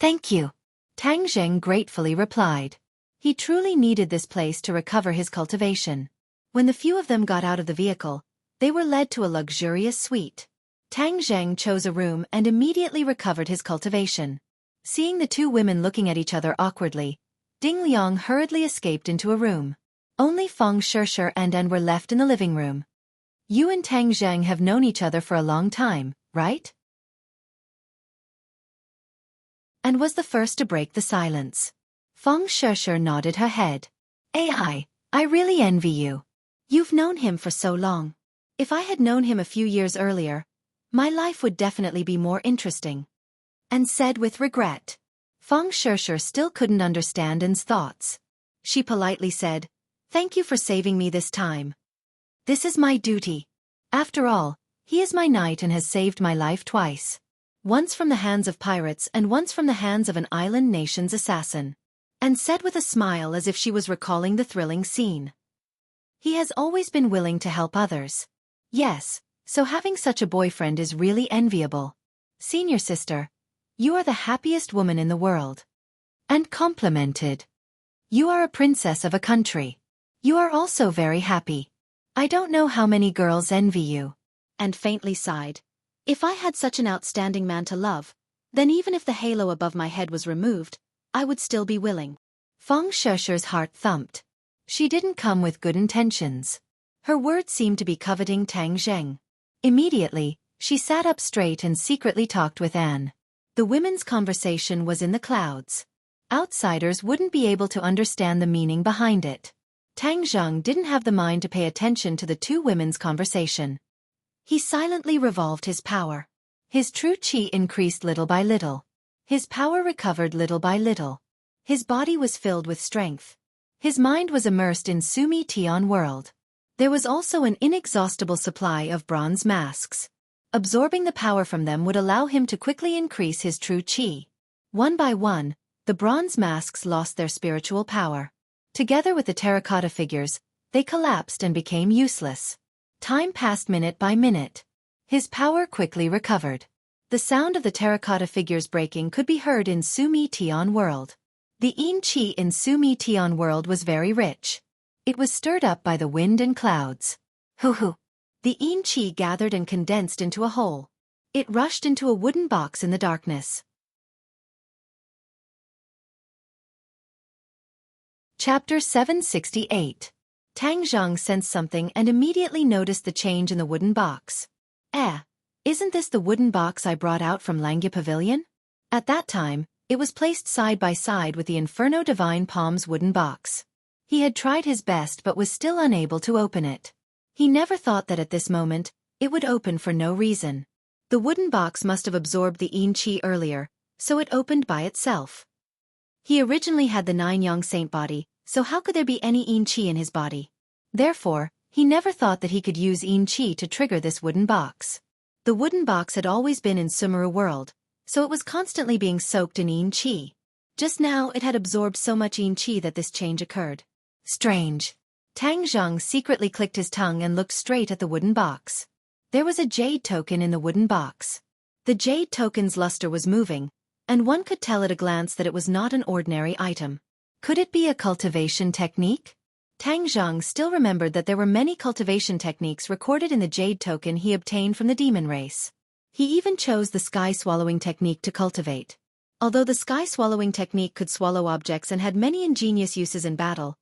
"Thank you," Tang Zheng gratefully replied. He truly needed this place to recover his cultivation. When the few of them got out of the vehicle, they were led to a luxurious suite. Tang Zheng chose a room and immediately recovered his cultivation. Seeing the two women looking at each other awkwardly, Ding Liang hurriedly escaped into a room. Only Feng Shishir and An were left in the living room. "You and Tang Zheng have known each other for a long time, right?" And was the first to break the silence. Feng Shishir nodded her head. I really envy you. You've known him for so long. If I had known him a few years earlier, my life would definitely be more interesting." And said with regret. Feng Shishir still couldn't understand An's thoughts. She politely said, "Thank you for saving me this time. This is my duty. After all, he is my knight and has saved my life twice. Once from the hands of pirates and once from the hands of an island nation's assassin." And said with a smile as if she was recalling the thrilling scene. "He has always been willing to help others. Yes, so having such a boyfriend is really enviable. Senior sister, you are the happiest woman in the world." And complimented. "You are a princess of a country. You are also very happy. I don't know how many girls envy you." And faintly sighed. "If I had such an outstanding man to love, then even if the halo above my head was removed, I would still be willing." Feng Shishir's heart thumped. She didn't come with good intentions. Her words seemed to be coveting Tang Zheng. Immediately, she sat up straight and secretly talked with An. The women's conversation was in the clouds. Outsiders wouldn't be able to understand the meaning behind it. Tang Zheng didn't have the mind to pay attention to the two women's conversation. He silently revolved his power. His true qi increased little by little. His power recovered little by little. His body was filled with strength. His mind was immersed in Sumi Tian world. There was also an inexhaustible supply of bronze masks. Absorbing the power from them would allow him to quickly increase his true qi. One by one, the bronze masks lost their spiritual power. Together with the terracotta figures, they collapsed and became useless. Time passed minute by minute. His power quickly recovered. The sound of the terracotta figures breaking could be heard in Sumi Tian world. The yin qi in Sumi Tian world was very rich. It was stirred up by the wind and clouds. Hoo. The yin qi gathered and condensed into a hole. It rushed into a wooden box in the darkness. Chapter 768. Tang Zheng sensed something and immediately noticed the change in the wooden box. Isn't this the wooden box I brought out from Langya Pavilion? At that time, it was placed side by side with the Inferno Divine Palm's wooden box. He had tried his best but was still unable to open it. He never thought that at this moment, it would open for no reason. The wooden box must have absorbed the yin qi earlier, so it opened by itself. He originally had the 9-yang saint body, so how could there be any yin qi in his body? Therefore, he never thought that he could use yin qi to trigger this wooden box. The wooden box had always been in Sumeru world, so it was constantly being soaked in yin qi. Just now it had absorbed so much yin qi that this change occurred. Strange. Tang Zheng secretly clicked his tongue and looked straight at the wooden box. There was a jade token in the wooden box. The jade token's luster was moving, and one could tell at a glance that it was not an ordinary item. Could it be a cultivation technique? Tang Zheng still remembered that there were many cultivation techniques recorded in the jade token he obtained from the demon race. He even chose the sky-swallowing technique to cultivate. Although the sky-swallowing technique could swallow objects and had many ingenious uses in battle,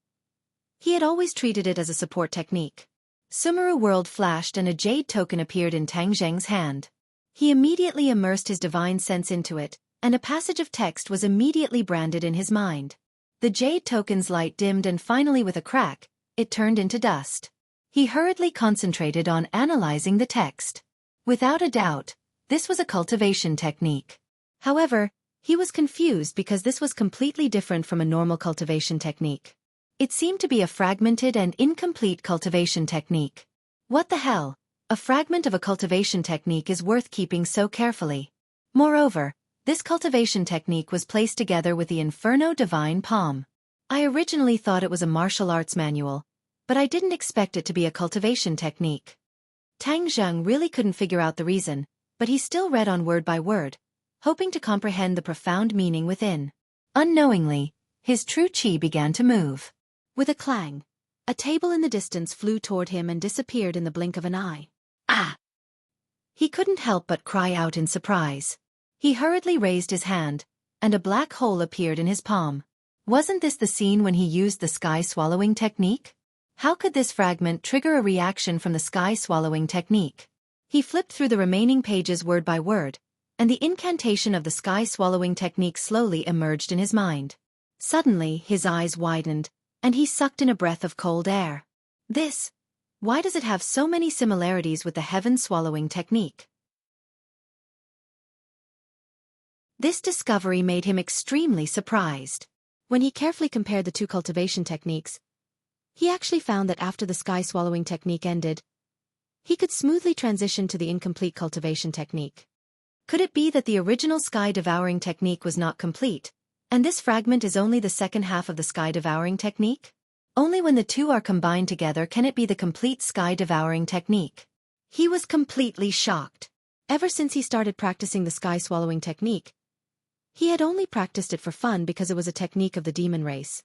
he had always treated it as a support technique. Sumeru world flashed and a jade token appeared in Tang Zheng's hand. He immediately immersed his divine sense into it, and a passage of text was immediately branded in his mind. The jade token's light dimmed and finally with a crack, it turned into dust. He hurriedly concentrated on analyzing the text. Without a doubt, this was a cultivation technique. However, he was confused because this was completely different from a normal cultivation technique. It seemed to be a fragmented and incomplete cultivation technique. What the hell? A fragment of a cultivation technique is worth keeping so carefully. Moreover, this cultivation technique was placed together with the Inferno Divine Palm. I originally thought it was a martial arts manual, but I didn't expect it to be a cultivation technique. Tang Zheng really couldn't figure out the reason, but he still read on word by word, hoping to comprehend the profound meaning within. Unknowingly, his true qi began to move. With a clang, a table in the distance flew toward him and disappeared in the blink of an eye. Ah! He couldn't help but cry out in surprise. He hurriedly raised his hand, and a black hole appeared in his palm. Wasn't this the scene when he used the sky-swallowing technique? How could this fragment trigger a reaction from the sky-swallowing technique? He flipped through the remaining pages word by word, and the incantation of the sky-swallowing technique slowly emerged in his mind. Suddenly, his eyes widened, and he sucked in a breath of cold air. Why does it have so many similarities with the heaven-swallowing technique? This discovery made him extremely surprised. When he carefully compared the two cultivation techniques, he actually found that after the sky-swallowing technique ended, he could smoothly transition to the incomplete cultivation technique. Could it be that the original sky-devouring technique was not complete, and this fragment is only the second half of the sky-devouring technique? Only when the two are combined together can it be the complete sky-devouring technique. He was completely shocked. Ever since he started practicing the sky-swallowing technique, he had only practiced it for fun because it was a technique of the demon race.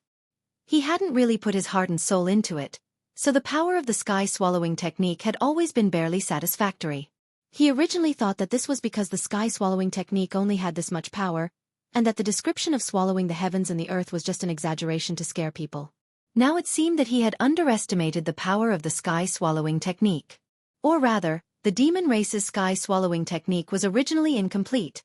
He hadn't really put his heart and soul into it, so the power of the sky-swallowing technique had always been barely satisfactory. He originally thought that this was because the sky-swallowing technique only had this much power, and that the description of swallowing the heavens and the earth was just an exaggeration to scare people. Now it seemed that he had underestimated the power of the sky-swallowing technique. Or rather, the demon race's sky-swallowing technique was originally incomplete,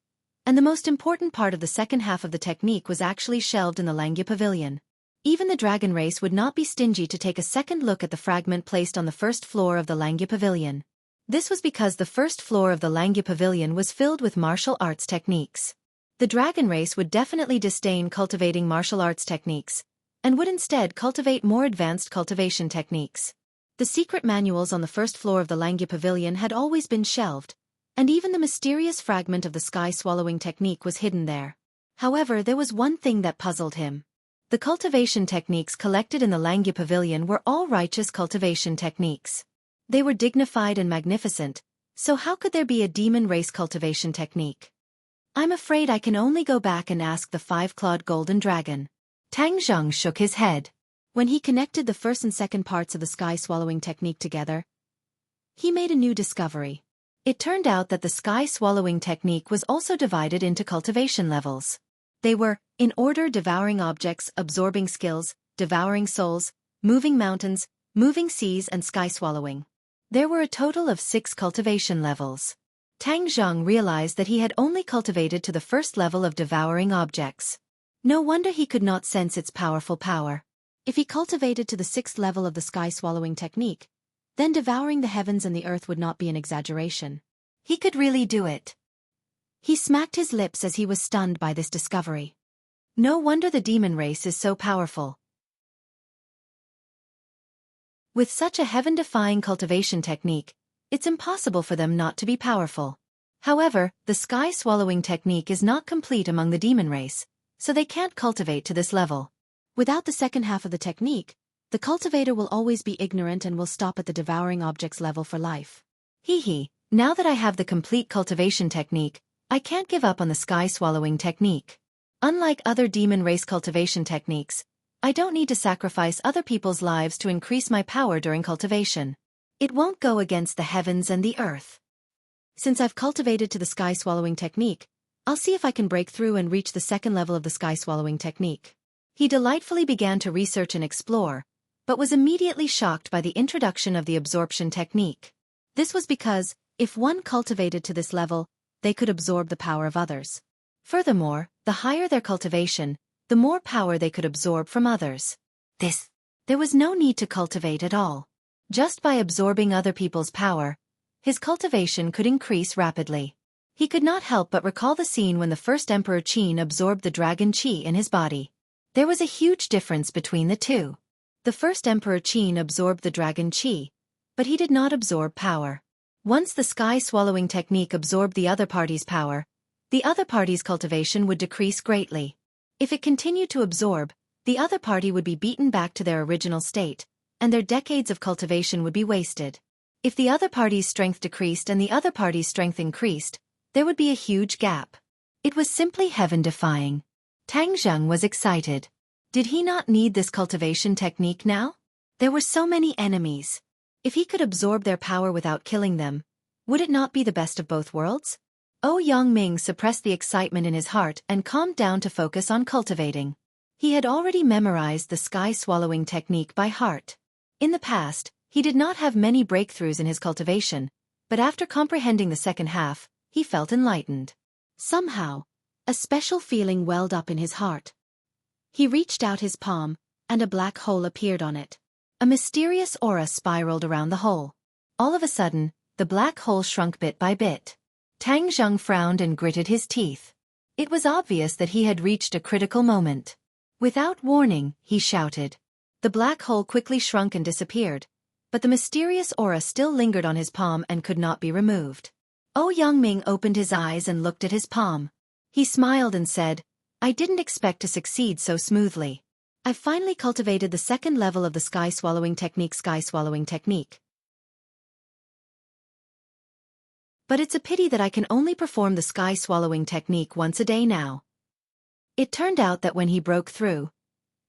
and the most important part of the second half of the technique was actually shelved in the Langya Pavilion. Even the dragon race would not be stingy to take a second look at the fragment placed on the first floor of the Langya Pavilion. This was because the first floor of the Langya Pavilion was filled with martial arts techniques. The dragon race would definitely disdain cultivating martial arts techniques, and would instead cultivate more advanced cultivation techniques. The secret manuals on the first floor of the Langya Pavilion had always been shelved, and even the mysterious fragment of the sky-swallowing technique was hidden there. However, there was one thing that puzzled him. The cultivation techniques collected in the Langya Pavilion were all righteous cultivation techniques. They were dignified and magnificent, so how could there be a demon race cultivation technique? I'm afraid I can only go back and ask the five-clawed golden dragon. Tang Zheng shook his head. When he connected the first and second parts of the sky-swallowing technique together, he made a new discovery. It turned out that the sky-swallowing technique was also divided into cultivation levels. They were, in order: devouring objects, absorbing skills, devouring souls, moving mountains, moving seas, and sky-swallowing. There were a total of 6 cultivation levels. Tang Zheng realized that he had only cultivated to the first level of devouring objects. No wonder he could not sense its powerful power. If he cultivated to the 6th level of the sky-swallowing technique, then devouring the heavens and the earth would not be an exaggeration. He could really do it. He smacked his lips as he was stunned by this discovery. No wonder the demon race is so powerful. With such a heaven-defying cultivation technique, it's impossible for them not to be powerful. However, the sky-swallowing technique is not complete among the demon race, so they can't cultivate to this level. Without the second half of the technique, the cultivator will always be ignorant and will stop at the devouring objects level for life. Now that I have the complete cultivation technique, I can't give up on the sky-swallowing technique. Unlike other demon race cultivation techniques, I don't need to sacrifice other people's lives to increase my power during cultivation. It won't go against the heavens and the earth. Since I've cultivated to the sky-swallowing technique, I'll see if I can break through and reach the second level of the sky-swallowing technique. He delightfully began to research and explore, but was immediately shocked by the introduction of the absorption technique. This was because, if one cultivated to this level, they could absorb the power of others. Furthermore, the higher their cultivation, the more power they could absorb from others. There was no need to cultivate at all. Just by absorbing other people's power, his cultivation could increase rapidly. He could not help but recall the scene when the first Emperor Qin absorbed the dragon qi in his body. There was a huge difference between the two. The first Emperor Qin absorbed the dragon qi, but he did not absorb power. Once the sky-swallowing technique absorbed the other party's power, the other party's cultivation would decrease greatly. If it continued to absorb, the other party would be beaten back to their original state, and their decades of cultivation would be wasted. If the other party's strength decreased and the other party's strength increased, there would be a huge gap. It was simply heaven-defying. Tang Zheng was excited. Did he not need this cultivation technique now? There were so many enemies. If he could absorb their power without killing them, would it not be the best of both worlds? Yongming suppressed the excitement in his heart and calmed down to focus on cultivating. He had already memorized the sky-swallowing technique by heart. In the past, he did not have many breakthroughs in his cultivation, but after comprehending the second half, he felt enlightened. Somehow, a special feeling welled up in his heart. He reached out his palm, and a black hole appeared on it. A mysterious aura spiraled around the hole. All of a sudden, the black hole shrunk bit by bit. Tang Zheng frowned and gritted his teeth. It was obvious that he had reached a critical moment. Without warning, he shouted. The black hole quickly shrunk and disappeared, but the mysterious aura still lingered on his palm and could not be removed. Yongming opened his eyes and looked at his palm. He smiled and said, "I didn't expect to succeed so smoothly. I've finally cultivated the second level of the sky-swallowing technique. But it's a pity that I can only perform the sky-swallowing technique once a day now." It turned out that when he broke through,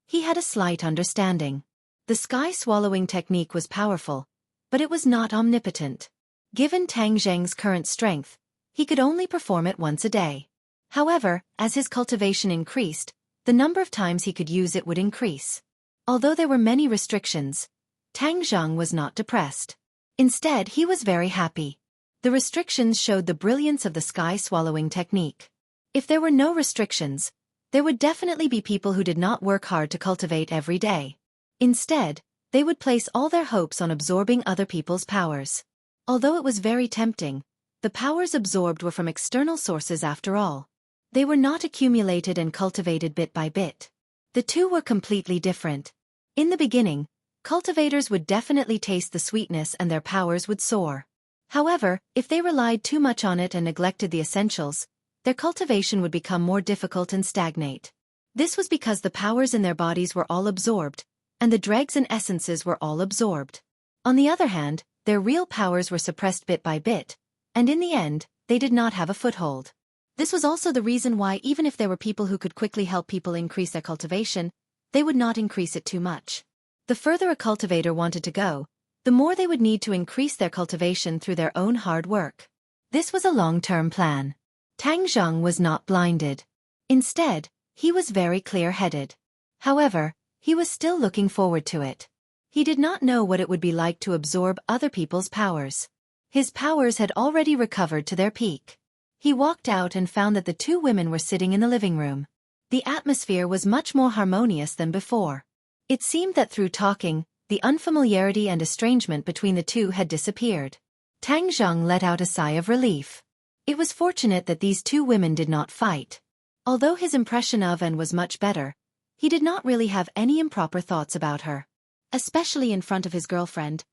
he had a slight understanding. The sky-swallowing technique was powerful, but it was not omnipotent. Given Tang Zheng's current strength, he could only perform it once a day. However, as his cultivation increased, the number of times he could use it would increase. Although there were many restrictions, Tang Zheng was not depressed. Instead, he was very happy. The restrictions showed the brilliance of the sky-swallowing technique. If there were no restrictions, There would definitely be people who did not work hard to cultivate every day. Instead, they would place all their hopes on absorbing other people's powers. Although it was very tempting, the powers absorbed were from external sources after all. They were not accumulated and cultivated bit by bit. The two were completely different. In the beginning, cultivators would definitely taste the sweetness and their powers would soar. However, if they relied too much on it and neglected the essentials, their cultivation would become more difficult and stagnate. This was because the powers in their bodies were all absorbed, and the dregs and essences were all absorbed. On the other hand, their real powers were suppressed bit by bit, and in the end, they did not have a foothold. This was also the reason why even if there were people who could quickly help people increase their cultivation, they would not increase it too much. The further a cultivator wanted to go, the more they would need to increase their cultivation through their own hard work. This was a long-term plan. Tang Zheng was not blinded. Instead, he was very clear-headed. However, he was still looking forward to it. He did not know what it would be like to absorb other people's powers. His powers had already recovered to their peak. He walked out and found that the two women were sitting in the living room. The atmosphere was much more harmonious than before. It seemed that through talking, the unfamiliarity and estrangement between the two had disappeared. Tang Zheng let out a sigh of relief. It was fortunate that these two women did not fight. Although his impression of Anne was much better, he did not really have any improper thoughts about her. Especially in front of his girlfriend.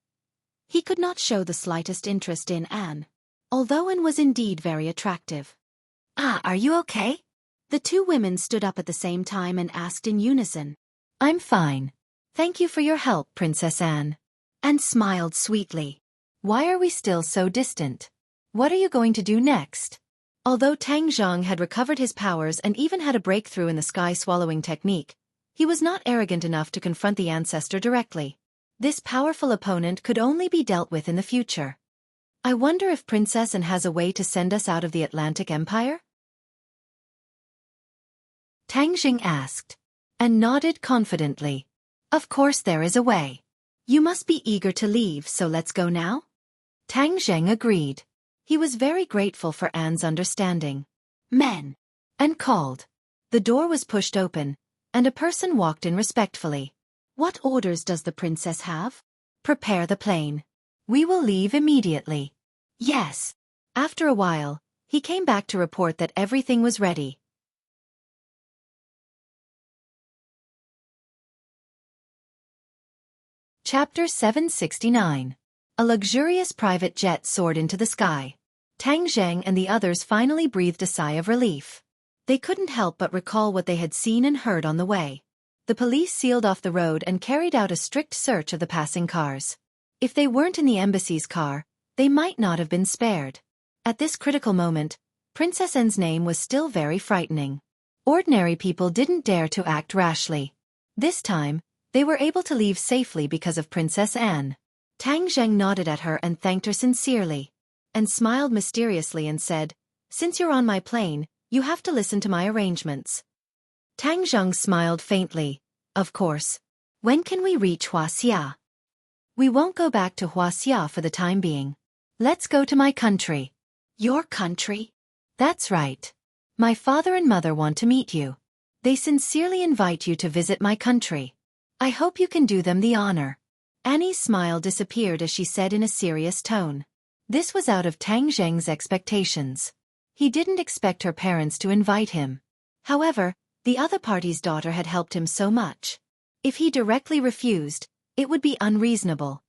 He could not show the slightest interest in Anne. Although Anne was indeed very attractive. Are you okay? The two women stood up at the same time and asked in unison. I'm fine. Thank you for your help, Princess Anne. Anne smiled sweetly. Why are we still so distant? What are you going to do next? Although Tang Zheng had recovered his powers and even had a breakthrough in the sky-swallowing technique, he was not arrogant enough to confront the ancestor directly. This powerful opponent could only be dealt with in the future. I wonder if Princess Anne has a way to send us out of the Atlantic Empire? Tang Zheng asked, and nodded confidently. Of course there is a way. You must be eager to leave, so let's go now? Tang Zheng agreed. He was very grateful for Anne's understanding. Men! Anne called. The door was pushed open, and a person walked in respectfully. What orders does the princess have? Prepare the plane. We will leave immediately. Yes. After a while, he came back to report that everything was ready. Chapter 769. A luxurious private jet soared into the sky. Tang Zheng and the others finally breathed a sigh of relief. They couldn't help but recall what they had seen and heard on the way. The police sealed off the road and carried out a strict search of the passing cars. If they weren't in the embassy's car, they might not have been spared. At this critical moment, Princess Anne's name was still very frightening. Ordinary people didn't dare to act rashly. This time, they were able to leave safely because of Princess Anne. Tang Zheng nodded at her and thanked her sincerely, and smiled mysteriously and said, Since you're on my plane, you have to listen to my arrangements. Tang Zheng smiled faintly. Of course. When can we reach Wuxia? We won't go back to Wuxia for the time being. Let's go to my country. Your country? That's right. My father and mother want to meet you. They sincerely invite you to visit my country. I hope you can do them the honor. Annie's smile disappeared as she said in a serious tone. This was out of Tang Zheng's expectations. He didn't expect her parents to invite him. However, the other party's daughter had helped him so much. If he directly refused, it would be unreasonable.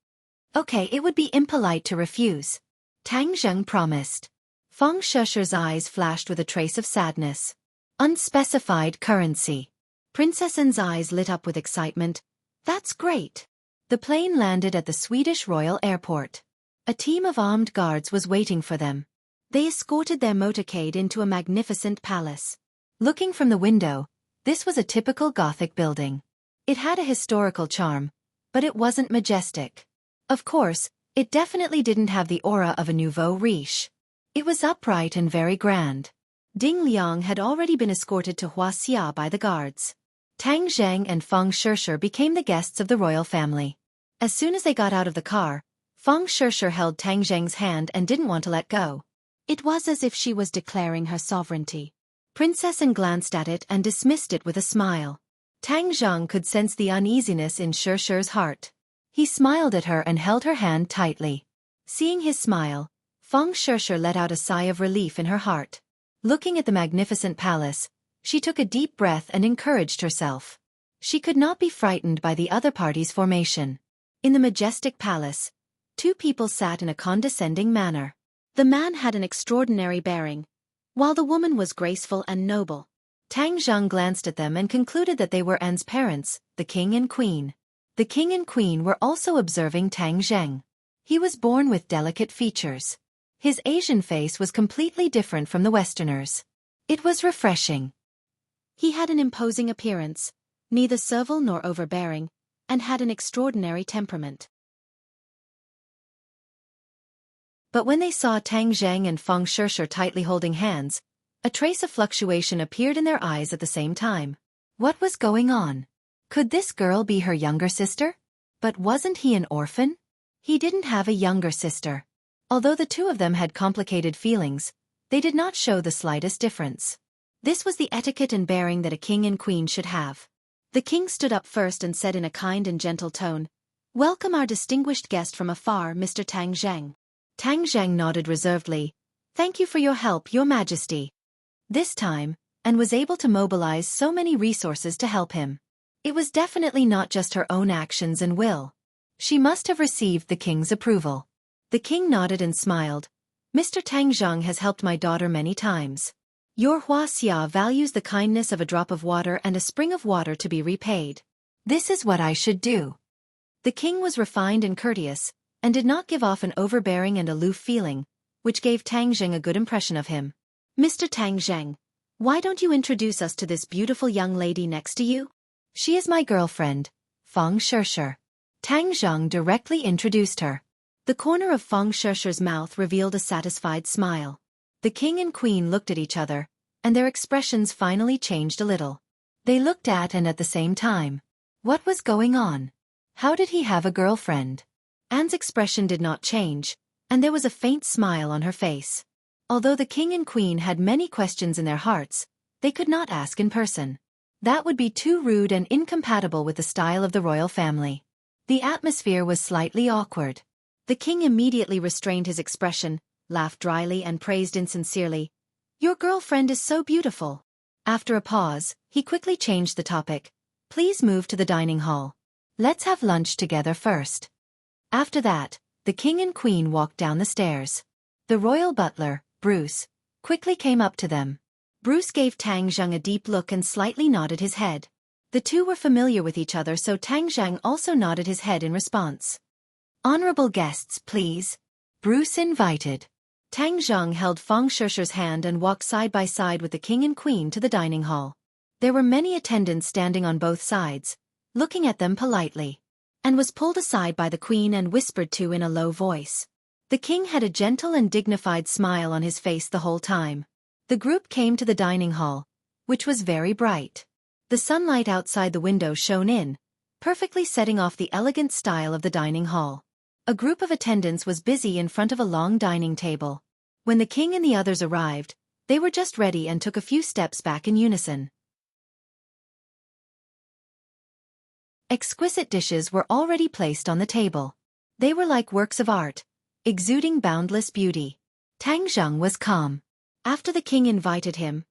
Okay, it would be impolite to refuse. Tang Zheng promised. Feng Shusher's eyes flashed with a trace of sadness. Unspecified currency. Princess Anne's eyes lit up with excitement. That's great. The plane landed at the Swedish Royal Airport. A team of armed guards was waiting for them. They escorted their motorcade into a magnificent palace. Looking from the window, this was a typical Gothic building. It had a historical charm, but it wasn't majestic. Of course, it definitely didn't have the aura of a nouveau riche. It was upright and very grand. Ding Liang had already been escorted to Wuxia by the guards. Tang Zheng and Feng Shusher became the guests of the royal family. As soon as they got out of the car, Feng Shusher held Tang Zheng's hand and didn't want to let go. It was as if she was declaring her sovereignty. Princess An glanced at it and dismissed it with a smile. Tang Zhang could sense the uneasiness in Shishi's heart. He smiled at her and held her hand tightly. Seeing his smile, Feng Shishi let out a sigh of relief in her heart. Looking at the magnificent palace, she took a deep breath and encouraged herself. She could not be frightened by the other party's formation. In the majestic palace, two people sat in a condescending manner. The man had an extraordinary bearing, while the woman was graceful and noble. Tang Zhang glanced at them and concluded that they were An's parents, the king and queen. The king and queen were also observing Tang Zheng. He was born with delicate features. His Asian face was completely different from the Westerners. It was refreshing. He had an imposing appearance, neither servile nor overbearing, and had an extraordinary temperament. But when they saw Tang Zheng and Feng Shishi tightly holding hands, a trace of fluctuation appeared in their eyes at the same time. What was going on? Could this girl be her younger sister? But wasn't he an orphan? He didn't have a younger sister. Although the two of them had complicated feelings, they did not show the slightest difference. This was the etiquette and bearing that a king and queen should have. The king stood up first and said in a kind and gentle tone, "Welcome our distinguished guest from afar, Mr. Tang Zheng." Tang Zheng nodded reservedly. "Thank you for your help, Your Majesty." This time, An was able to mobilize so many resources to help him. It was definitely not just her own actions and will. She must have received the king's approval. The king nodded and smiled. "Mr. Tang Zheng has helped my daughter many times. Your Wuxia values the kindness of a drop of water and a spring of water to be repaid. This is what I should do." The king was refined and courteous, and did not give off an overbearing and aloof feeling, which gave Tang Zheng a good impression of him. "Mr. Tang Zheng, why don't you introduce us to this beautiful young lady next to you?" "She is my girlfriend, Feng Shishi." Tang Zheng directly introduced her. The corner of Feng Shishi's mouth revealed a satisfied smile. The king and queen looked at each other, and their expressions finally changed a little. They looked at An at the same time. What was going on? How did he have a girlfriend? Anne's expression did not change, and there was a faint smile on her face. Although the king and queen had many questions in their hearts, they could not ask in person. That would be too rude and incompatible with the style of the royal family. The atmosphere was slightly awkward. The king immediately restrained his expression, laughed dryly and praised insincerely, "Your girlfriend is so beautiful." After a pause, he quickly changed the topic. "Please move to the dining hall. Let's have lunch together first." After that, the king and queen walked down the stairs. The royal butler, Bruce, quickly came up to them. Bruce gave Tang Zheng a deep look and slightly nodded his head. The two were familiar with each other, so Tang Zheng also nodded his head in response. "Honorable guests, please," Bruce invited. Tang Zheng held Feng Shishi's hand and walked side by side with the king and queen to the dining hall. There were many attendants standing on both sides, looking at them politely. And was pulled aside by the queen and whispered to in a low voice. The king had a gentle and dignified smile on his face the whole time. The group came to the dining hall, which was very bright. The sunlight outside the window shone in, perfectly setting off the elegant style of the dining hall. A group of attendants was busy in front of a long dining table. When the king and the others arrived, they were just ready and took a few steps back in unison. Exquisite dishes were already placed on the table. They were like works of art, exuding boundless beauty. Tang Zheng was calm. After the king invited him,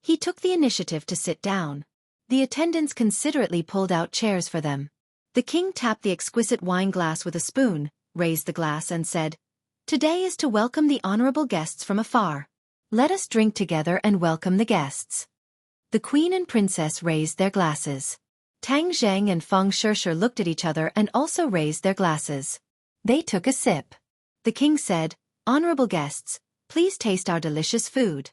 he took the initiative to sit down. The attendants considerately pulled out chairs for them. The king tapped the exquisite wine glass with a spoon, raised the glass and said, "Today is to welcome the honorable guests from afar. Let us drink together and welcome the guests." The queen and princess raised their glasses. Tang Zheng and Feng Shishi looked at each other and also raised their glasses. They took a sip. The king said, "Honorable guests, please taste our delicious food."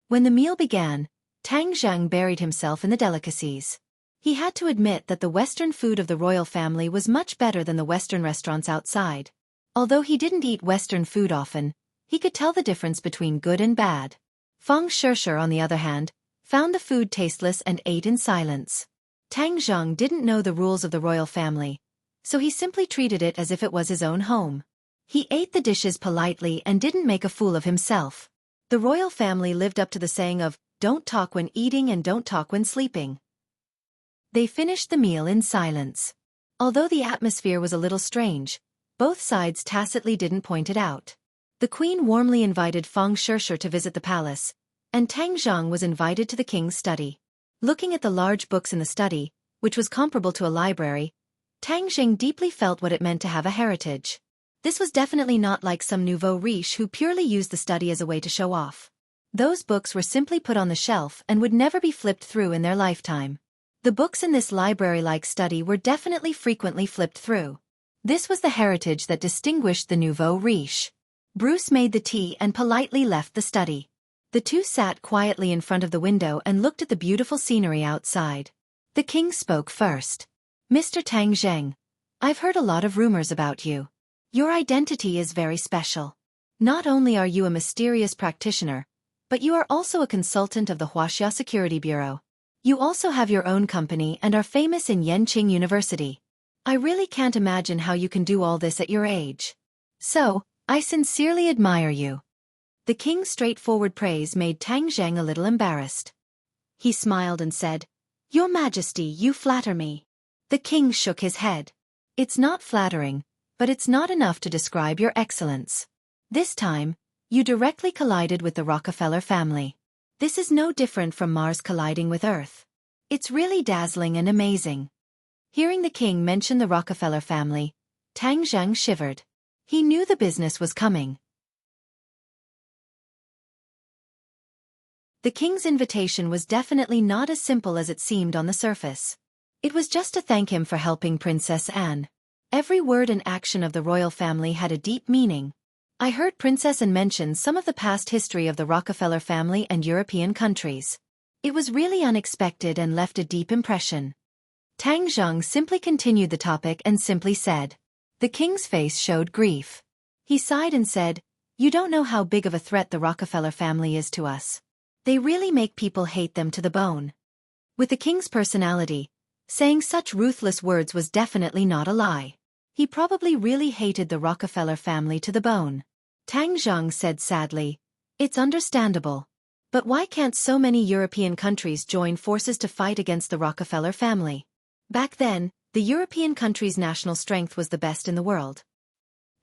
When the meal began, Tang Zheng buried himself in the delicacies. He had to admit that the Western food of the royal family was much better than the Western restaurants outside. Although he didn't eat Western food often, he could tell the difference between good and bad. Feng Shishi, on the other hand, found the food tasteless and ate in silence. Tang Zheng didn't know the rules of the royal family, so he simply treated it as if it was his own home. He ate the dishes politely and didn't make a fool of himself. The royal family lived up to the saying of, don't talk when eating and don't talk when sleeping. They finished the meal in silence. Although the atmosphere was a little strange, both sides tacitly didn't point it out. The queen warmly invited Feng Shishir to visit the palace, and Tang Zheng was invited to the king's study. Looking at the large books in the study, which was comparable to a library, Tang Zheng deeply felt what it meant to have a heritage. This was definitely not like some nouveau riche who purely used the study as a way to show off. Those books were simply put on the shelf and would never be flipped through in their lifetime. The books in this library-like study were definitely frequently flipped through. This was the heritage that distinguished the nouveau riche. Bruce made the tea and politely left the study. The two sat quietly in front of the window and looked at the beautiful scenery outside. The king spoke first. Mr. Tang Zheng, I've heard a lot of rumors about you. Your identity is very special. Not only are you a mysterious practitioner, but you are also a consultant of the Wuxia Security Bureau. You also have your own company and are famous in Yenqing University. I really can't imagine how you can do all this at your age. So, I sincerely admire you. The king's straightforward praise made Tang Zheng a little embarrassed. He smiled and said, Your Majesty, you flatter me. The king shook his head. It's not flattering, but it's not enough to describe your excellence. This time, you directly collided with the Rockefeller family. This is no different from Mars colliding with Earth. It's really dazzling and amazing. Hearing the king mention the Rockefeller family, Tang Zheng shivered. He knew the business was coming. The king's invitation was definitely not as simple as it seemed on the surface. It was just to thank him for helping Princess Anne. Every word and action of the royal family had a deep meaning. I heard Princess Anne mention some of the past history of the Rockefeller family and European countries. It was really unexpected and left a deep impression. Tang Zheng simply continued the topic and simply said. The king's face showed grief. He sighed and said, You don't know how big of a threat the Rockefeller family is to us. They really make people hate them to the bone. With the king's personality, saying such ruthless words was definitely not a lie. He probably really hated the Rockefeller family to the bone. Tang Zheng said sadly, It's understandable. But why can't so many European countries join forces to fight against the Rockefeller family? Back then, the European countries' national strength was the best in the world.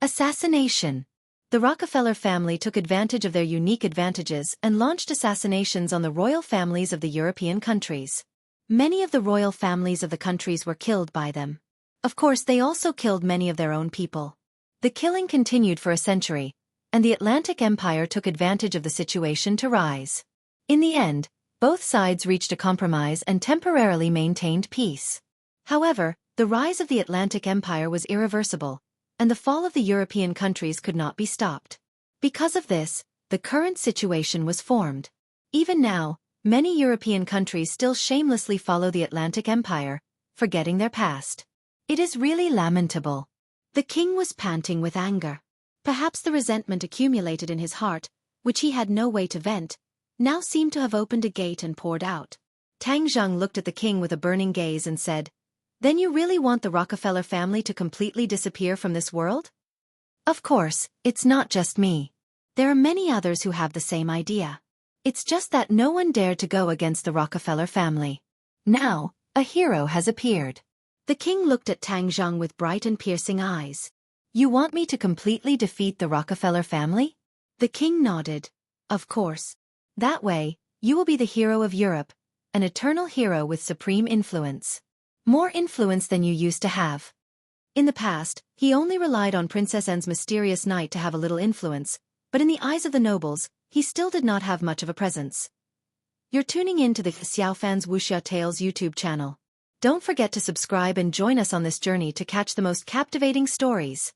Assassination. The Rockefeller family took advantage of their unique advantages and launched assassinations on the royal families of the European countries. Many of the royal families of the countries were killed by them. Of course, they also killed many of their own people. The killing continued for a century, and the Atlantic Empire took advantage of the situation to rise. In the end, both sides reached a compromise and temporarily maintained peace. However, the rise of the Atlantic Empire was irreversible, and the fall of the European countries could not be stopped. Because of this, the current situation was formed. Even now, many European countries still shamelessly follow the Atlantic Empire, forgetting their past. It is really lamentable. The king was panting with anger. Perhaps the resentment accumulated in his heart, which he had no way to vent, now seemed to have opened a gate and poured out. Tang Zheng looked at the king with a burning gaze and said, Then you really want the Rockefeller family to completely disappear from this world? Of course, it's not just me. There are many others who have the same idea. It's just that no one dared to go against the Rockefeller family. Now, a hero has appeared. The king looked at Tang Zheng with bright and piercing eyes. You want me to completely defeat the Rockefeller family? The king nodded. Of course. That way, you will be the hero of Europe, an eternal hero with supreme influence. More influence than you used to have. In the past, he only relied on Princess Anne's mysterious knight to have a little influence, but in the eyes of the nobles, he still did not have much of a presence. You're tuning in to the Xiaofan's Wuxia Tales YouTube channel. Don't forget to subscribe and join us on this journey to catch the most captivating stories.